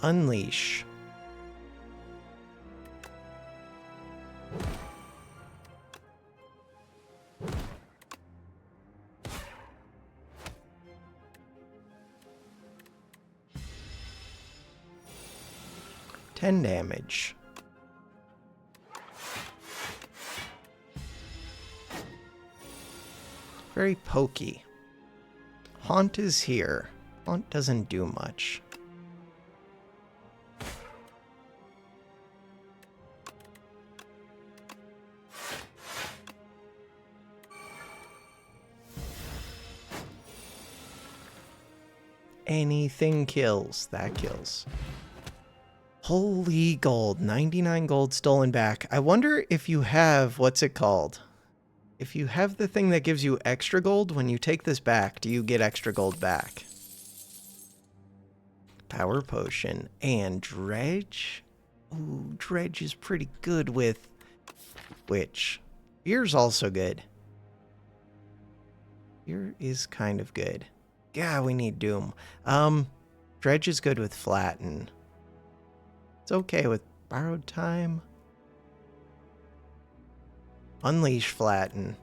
A: Unleash. Ten damage. Very pokey. Haunt is here. Haunt doesn't do much. Anything kills. That kills. Holy gold. 99 gold stolen back. I wonder if you have, what's it called? If you have the thing that gives you extra gold, when you take this back, do you get extra gold back? Power Potion and Dredge? Ooh, Dredge is pretty good with Witch. Fear's also good. Fear is kind of good. Yeah, we need Doom. Dredge is good with Flatten. It's okay with Borrowed Time. Unleash Flatten.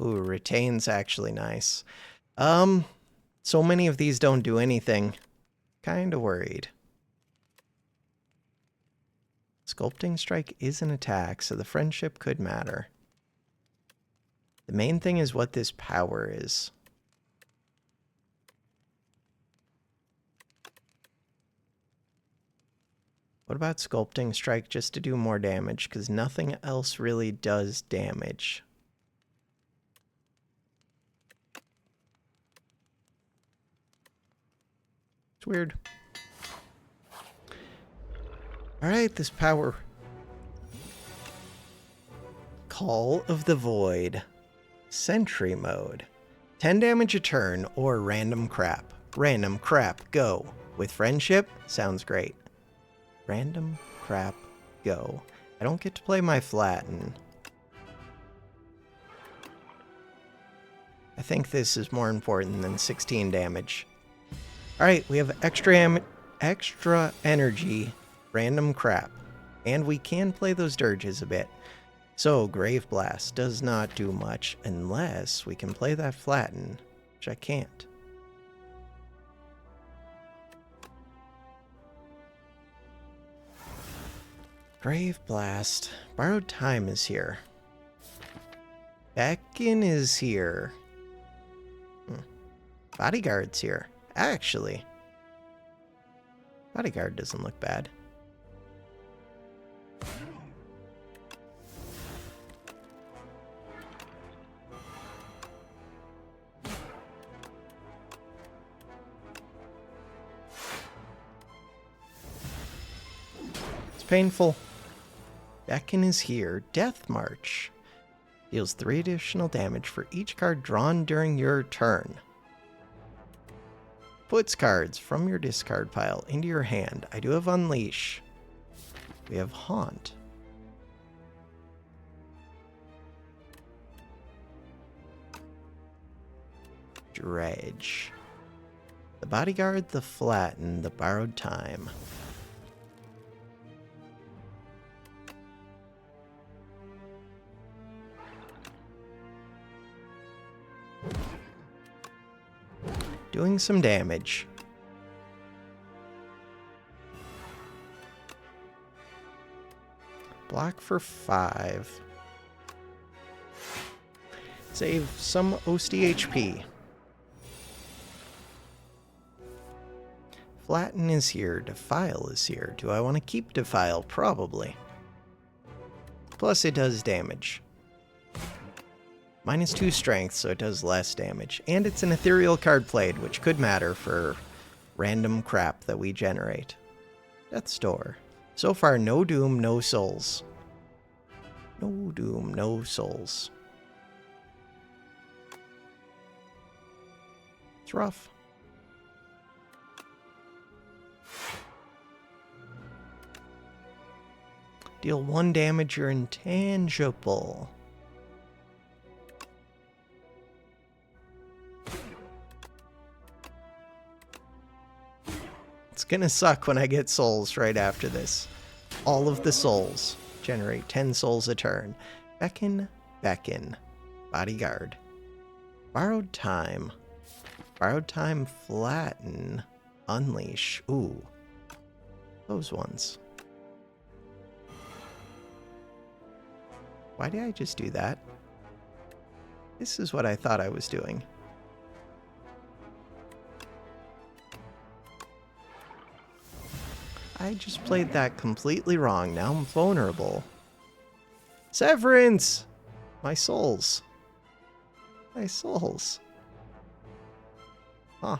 A: Ooh, Retain's actually nice. So many of these don't do anything. Kinda worried. Sculpting Strike is an attack, so the friendship could matter. The main thing is what this power is. What about Sculpting Strike just to do more damage? Because nothing else really does damage. It's weird. Alright, this power. Call of the Void. Sentry mode. 10 damage a turn or random crap. Random crap, go. With friendship, sounds great. Random crap, go. I don't get to play my Flatten. I think this is more important than 16 damage. Alright, we have extra energy, random crap. And we can play those dirges a bit. So, Grave Blast does not do much unless we can play that Flatten, which I can't. Grave Blast. Borrowed Time is here. Beckon is here. Bodyguard's here. Actually, Bodyguard doesn't look bad. It's painful. Beckon is here. Death March. Deals 3 additional damage for each card drawn during your turn. Puts cards from your discard pile into your hand. I do have Unleash. We have Haunt. Dredge. The Bodyguard, the Flatten, the Borrowed Time. Doing some damage. Block for 5. Save some OST HP. Flatten is here. Defile is here. Do I want to keep Defile? Probably. Plus it does damage. -2 strength, so it does less damage. And it's an ethereal card played, which could matter for random crap that we generate. Death's Door. So far, no Doom, no Souls. No Doom, no Souls. It's rough. Deal 1 damage, you're intangible. It's gonna suck when I get souls right after this. All of the souls generate 10 souls a turn. Beckon, Beckon. Bodyguard. Borrowed Time. Borrowed Time, Flatten. Unleash. Ooh. Those ones. Why did I just do that? This is what I thought I was doing. I just played that completely wrong. Now I'm vulnerable. Severance! My souls. My souls. Huh.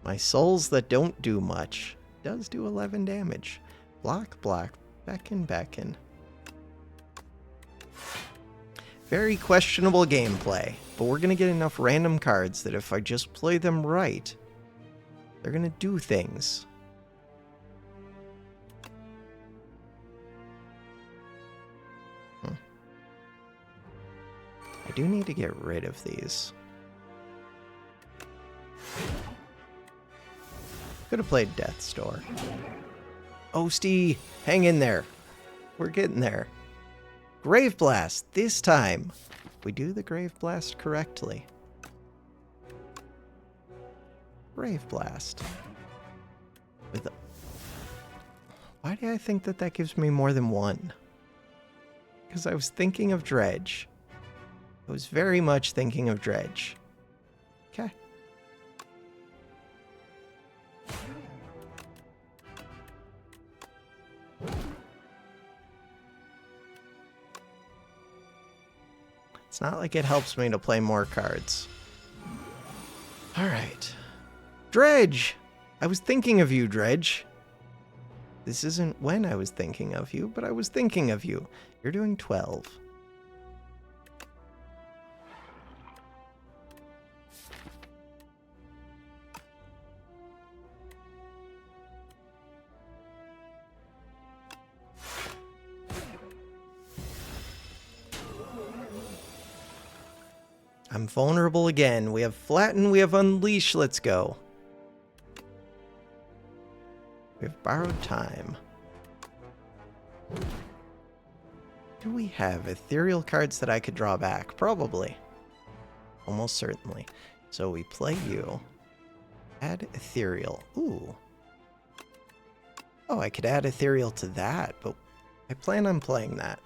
A: My souls that don't do much. Does do 11 damage. Block, block. Beckon, Beckon. Very questionable gameplay, but we're going to get enough random cards that if I just play them right, they're going to do things. I do need to get rid of these. Could have played Death's Door. Osty, hang in there. We're getting there. Grave Blast, this time. We do the Grave Blast correctly. Grave Blast. With a... Why do I think that that gives me more than one? Because I was thinking of Dredge. I was very much thinking of Dredge. Okay. It's not like it helps me to play more cards. Alright. Dredge! I was thinking of you, Dredge. This isn't when I was thinking of you, but I was thinking of you. You're doing 12. I'm vulnerable again. We have Flatten, we have Unleash, let's go. We have Borrowed Time. Do we have ethereal cards that I could draw back? Probably. Almost certainly. So we play you. Add ethereal. Ooh. Oh, I could add ethereal to that, but I plan on playing that.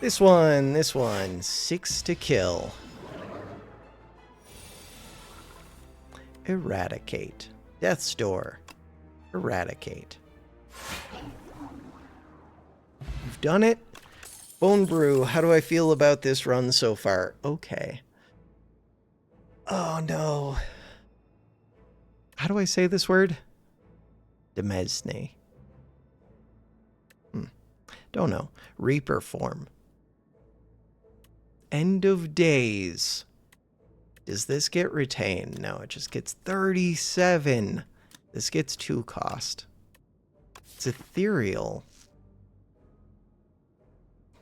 A: This one. 6 to kill. Eradicate. Death's Door. Eradicate. You've done it. Bone Brew, how do I feel about this run so far? Okay. Oh no. How do I say this word? Demesne. Don't know. Reaper form. End of Days. Does this get retained? No, it just gets 37. This gets 2 cost. It's ethereal.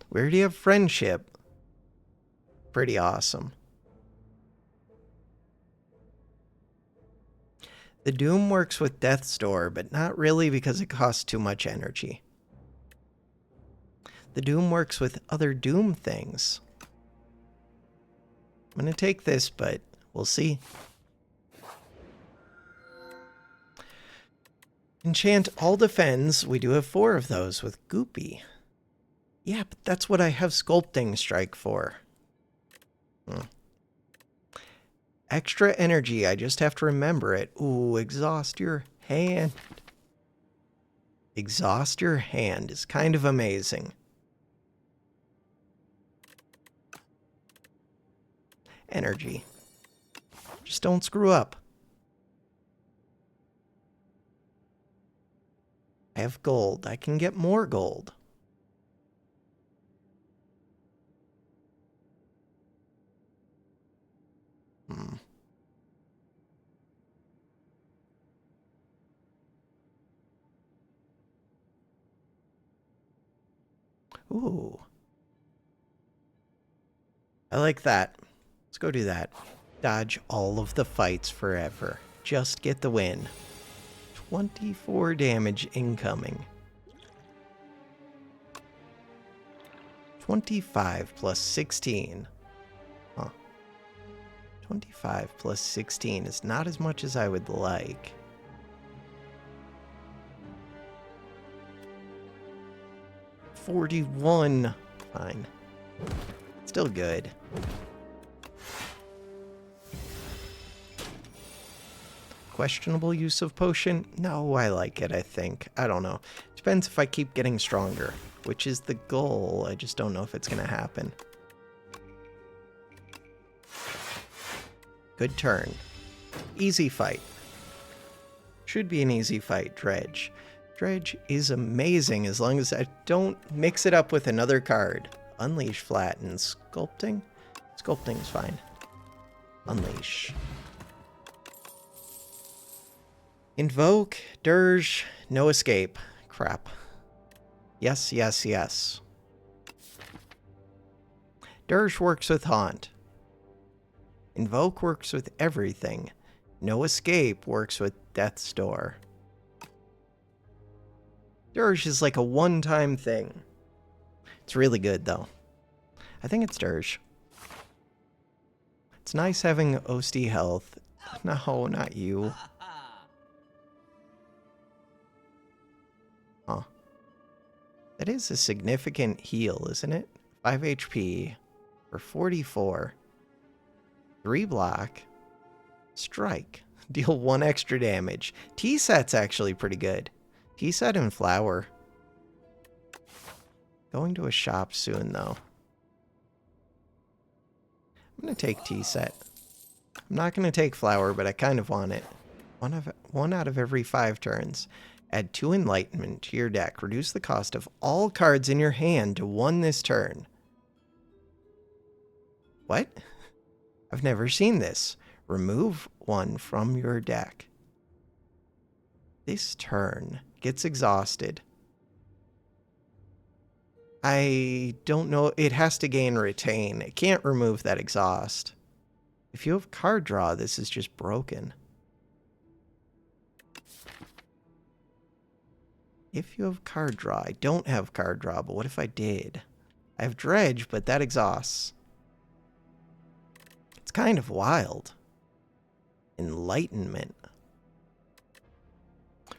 A: We already have Friendship. Pretty awesome. The Doom works with Death's Door, but not really because it costs too much energy. The Doom works with other Doom things. I'm going to take this, but we'll see. Enchant all defends. We do have 4 of those with Goopy. Yeah, but that's what I have Sculpting Strike for. Extra energy. I just have to remember it. Ooh, exhaust your hand. Exhaust your hand is kind of amazing. Energy. Just don't screw up. I have gold. I can get more gold. Ooh. I like that. Let's go do that. Dodge all of the fights forever. Just get the win. 24 damage incoming. 25 plus 16. Huh. 25 plus 16 is not as much as I would like. $41. Fine. Still good. Questionable use of potion? No, I like it, I think. I don't know. Depends if I keep getting stronger, which is the goal. I just don't know if it's going to happen. Good turn. Easy fight. Should be an easy fight, Dredge. Dredge is amazing as long as I don't mix it up with another card. Unleash, flatten, sculpting. Sculpting's fine. Unleash. Invoke, dirge, no escape. Crap. Yes, yes, yes. Dirge works with haunt. Invoke works with everything. No escape works with death's door. Dirge is like a one-time thing. It's really good, though. I think it's Dirge. It's nice having OSD health. No, not you. Huh. That is a significant heal, isn't it? 5 HP for 44. 3 block. Strike. Deal 1 extra damage. T-set's actually pretty good. T-set and flower. Going to a shop soon, though. I'm going to take T-set. I'm not going to take flower, but I kind of want it. One out of every 5 turns. Add 2 enlightenment to your deck. Reduce the cost of all cards in your hand to 1 this turn. What? I've never seen this. Remove 1 from your deck. This turn gets exhausted. I don't know. It has to gain retain. It can't remove that exhaust. If you have card draw, this is just broken. If you have card draw, I don't have card draw, but what if I did? I have dredge, but that exhausts. It's kind of wild. Enlightenment.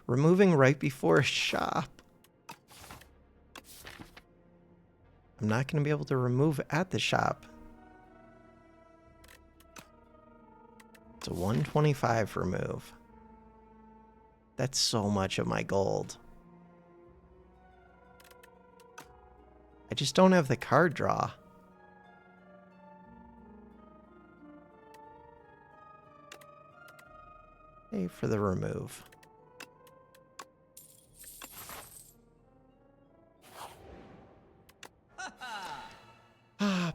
A: Removing right before a shop. I'm not going to be able to remove at the shop. It's a 125 remove. That's so much of my gold. I just don't have the card draw. Pay for the remove.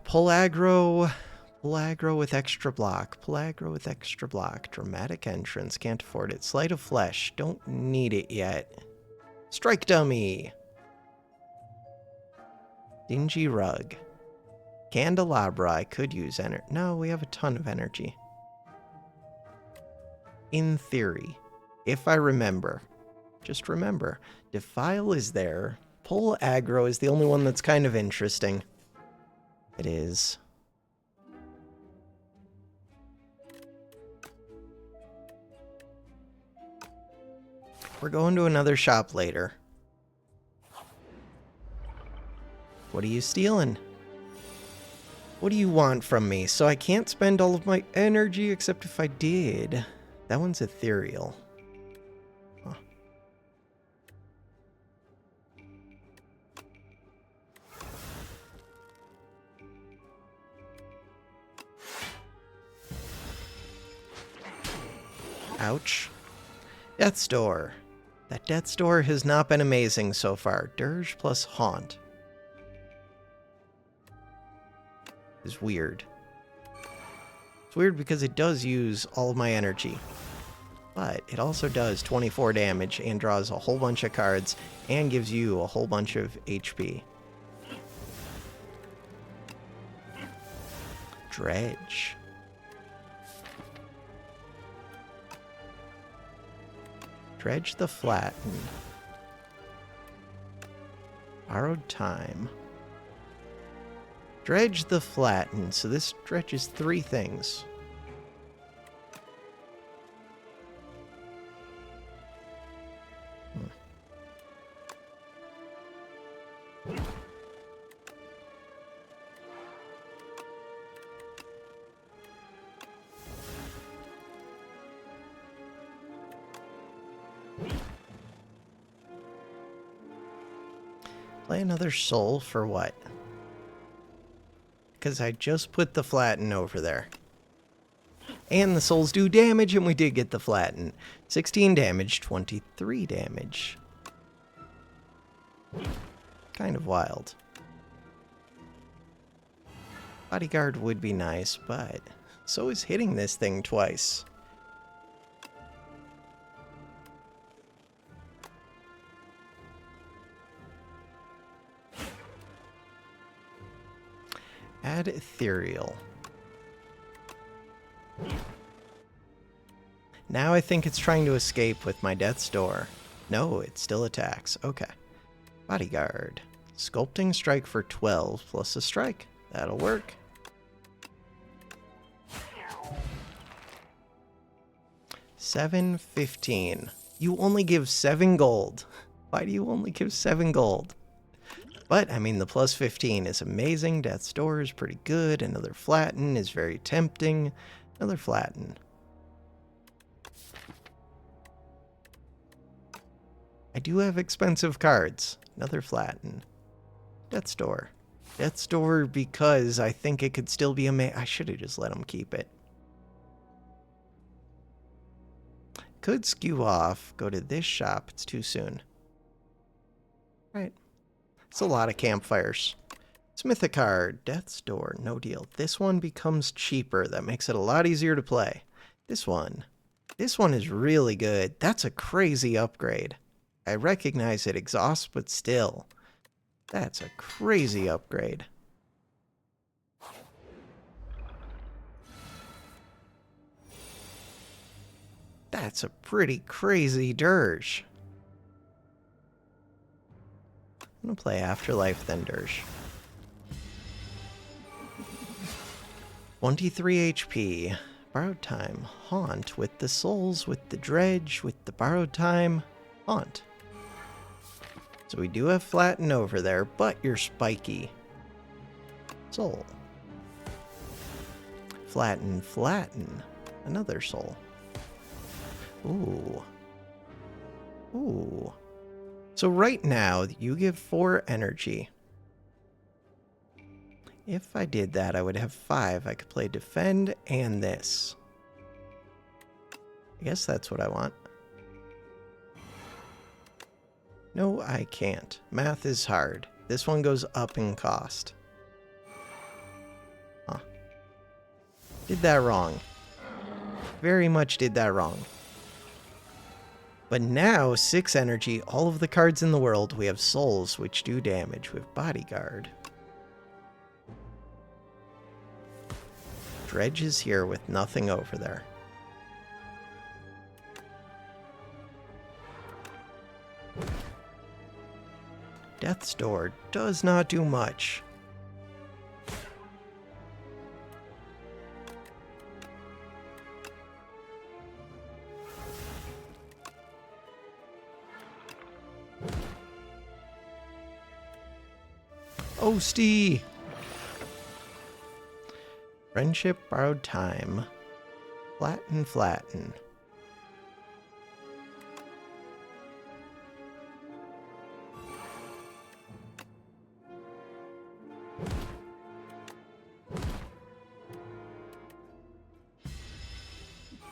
A: Pull aggro. Pull aggro with extra block. Pull aggro with extra block. Dramatic entrance. Can't afford it. Sleight of flesh. Don't need it yet. Strike dummy. Dingy rug. Candelabra. I could use energy. No, we have a ton of energy. In theory. If I remember. Just remember. Defile is there. Pull aggro is the only one that's kind of interesting. It is. We're going to another shop later. What are you stealing? What do you want from me? So I can't spend all of my energy except if I did. That one's ethereal. Huh. Ouch. Death's Door. That Death's Door has not been amazing so far. Dirge plus Haunt is weird. It's weird because it does use all of my energy. But it also does 24 damage and draws a whole bunch of cards and gives you a whole bunch of HP. Dredge. Dredge the Flatten. Borrowed Time. Dredge the Flatten. So this dredges 3 things. Play another soul for what? Because I just put the Flatten over there. And the souls do damage, and we did get the Flatten. 16 damage, 23 damage. Kind of wild. Bodyguard would be nice, but so is hitting this thing twice. Add ethereal. Now I think it's trying to escape with my death's door. No, it still attacks. Okay. Bodyguard. Sculpting strike for 12 plus a strike. That'll work. $7.15. You only give 7 gold. Why do you only give 7 gold? But, I mean, the plus 15 is amazing. Death's Door is pretty good. Another Flatten is very tempting. Another Flatten. I do have expensive cards. Another Flatten. Death's Door. Death's Door because I think it could still be I should have just let him keep it. Could skew off. Go to this shop. It's too soon. Right. It's a lot of campfires. Smith a card. Death's Door. No deal. This one becomes cheaper. That makes it a lot easier to play. This one. This one is really good. That's a crazy upgrade. I recognize it exhausts, but still. That's a crazy upgrade. That's a pretty crazy dirge. I'm going to play Afterlife then dirge. 23 HP. Borrowed time. Haunt with the souls, with the dredge, with the borrowed time. Haunt. So we do have Flatten over there, but you're spiky. Soul. Flatten, Flatten. Another soul. Ooh. Ooh. So right now, you give 4 energy. If I did that, I would have 5. I could play Defend and this. I guess that's what I want. No, I can't. Math is hard. This one goes up in cost. Huh. Did that wrong. Very much did that wrong. But now, 6 energy, all of the cards in the world, we have souls, which do damage with Bodyguard. Dredge is here with nothing over there. Death's Door does not do much. Osty! Friendship, borrowed time. Flatten, Flatten.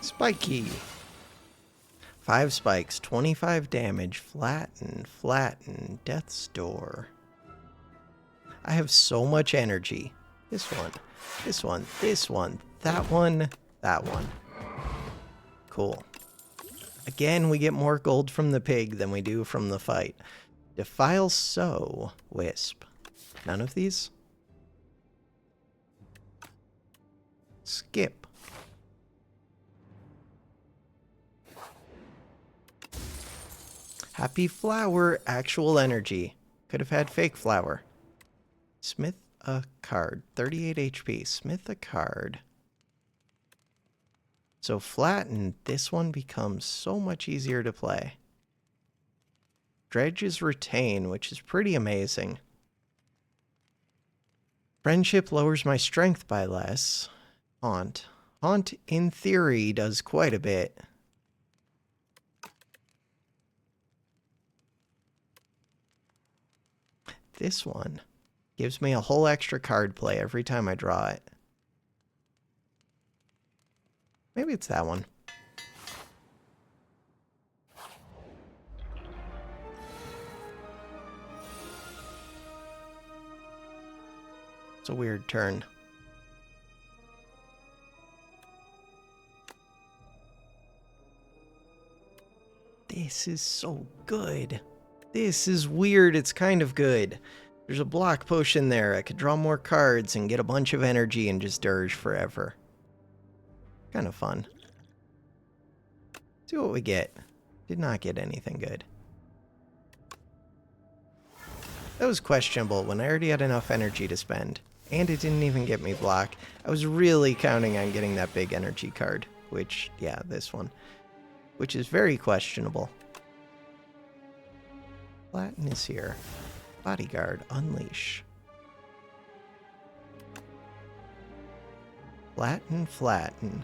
A: Spiky. 5 spikes, 25 damage, Flatten, Flatten, Death's Door. I have so much energy. This one, this one, this one, that one, that one. Cool. Again, we get more gold from the pig than we do from the fight. Defile Sow, Wisp. None of these? Skip. Happy Flower, actual energy. Could have had fake flower. Smith a card, 38 HP. Smith a card. So Flatten, this one becomes so much easier to play. Dredge is Retain, which is pretty amazing. Friendship lowers my strength by less. Haunt. Haunt, in theory, does quite a bit. This one gives me a whole extra card play every time I draw it. Maybe it's that one. It's a weird turn. This is so good. This is weird. It's kind of good. There's a block potion there. I could draw more cards and get a bunch of energy and just dirge forever. Kind of fun. See what we get. Did not get anything good. That was questionable when I already had enough energy to spend. And it didn't even get me block. I was really counting on getting that big energy card. Which, yeah, this one. Which is very questionable. Flatten is here. Bodyguard, unleash. Flatten, flatten.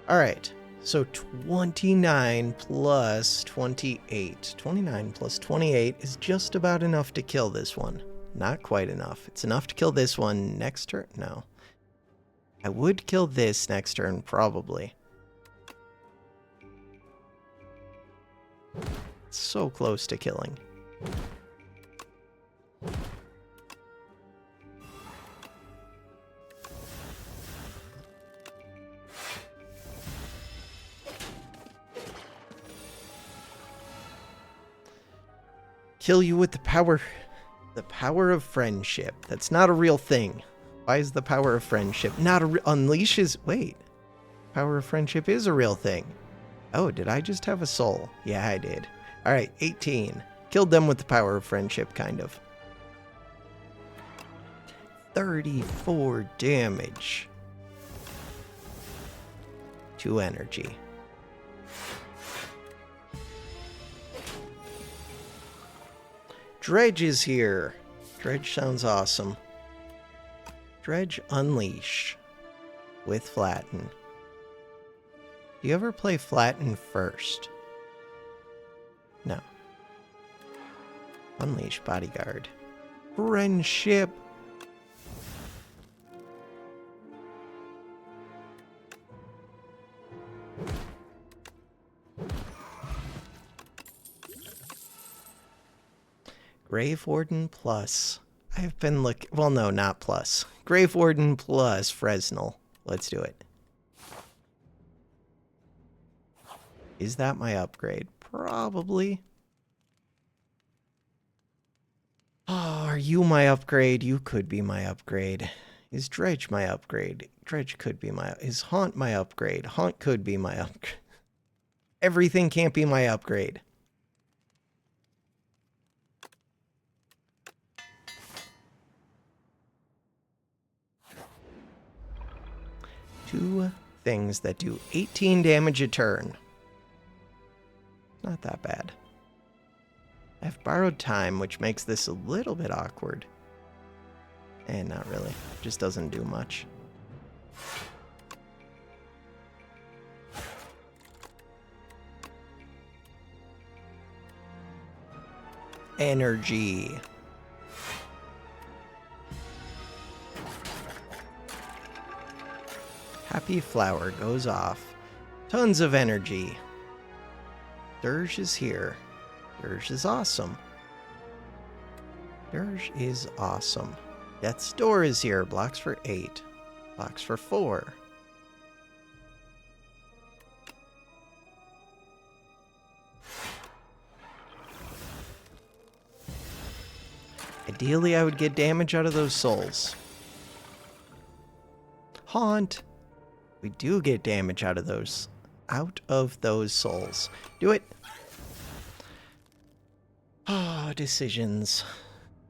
A: Alright, so 29 plus 28. 29 plus 28 is just about enough to kill this one. Not quite enough. It's enough to kill this one next turn. No. I would kill this next turn, probably. It's so close to killing. Kill you with the power of friendship. That's not a real thing. Why is the power of friendship not a unleashes? Wait, power of friendship is a real thing. Oh, did I just have a soul? Yeah, I did. All right, 18. Killed them with the power of friendship, kind of. 34 damage. 2 energy. Dredge is here. Dredge sounds awesome. Dredge unleash with flatten. Do you ever play flatten first? No. Unleash bodyguard. Friendship. Grave Warden plus. I've been looking. Well, no, not plus. Grave Warden plus Fresnel. Let's do it. Is that my upgrade? Probably. Oh, are you my upgrade? You could be my upgrade. Is Dredge my upgrade? Dredge could be my... Is Haunt my upgrade? Haunt could be my upgrade. Everything can't be my upgrade. Two things that do 18 damage a turn. Not that bad. I have borrowed time, which makes this a little bit awkward. And not really. Just doesn't do much. Energy. Happy flower goes off. Tons of energy. Dirge is here. Dirge is awesome. Dirge is awesome. Death's Door is here. Blocks for 8. Blocks for 4. Ideally, I would get damage out of those souls. Haunt. We do get damage out of those souls. Do it. Ah, oh, decisions.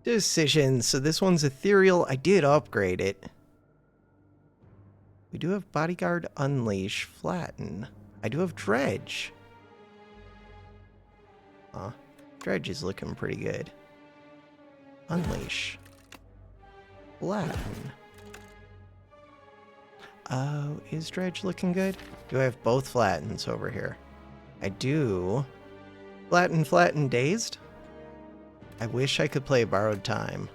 A: Decisions. So this one's ethereal. I did upgrade it. We do have bodyguard, unleash, flatten. I do have dredge. Dredge is looking pretty good. Unleash. Flatten. Oh, is Dredge looking good? Do I have both flattens over here? I do. Flatten, flatten, dazed? I wish I could play borrowed time.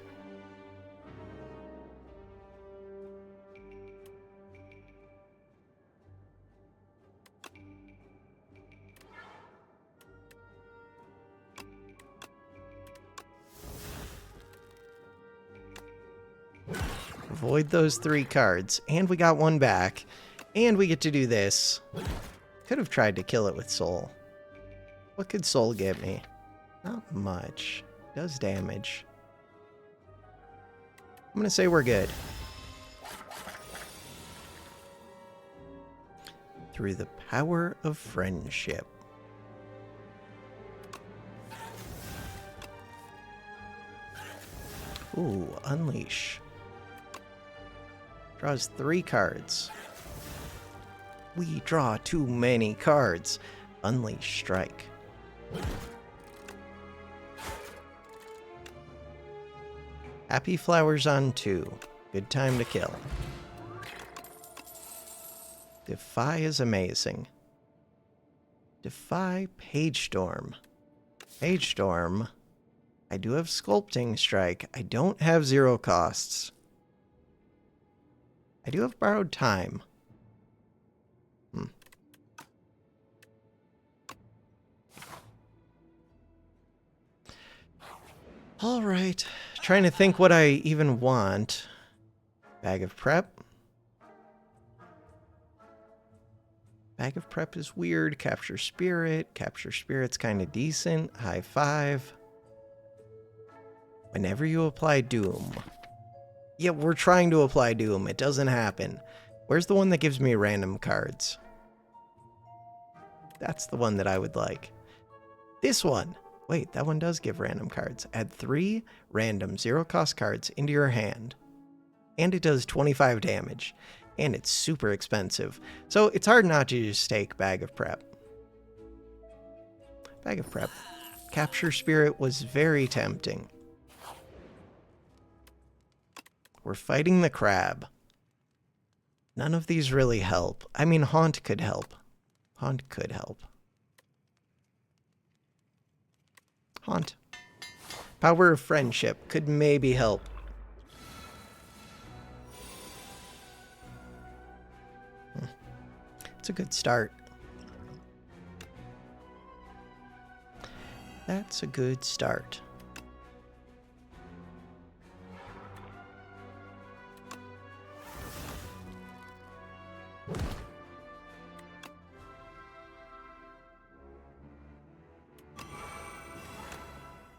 A: Avoid those 3 cards. And we got 1 back. And we get to do this. Could have tried to kill it with soul. What could Soul get me? Not much. Does damage. I'm gonna say we're good. Through the power of friendship. Ooh, Unleash. Draws 3 cards. We draw too many cards. Unleash Strike. Happy Flowers on 2. Good time to kill. Defy is amazing. Defy Page Storm. Page Storm. I do have Sculpting Strike. I don't have 0 costs. I do have Borrowed Time. All right. Trying to think what I even want. Bag of Prep. Bag of Prep is weird. Capture Spirit. Capture Spirit's kind of decent. High 5. Whenever you apply Doom. Yeah, we're trying to apply Doom. It doesn't happen. Where's the one that gives me random cards? That's the one that I would like. This one. Wait, that one does give random cards. Add 3 random 0-cost cards into your hand. And it does 25 damage. And it's super expensive. So it's hard not to just take Bag of Prep. Bag of Prep. Capture Spirit was very tempting. We're fighting the crab. None of these really help. I mean, Haunt could help. Haunt could help. Haunt. Power of Friendship could maybe help. It's a good start. That's a good start.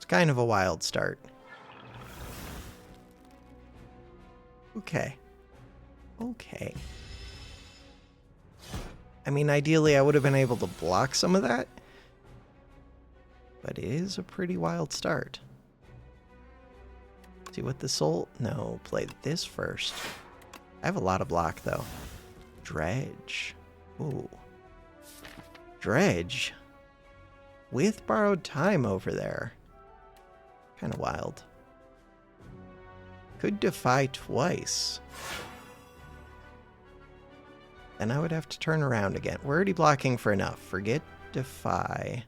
A: Kind of a wild start. Okay. Okay. I mean, ideally, I would have been able to block some of that. But it is a pretty wild start. See what the soul... No, play this first. I have a lot of block, though. Dredge. Ooh. Dredge. With Borrowed Time over there. Kind of wild. Could Defy twice. Then I would have to turn around again. We're already blocking for enough. Forget Defy.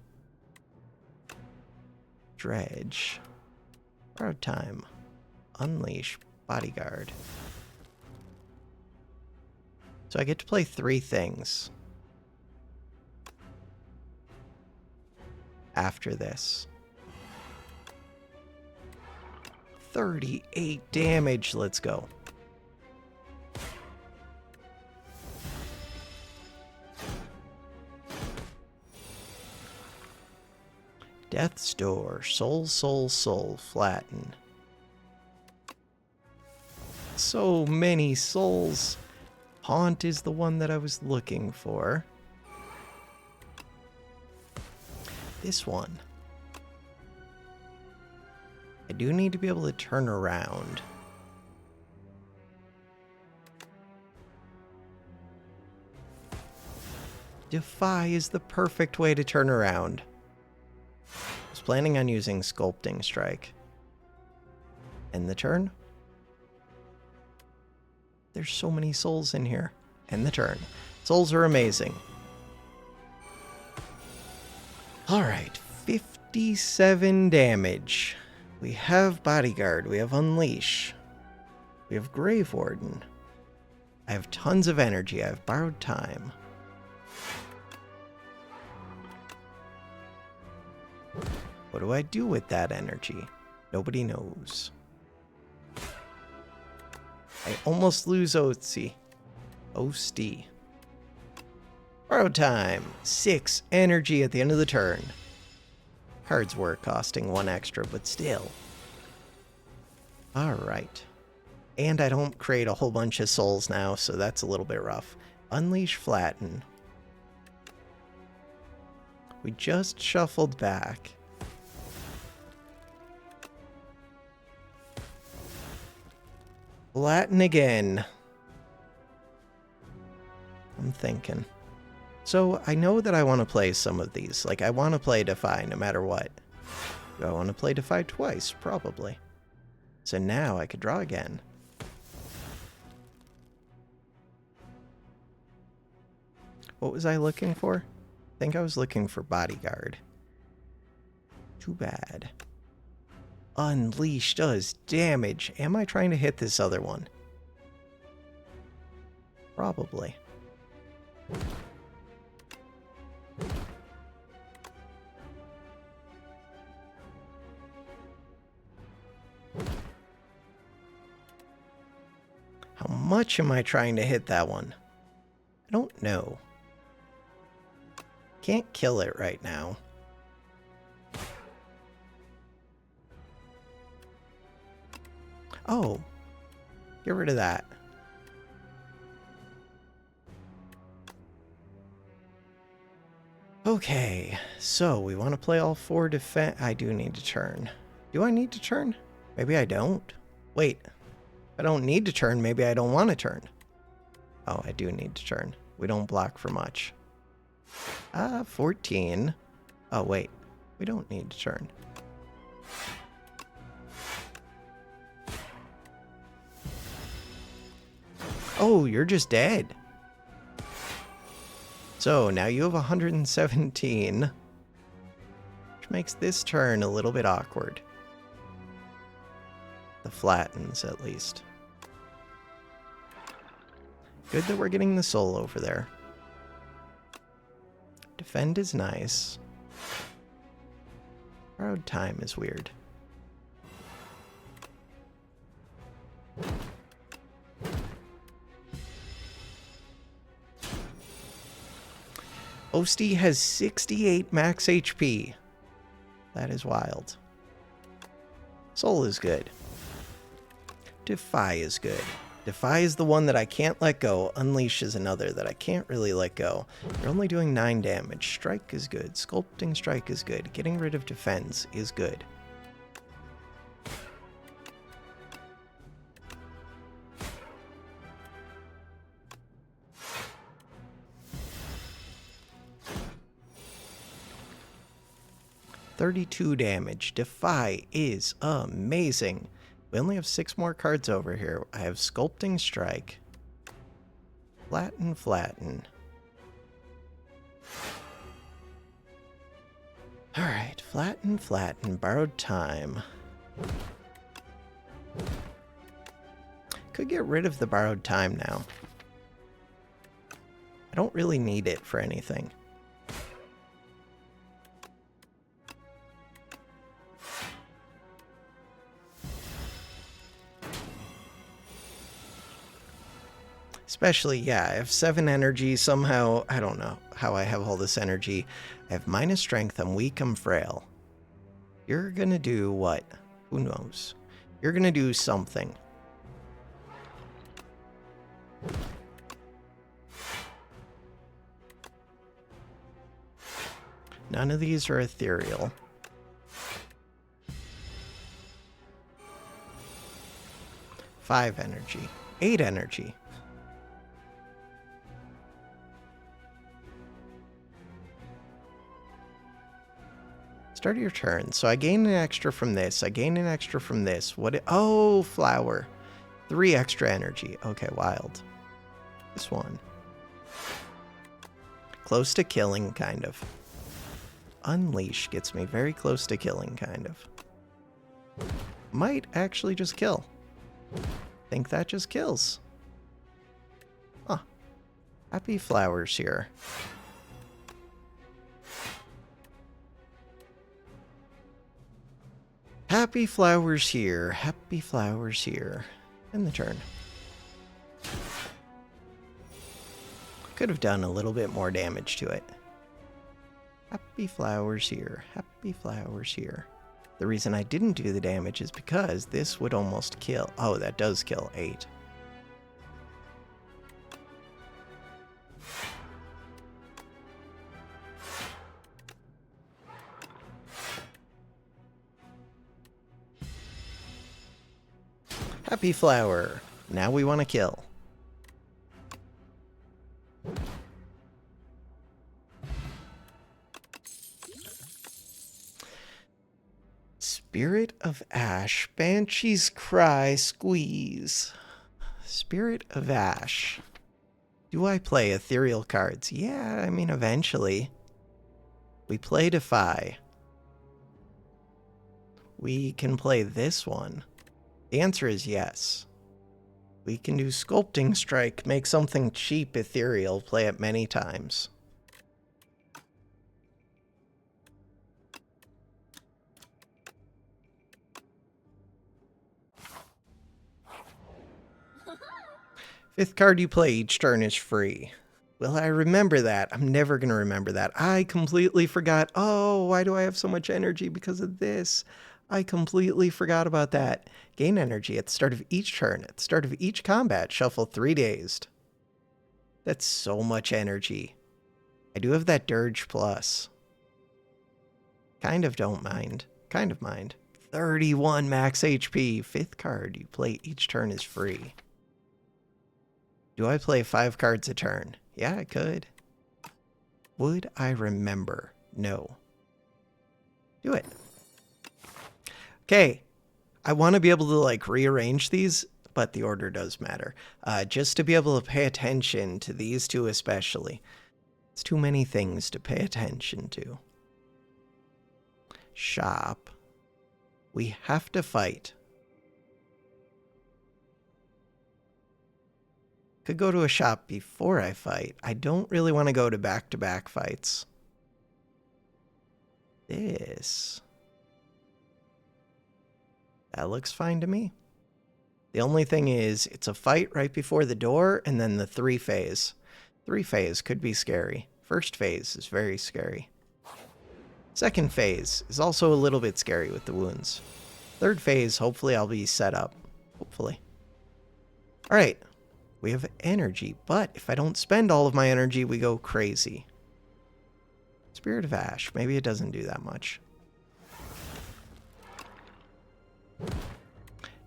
A: Dredge. Borrowed Time. Unleash. Bodyguard. So I get to play 3 things. After this. 38 damage. Let's go. Death's Door. Soul, soul, soul. Flatten. So many souls. Haunt is the one that I was looking for. This one. I do need to be able to turn around. Defy is the perfect way to turn around. I was planning on using Sculpting Strike. End the turn. There's so many souls in here. End the turn. Souls are amazing. Alright, 57 damage. We have Bodyguard, we have Unleash, we have Grave Warden. I have tons of energy, I have Borrowed Time. What do I do with that energy? Nobody knows. I almost lose Oatsy. Borrowed Time. 6 energy at the end of the turn. cards were costing 1 extra, but still. Alright. And I don't create a whole bunch of souls now, so that's a little bit rough. Unleash Flatten. We just shuffled back. Flatten again. I'm thinking. So I know that I want to play some of these. Like, I want to play Defy no matter what. Do I want to play Defy twice? Probably. So now I could draw again. What was I looking for? I think I was looking for Bodyguard. Too bad. Unleash does damage. Am I trying to hit this other one? Probably. How much am I trying to hit that one? I don't know. Can't kill it right now. Oh, get rid of that. Okay, so we want to play all 4 defense. I do need to turn. Do I need to turn? Maybe I don't. Wait, if I don't need to turn, maybe I don't want to turn. Oh, I do need to turn. We don't block for much. 14. Oh, wait. We don't need to turn. Oh, you're just dead. So, now you have 117. Which makes this turn a little bit awkward. The flattens, at least. Good that we're getting the soul over there. Defend is nice. Borrowed time is weird. Osti has 68 max HP. That is wild. Soul is good. Defy is good. Defy is the one that I can't let go. Unleash is another that I can't really let go. You're only doing 9 damage. Strike is good. Sculpting Strike is good. Getting rid of Defense is good. $32 damage. Defy is amazing. We only have 6 more cards over here. I have Sculpting Strike. Flatten, flatten. Alright, flatten, flatten. Borrowed time. Could get rid of the borrowed time now. I don't really need it for anything. Especially, yeah, I have 7 energy. Somehow, I don't know how I have all this energy. I have minus strength. I'm weak. I'm frail. You're gonna do what? Who knows? You're gonna do something. None of these are ethereal. Five energy. 8 energy. Start of your turn. So I gain an extra from this. I gain an extra from this. Oh, flower. 3 extra energy. Okay, wild. This one. Close to killing, kind of. Unleash gets me very close to killing, kind of. Might actually just kill. Think that just kills. Huh. Happy flowers here. Happy flowers here. Happy flowers here. End the turn. Could have done a little bit more damage to it. Happy flowers here. Happy flowers here. The reason I didn't do the damage is because this would almost kill. Oh, that does kill 8. Happy flower. Now we want to kill. Spirit of Ash. Banshee's Cry. Squeeze. Spirit of Ash. Do I play ethereal cards? Yeah, I mean, eventually. We play Defy. We can play this one. The answer is yes. We can do Sculpting Strike, make something cheap ethereal, play it many times. Fifth card you play each turn is free. Will I remember that? I'm never going to remember that. I completely forgot. Oh, why do I have so much energy because of this? I completely forgot about that. Gain energy at the start of each turn. At the start of each combat, shuffle 3 dazed. That's so much energy. I do have that Dirge Plus. Kind of don't mind. Kind of mind. 31 max HP. Fifth card you play each turn is free. Do I play 5 cards a turn? Yeah, I could. Would I remember? No. Do it. Okay. I want to be able to like rearrange these, but the order does matter. Just to be able to pay attention to these two especially. It's too many things to pay attention to. Shop. We have to fight. Could go to a shop before I fight. I don't really want to go to back-to-back fights. This. That looks fine to me. The only thing is, it's a fight right before the door, and then the 3 phase. 3 phase could be scary. First phase is very scary. Second phase is also a little bit scary with the wounds. Third phase, hopefully I'll be set up. Hopefully. Alright. We have energy, but if I don't spend all of my energy, we go crazy. Spirit of Ash. Maybe it doesn't do that much.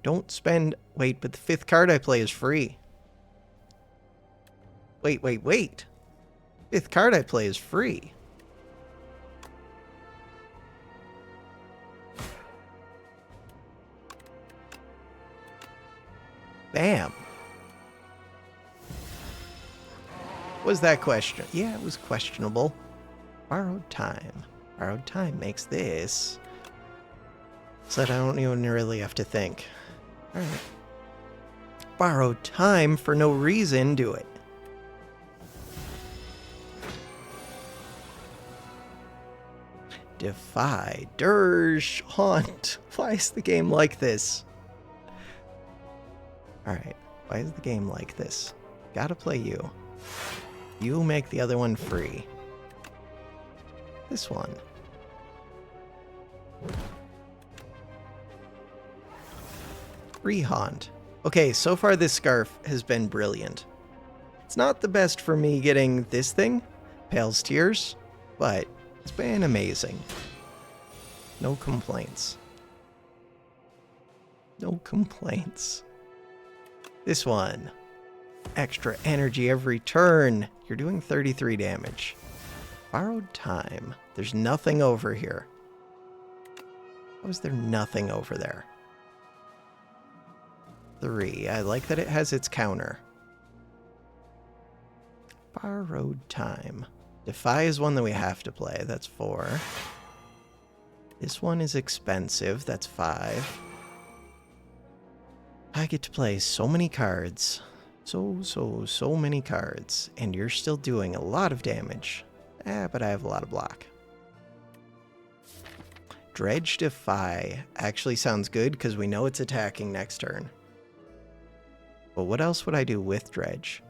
A: Don't spend... Wait, but the 5th card I play is free. Wait. 5th card I play is free. Bam. Was that question? Yeah, it was questionable. Borrowed time. Borrowed time makes this so that I don't even really have to think. Alright. Borrowed time for no reason, do it. Defy. Dirge. Haunt. Why is the game like this? Alright. Why is the game like this? Gotta play you. You make the other one free. This one. Rehaunt. Okay, so far this scarf has been brilliant. It's not the best for me getting this thing, Pale's Tears, but it's been amazing. No complaints. No complaints. This one. Extra energy every turn. You're doing 33 damage. Borrowed time. There's nothing over here. How is there nothing over there? 3. I like that it has its counter. Borrowed time. Defy is one that we have to play. That's 4. This one is expensive. That's 5. I get to play so many cards. So many cards. And you're still doing a lot of damage. But I have a lot of block. Dredge Defy actually sounds good because we know it's attacking next turn. But what else would I do with Dredge?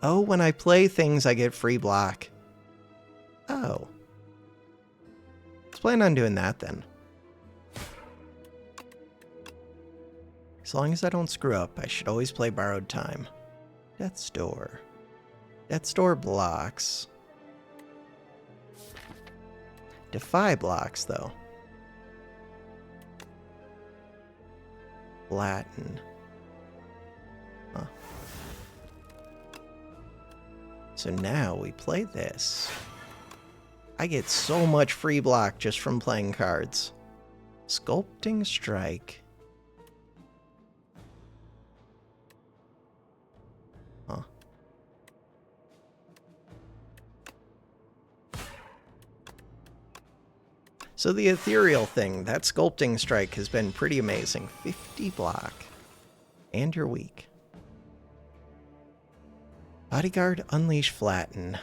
A: Oh, when I play things, I get free block. Oh. plan on doing that then. As long as I don't screw up, I should always play Borrowed Time. Death's Door. Death's Door blocks. Defy blocks, though. Flatten. Huh. So now we play this. I get so much free block just from playing cards. Sculpting Strike. Huh. So the ethereal thing, that Sculpting Strike has been pretty amazing. 50 block. And you're weak. Bodyguard, Unleash, Flatten.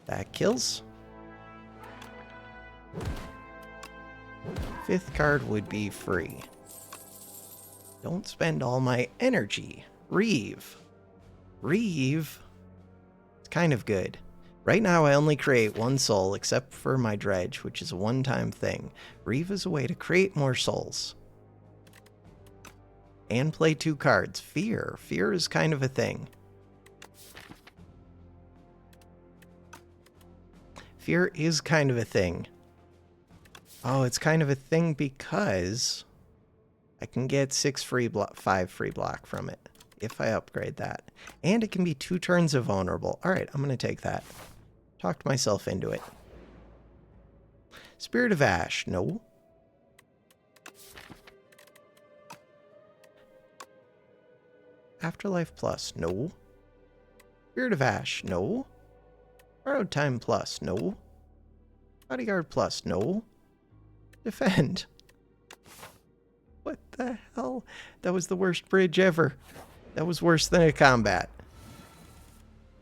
A: That kills. 5th card would be free. Don't spend all my energy. Reeve. Reeve. It's kind of good. Right now I only create 1 soul except for my dredge, which is a one-time thing. Reeve is a way to create more souls. And play 2 cards. Fear. Fear is kind of a thing. Fear is kind of a thing. Oh, it's kind of a thing because I can get 5 free block from it if I upgrade that. And it can be 2 turns of vulnerable. All right, I'm going to take that. Talked myself into it. Spirit of Ash, no. Afterlife Plus, no. Spirit of Ash, no. Borrowed Time Plus, no. Bodyguard Plus, no. Defend. What the hell? That was the worst bridge ever. That was worse than a combat.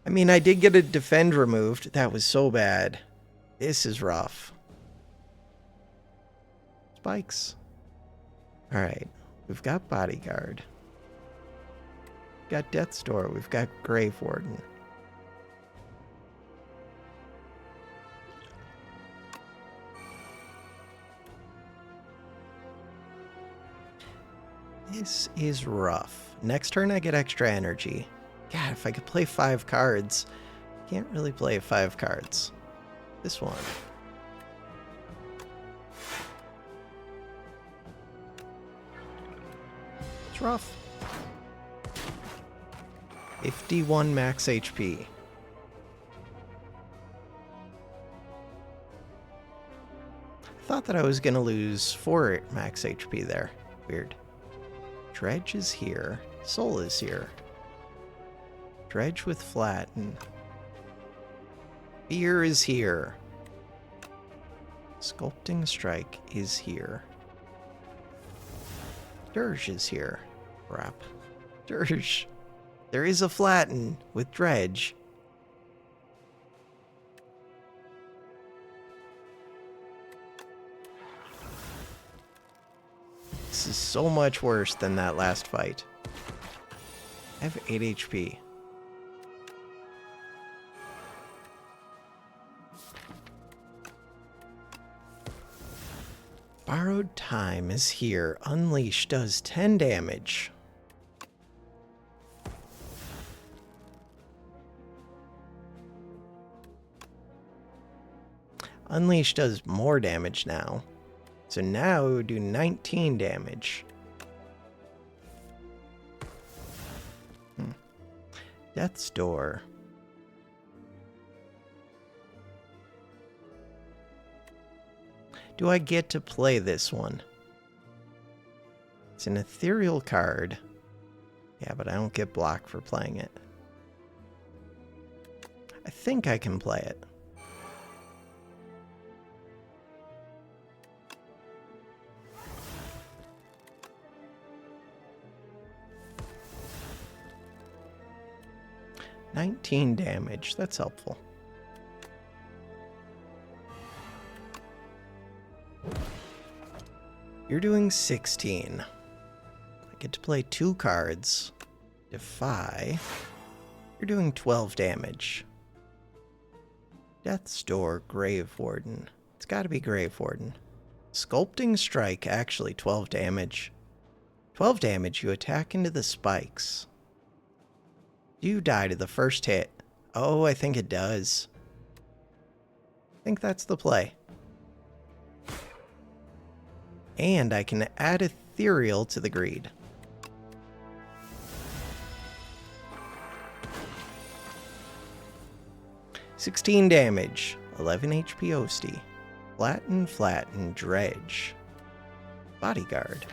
A: I mean, I did get a defend removed. That was so bad. This is rough. Spikes. Alright. We've got Bodyguard. We've got Death's Door. We've got Grave Warden. This is rough. Next turn I get extra energy. God, if I could play 5 cards. Can't really play 5 cards. This one. It's rough. 51 max HP. Thought that I was gonna lose 4 max HP there. Weird. Dredge is here. Soul is here. Dredge with Flatten. Fear is here. Sculpting Strike is here. Dirge is here. Crap. Dirge. There is a Flatten with Dredge. This is so much worse than that last fight. I have 8 HP. Borrowed Time is here. Unleash does 10 damage. Unleash does more damage now. So now it would do 19 damage. Death's Door. Do I get to play this one? It's an ethereal card. Yeah, but I don't get block for playing it. I think I can play it. $19 damage. That's helpful. You're doing 16. I get to play 2 cards. Defy. You're doing 12 damage. Death's Door, Grave Warden. It's got to be Grave Warden. Sculpting Strike, actually 12 damage. 12 damage, you attack into the spikes. You die to the first hit. Oh, I think it does. I think that's the play. And I can add Ethereal to the greed. $16 damage, 11 HP Osty. Flatten, Dredge. Bodyguard.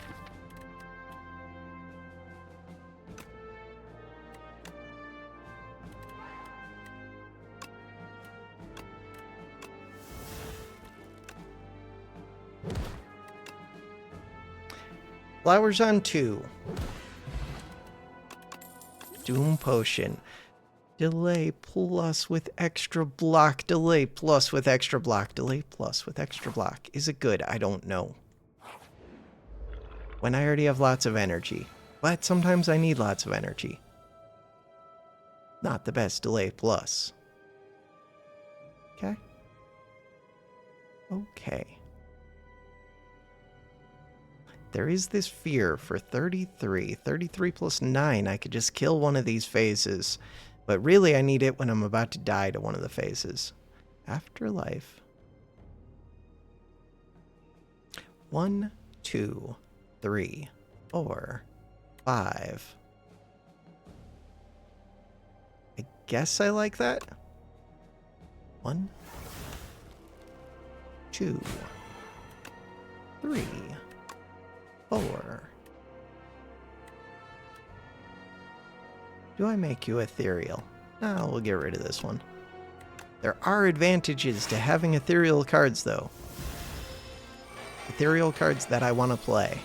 A: Flowers on 2. Doom Potion. Delay plus with extra block. Delay plus with extra block. Delay plus with extra block. Is it good? I don't know. When I already have lots of energy. But sometimes I need lots of energy. Not the best delay plus. Okay. Okay. There is this fear for 33. 33 plus 9. I could just kill one of these phases. But really, I need it when I'm about to die to one of the phases. Afterlife. 1, 2, 3, 4, 5. I guess I like that. 1, 2, 3, 4. Do I make you ethereal? No, we'll get rid of this one. There are advantages to having ethereal cards, though. Ethereal cards that I want to play.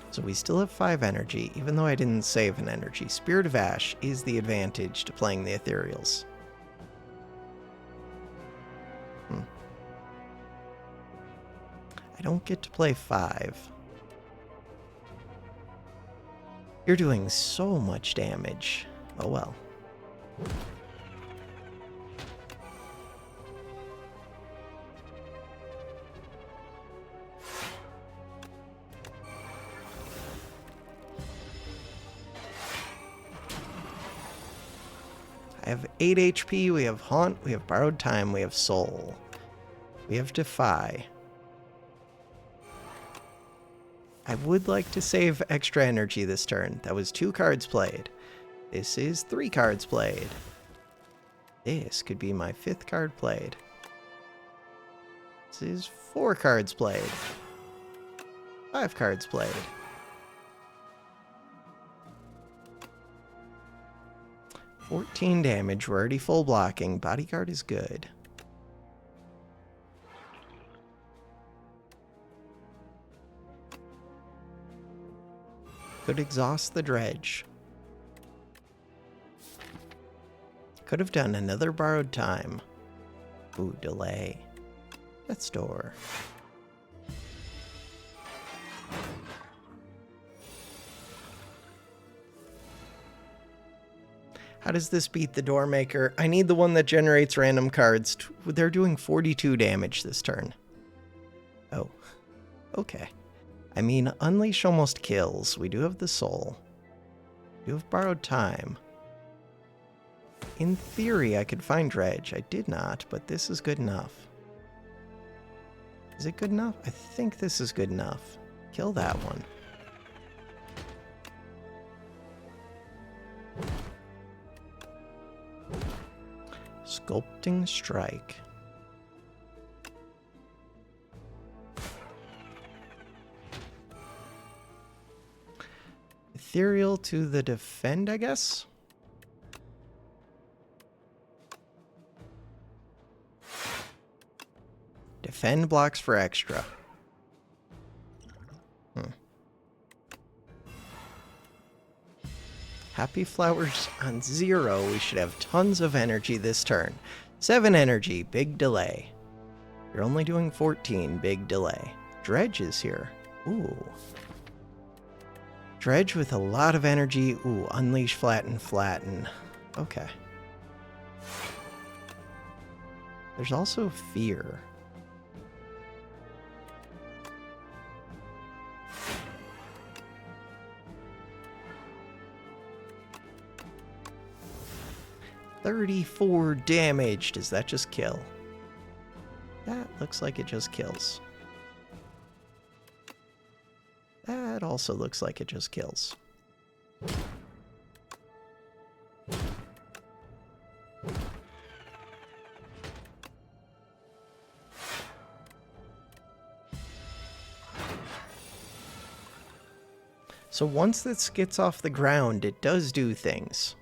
A: So we still have 5 energy, even though I didn't save an energy. Spirit of Ash is the advantage to playing the ethereals. I don't get to play 5. You're doing so much damage. Oh well. I have 8 HP, we have Haunt, we have Borrowed Time, we have Soul. We have Defy. I would like to save extra energy this turn. That was 2 cards played. This is 3 cards played. This could be my 5th card played. This is 4 cards played. 5 cards played. $14 damage. We're already full blocking. Bodyguard is good. Could exhaust the Dredge. Could have done another Borrowed Time. Ooh, Delay. Death's Door. How does this beat the Doormaker? I need the one that generates random cards. They're doing 42 damage this turn. Oh, okay. I mean, Unleash almost kills. We do have the Soul. We do have Borrowed Time. In theory, I could find Dredge. I did not, but this is good enough. Is it good enough? I think this is good enough. Kill that one. Sculpting Strike. Ethereal to the defend, I guess? Defend blocks for extra. Happy Flowers on 0. We should have tons of energy this turn. 7 energy, big delay. You're only doing 14, big delay. Dredge is here. Ooh. Dredge with a lot of energy. Ooh, Unleash, Flatten. Okay. There's also Fear. 34 damage. Does that just kill? That looks like it just kills. That also looks like it just kills. So once this gets off the ground, it does do things.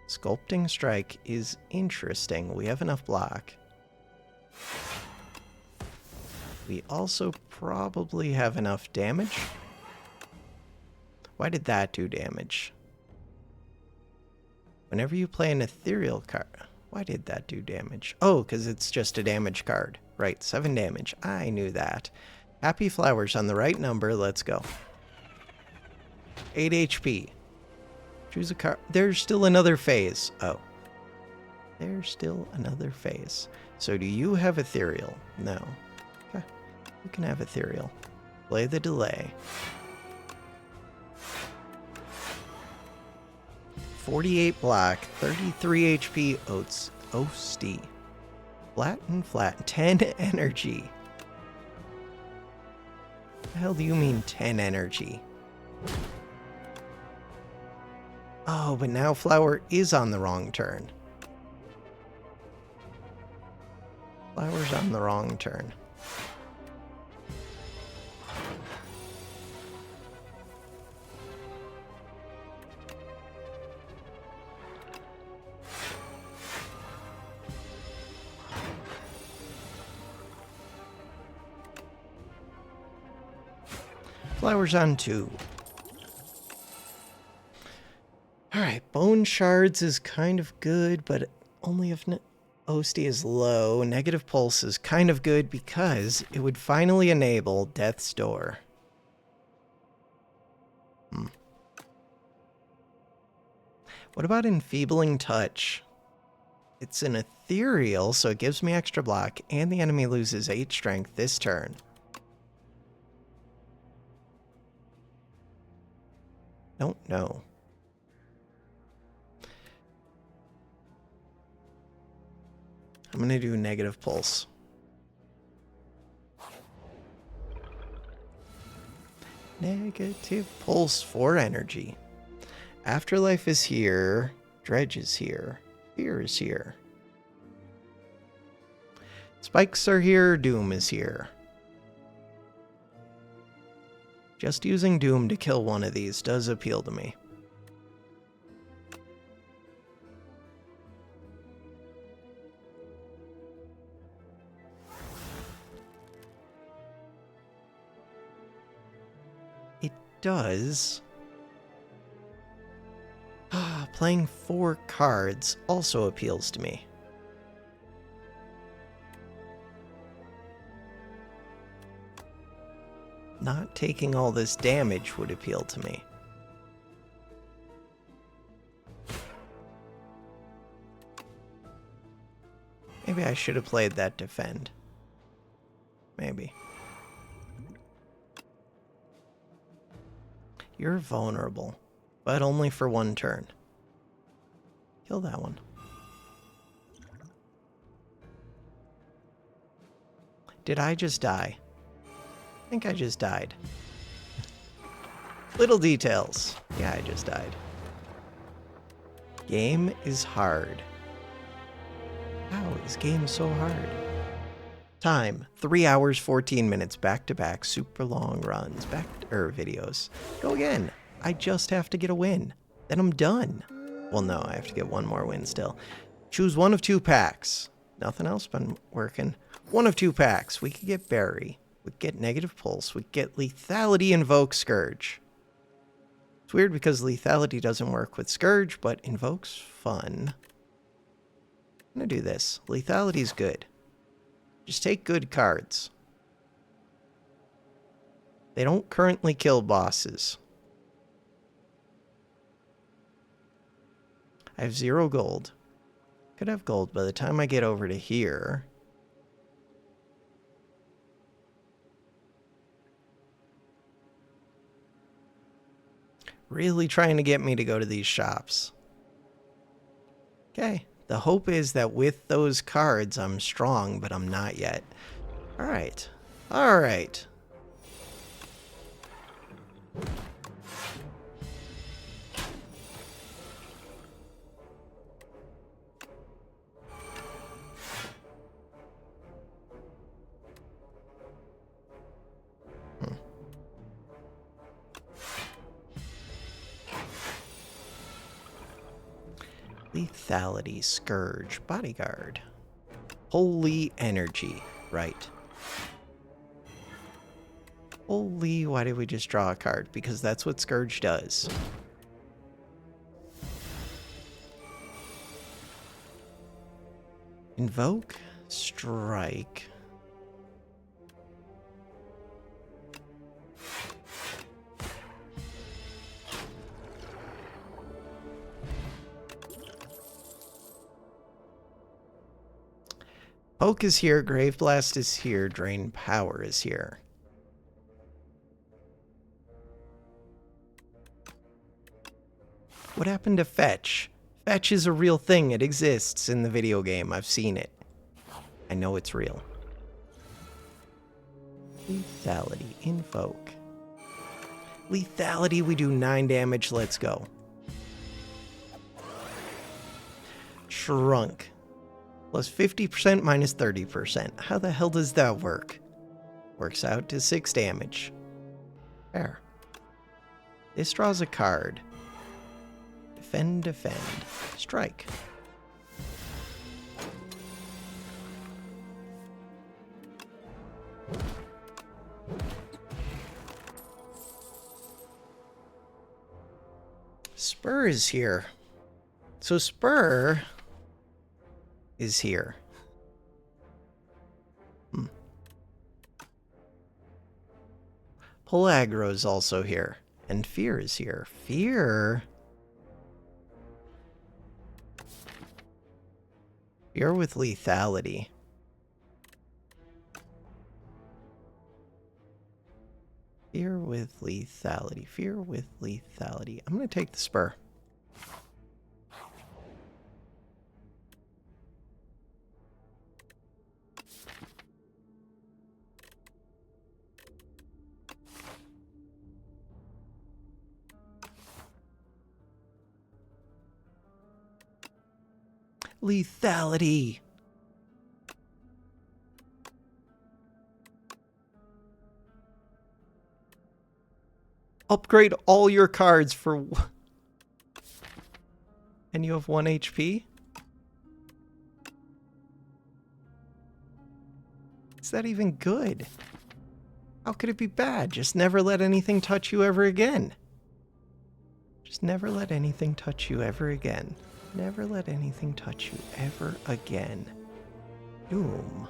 A: Sculpting Strike is interesting. We have enough block. We also probably have enough damage. Why did that do damage? Whenever you play an ethereal card... Why did that do damage? Oh, because it's just a damage card. Right, 7 damage. I knew that. Happy Flowers on the right number. Let's go. 8 HP. Choose a card. There's still another phase. Oh. There's still another phase. So do you have ethereal? No. Okay. You can have ethereal. Play the delay. 48 block, 33 HP, Osti. Flat and flat, 10 energy. What the hell do you mean 10 energy? Oh, but now Flower is on the wrong turn. Flower's on the wrong turn. Flower's on 2. Alright, Bone Shards is kind of good, but only if Osti is low. Negative Pulse is kind of good because it would finally enable Death's Door. What about Enfeebling Touch? It's an ethereal, so it gives me extra block, and the enemy loses 8 strength this turn. Don't know. I'm going to do Negative Pulse. Negative Pulse for energy. Afterlife is here. Dredge is here. Fear is here. Spikes are here. Doom is here. Just using Doom to kill one of these does appeal to me. It does. Playing 4 cards also appeals to me. Not taking all this damage would appeal to me. Maybe I should have played that defend. Maybe. You're vulnerable, but only for 1 turn. Kill that one. Did I just die? I think I just died. Little details. Yeah, I just died. Game is hard. How is game so hard? Time, 3 hours, 14 minutes, back-to-back, super long runs, videos. Go again. I just have to get a win. Then I'm done. Well, no, I have to get 1 more win still. Choose 1 of 2 packs. Nothing else been working. 1 of 2 packs. We could get Berry. We get Negative Pulse. We get Lethality, Invoke Scourge. It's weird because Lethality doesn't work with Scourge, but Invoke's fun. I'm going to do this. Lethality's good. Just take good cards. They don't currently kill bosses. I have 0 gold. Could have gold by the time I get over to here. Really trying to get me to go to these shops. Okay. The hope is that with those cards, I'm strong, but I'm not yet. All right. All right. Lethality, Scourge, Bodyguard. Holy Energy, right. Holy, why did we just draw a card? Because that's what Scourge does. Invoke, Strike. Poke is here, Grave Blast is here, Drain Power is here. What happened to Fetch? Fetch is a real thing. It exists in the video game. I've seen it. I know it's real. Lethality, Invoke. Lethality, we do 9 damage. Let's go. Shrunk. Plus 50% minus 30%. How the hell does that work? Works out to 6 damage. Fair. This draws a card. Defend, defend. Strike. Spur is here. So Spur is here. Pull aggro is also here. And Fear is here. Fear? Fear with lethality. Fear with lethality. Fear with lethality. I'm going to take the Spur. Lethality. Upgrade all your cards for... And you have 1 HP? Is that even good? How could it be bad? Just never let anything touch you ever again. Just never let anything touch you ever again. Never let anything touch you ever again. Doom.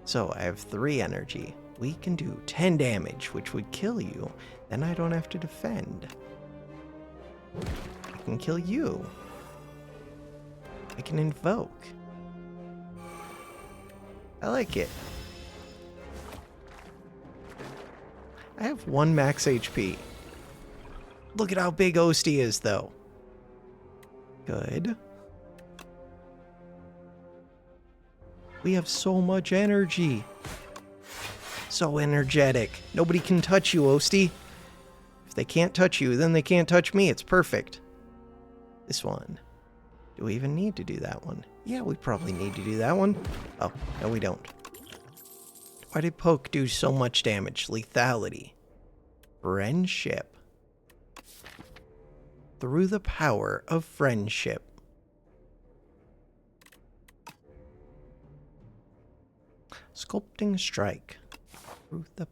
A: So I have 3 energy. We can do 10 damage, which would kill you. Then I don't have to defend. I can kill you. I can invoke. I like it. I have 1 max HP. Look at how big Osty is, though. Good. We have so much energy. So energetic. Nobody can touch you, Osty. If they can't touch you, then they can't touch me. It's perfect. This one. Do we even need to do that one? Yeah, we probably need to do that one. Oh, no we don't. Why did Poke do so much damage? Lethality. Friendship. Through the power of friendship. Sculpting Strike. Through the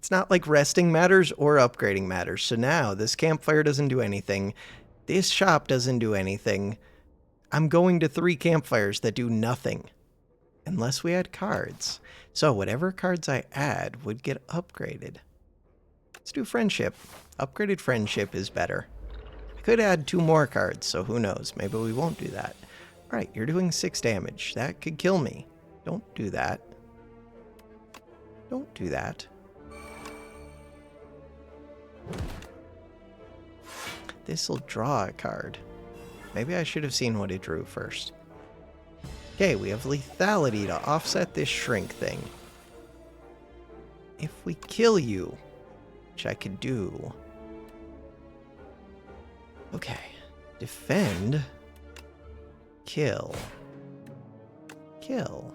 A: It's not like resting matters or upgrading matters. So now this campfire doesn't do anything. This shop doesn't do anything. I'm going to 3 campfires that do nothing. Unless we add cards. So whatever cards I add would get upgraded. Let's do Friendship. Upgraded Friendship is better. I could add 2 more cards, so who knows. Maybe we won't do that. Alright, you're doing 6 damage. That could kill me. Don't do that. Don't do that. This'll draw a card. Maybe I should have seen what it drew first. Okay, we have lethality to offset this shrink thing. If we kill you, which I could do. Okay. Defend. Kill. Kill.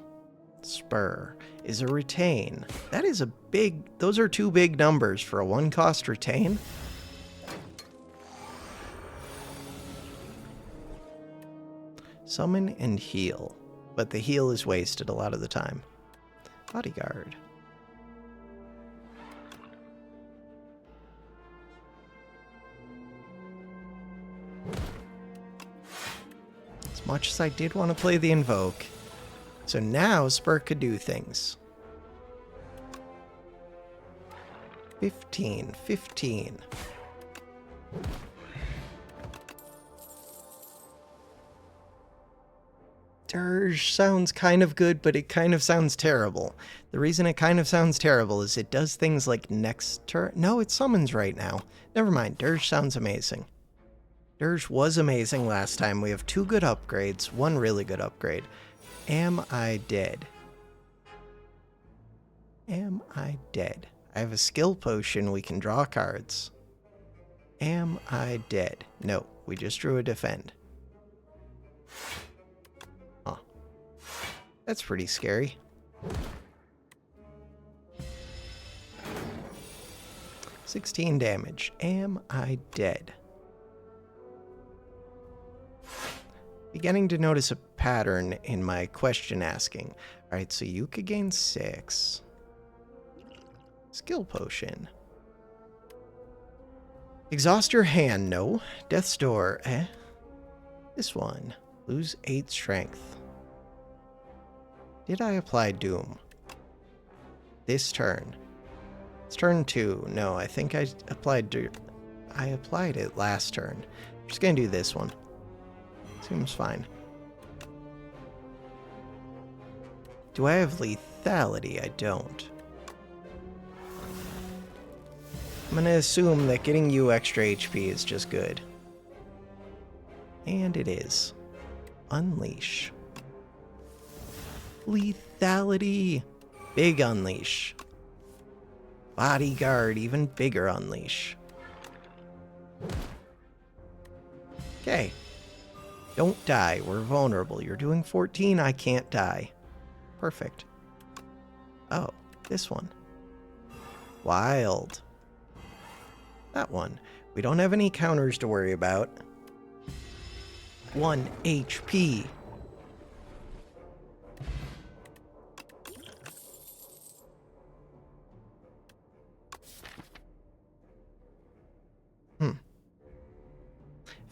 A: Spur is a retain. That is a big... Those are two big numbers for a 1-cost retain. Summon and heal. But the heal is wasted a lot of the time. Bodyguard. As much as I did want to play the Invoke. So now Spur could do things. 15. Dirge sounds kind of good, but it kind of sounds terrible. The reason it kind of sounds terrible is it does things like next turn. No, it summons right now. Never mind. Dirge sounds amazing. Dirge was amazing last time. We have 2 good upgrades, 1 really good upgrade. Am I dead? Am I dead? I have a skill potion. We can draw cards. Am I dead? No, we just drew a defend. Huh. That's pretty scary. $16 damage. Am I dead? Beginning to notice a pattern in my question asking. Alright, so you could gain 6. Skill potion. Exhaust your hand, no. Death's Door, eh? This one. Lose 8 strength. Did I apply Doom? This turn. It's turn 2. No, I think I applied it last turn. I'm just gonna do this one. Seems fine. Do I have lethality? I don't. I'm going to assume that getting you extra HP is just good. And it is. Unleash. Lethality. Big unleash. Bodyguard, even bigger unleash. Okay. Don't die. We're vulnerable. You're doing 14. I can't die. Perfect. Oh, this one. Wild. That one. We don't have any counters to worry about. 1 HP.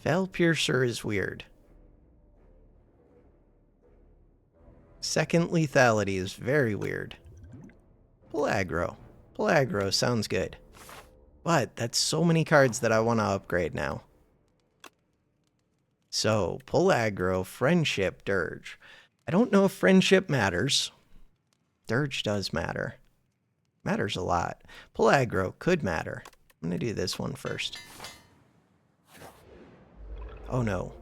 A: Veil Piercer is weird. Second lethality is very weird. Pull aggro. Pull aggro sounds good. But that's so many cards that I want to upgrade now. So, pull aggro, friendship, dirge. I don't know if friendship matters. Dirge does matter. Matters a lot. Pull aggro could matter. I'm going to do this one first. Oh no.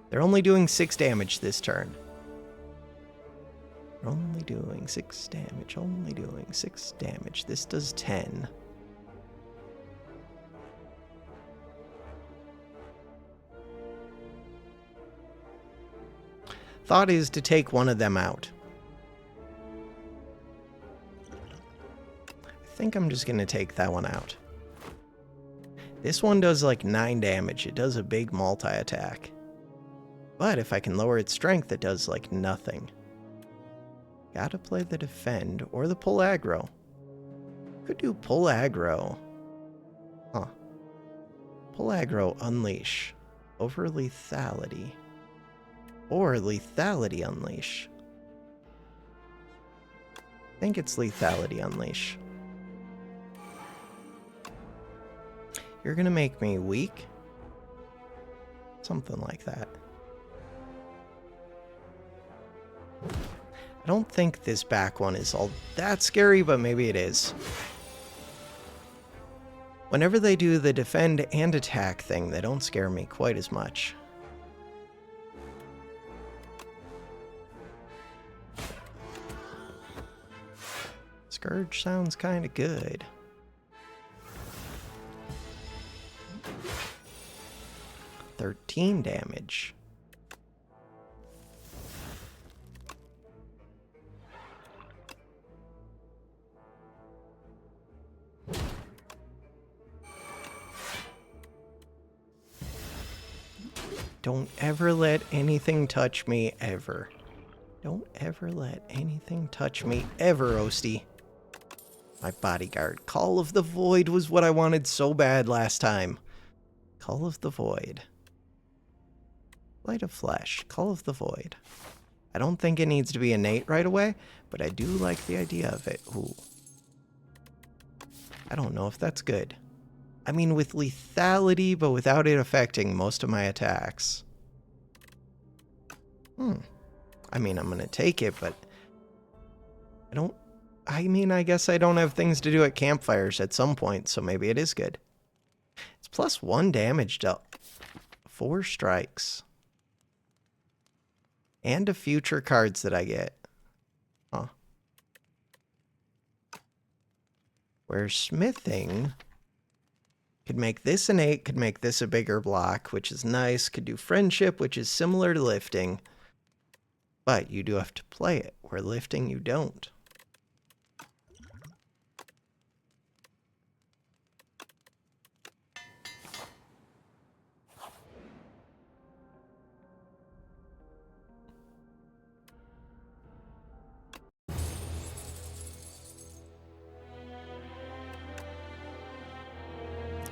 A: They're only doing 6 damage this turn. They're only doing 6 damage. Only doing 6 damage. This does 10. Thought is to take one of them out. I think I'm just going to take that one out. This one does like 9 damage. It does a big multi-attack. But if I can lower its strength, it does like nothing. Gotta play the defend or the pull aggro. Could do pull aggro. Huh. Pull aggro, unleash. Over lethality. Or lethality unleash. I think it's lethality unleash. You're gonna make me weak? Something like that. I don't think this back one is all that scary, but maybe it is. Whenever they do the defend and attack thing, they don't scare me quite as much. Scourge sounds kind of good. $13 damage. Don't ever let anything touch me, ever. Don't ever let anything touch me, ever, Osty. My bodyguard. Call of the Void was what I wanted so bad last time. Call of the Void. Light of Flesh. Call of the Void. I don't think it needs to be innate right away, but I do like the idea of it. Ooh. I don't know if that's good. I mean, with lethality, but without it affecting most of my attacks. I mean, I'm gonna take it, but I guess I don't have things to do at campfires at some point, so maybe it is good. It's +1 damage to 4 strikes. And to future cards that I get. Huh. Where smithing could make this an 8, could make this a bigger block, which is nice. Could do friendship, which is similar to lifting. But you do have to play it, where lifting you don't.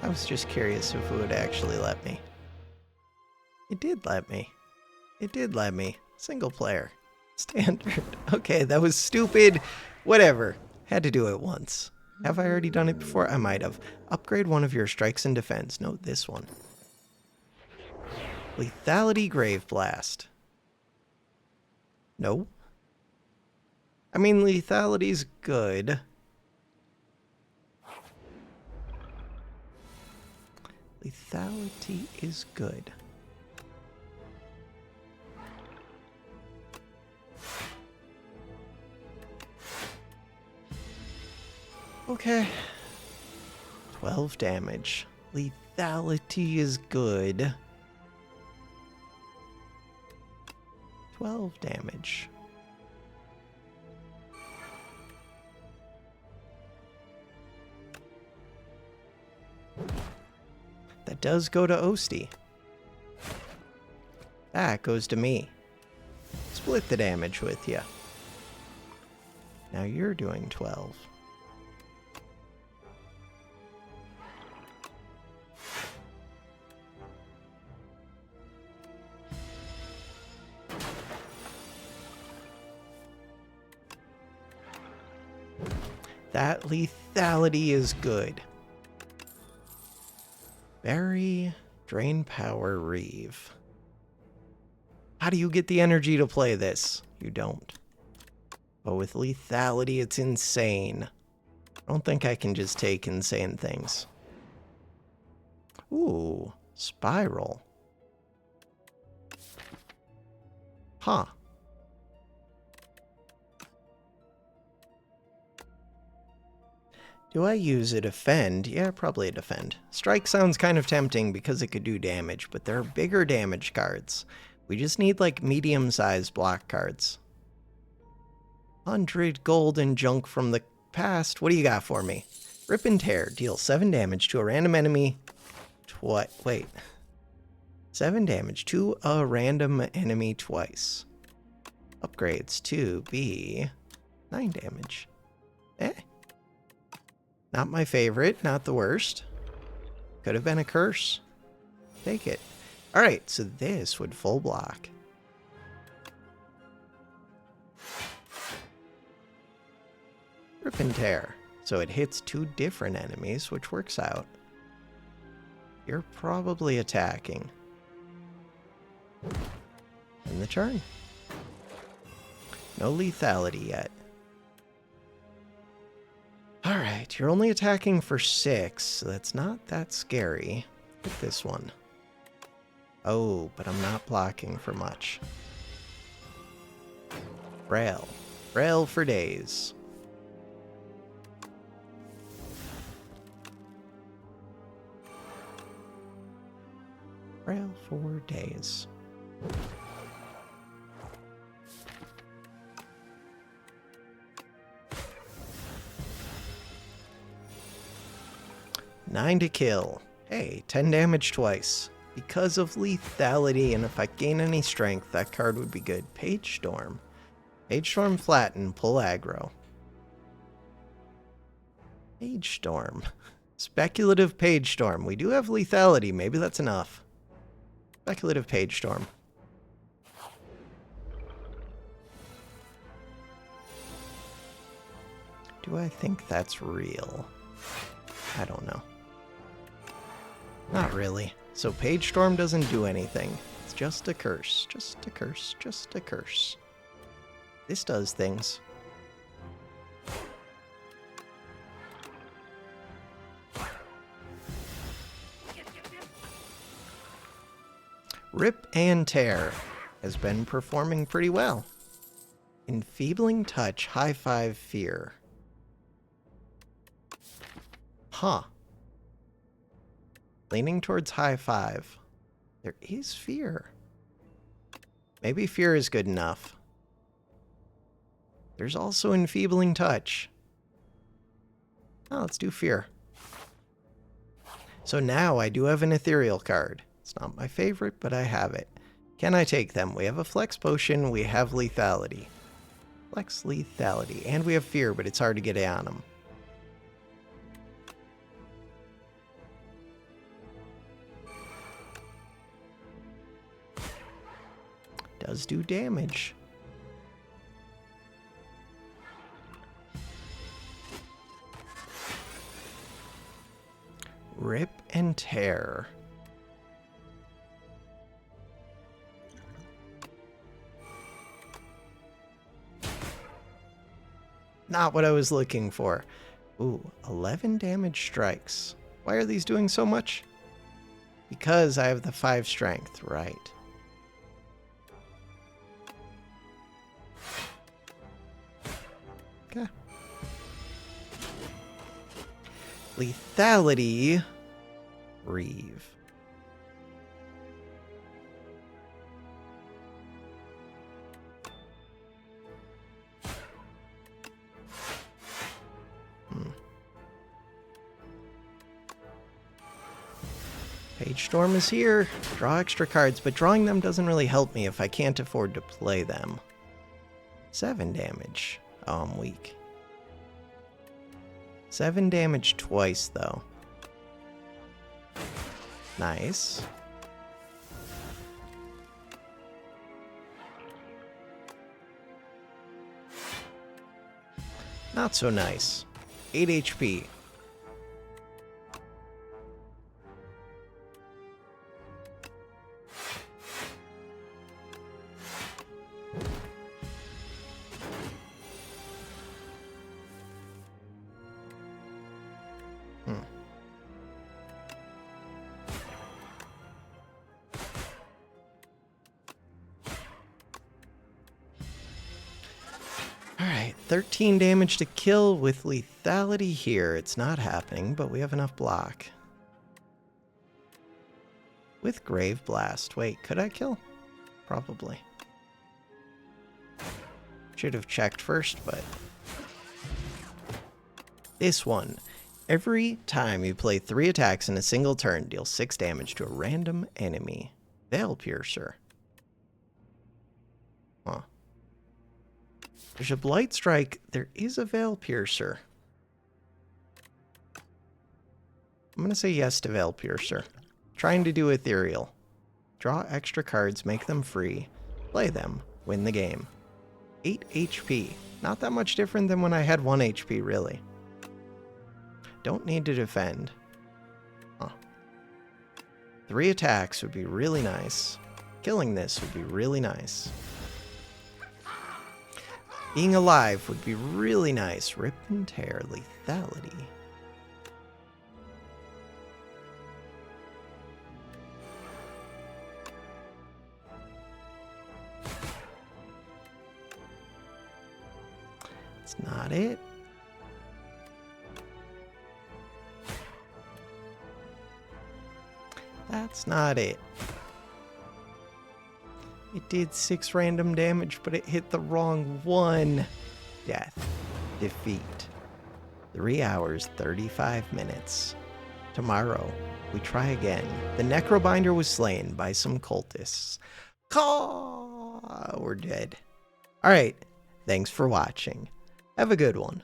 A: I was just curious if it would actually let me. It did let me. It did let me. Single player. Standard. Okay, that was stupid. Whatever. Had to do it once. Have I already done it before? I might have. Upgrade one of your strikes and defense. No, this one. Lethality Grave Blast. No. I mean, lethality's good. Lethality is good. Okay. 12 damage. Lethality is good. 12 damage. That does go to Osty. That goes to me. Split the damage with you. Now you're doing 12. That lethality is good. Bury, drain power, Reeve. How do you get the energy to play this? You don't. But with lethality, it's insane. I don't think I can just take insane things. Ooh, spiral. Huh. Do I use a defend? Yeah, probably a defend. Strike sounds kind of tempting because it could do damage, but there are bigger damage cards. We just need like medium-sized block cards. 100 gold and junk from the past. What do you got for me? Rip and Tear. Deal 7 damage to a random enemy. Wait. 7 damage to a random enemy twice. Upgrades to be 9 damage. Not my favorite, not the worst. Could have been a curse. Take it. Alright, so this would full block. Rip and Tear. So it hits 2 different enemies, which works out. You're probably attacking. In the turn. No lethality yet. Alright, you're only attacking for 6, so that's not that scary. Hit this one. Oh, but I'm not blocking for much. Frail. Frail for days. Frail for days. Nine to kill. Hey, 10 damage twice. Because of lethality, and if I gain any strength, that card would be good. Page Storm. Page Storm flatten, pull aggro. Page Storm. Speculative Page Storm. We do have lethality. Maybe that's enough. Speculative Page Storm. Do I think that's real? I don't know. Not really. So Page Storm doesn't do anything. It's just a curse. Just a curse. Just a curse. This does things. Rip and Tear has been performing pretty well. Enfeebling Touch, High Five, Fear. Huh. Leaning towards High Five. There is Fear. Maybe Fear is good enough. There's also Enfeebling Touch. Oh, let's do Fear. So now I do have an Ethereal card. It's not my favorite, but I have it. Can I take them? We have a Flex Potion, we have Lethality. Flex Lethality, and we have Fear, but it's hard to get on them. Does do damage. Rip and Tear. Not what I was looking for. Ooh, 11 damage strikes. Why are these doing so much? Because I have the 5 strength, right. Okay. Lethality. Reeve. Page Storm is here. Draw extra cards, but drawing them doesn't really help me if I can't afford to play them. 7 damage. Oh, I'm weak. 7 damage twice, though. Nice. Not so nice. 8 HP. Alright, 13 damage to kill with lethality here. It's not happening, but we have enough block. With Grave Blast. Wait, could I kill? Probably. Should have checked first, but... This one. Every time you play 3 attacks in a single turn, deal 6 damage to a random enemy. Veil Piercer. Huh. There's a Blight Strike. There is a Veil Piercer. I'm going to say yes to Veil Piercer. Trying to do Ethereal. Draw extra cards, make them free. Play them. Win the game. 8 HP. Not that much different than when I had 1 HP, really. Don't need to defend. Huh. 3 attacks would be really nice. Killing this would be really nice. Being alive would be really nice. Rip and Tear, lethality. It's not it. That's not it. It did 6 random damage, but it hit the wrong one. Death. Defeat. 3 hours, 35 minutes. Tomorrow, we try again. The Necrobinder was slain by some cultists. Caw! We're dead. Alright, thanks for watching. Have a good one.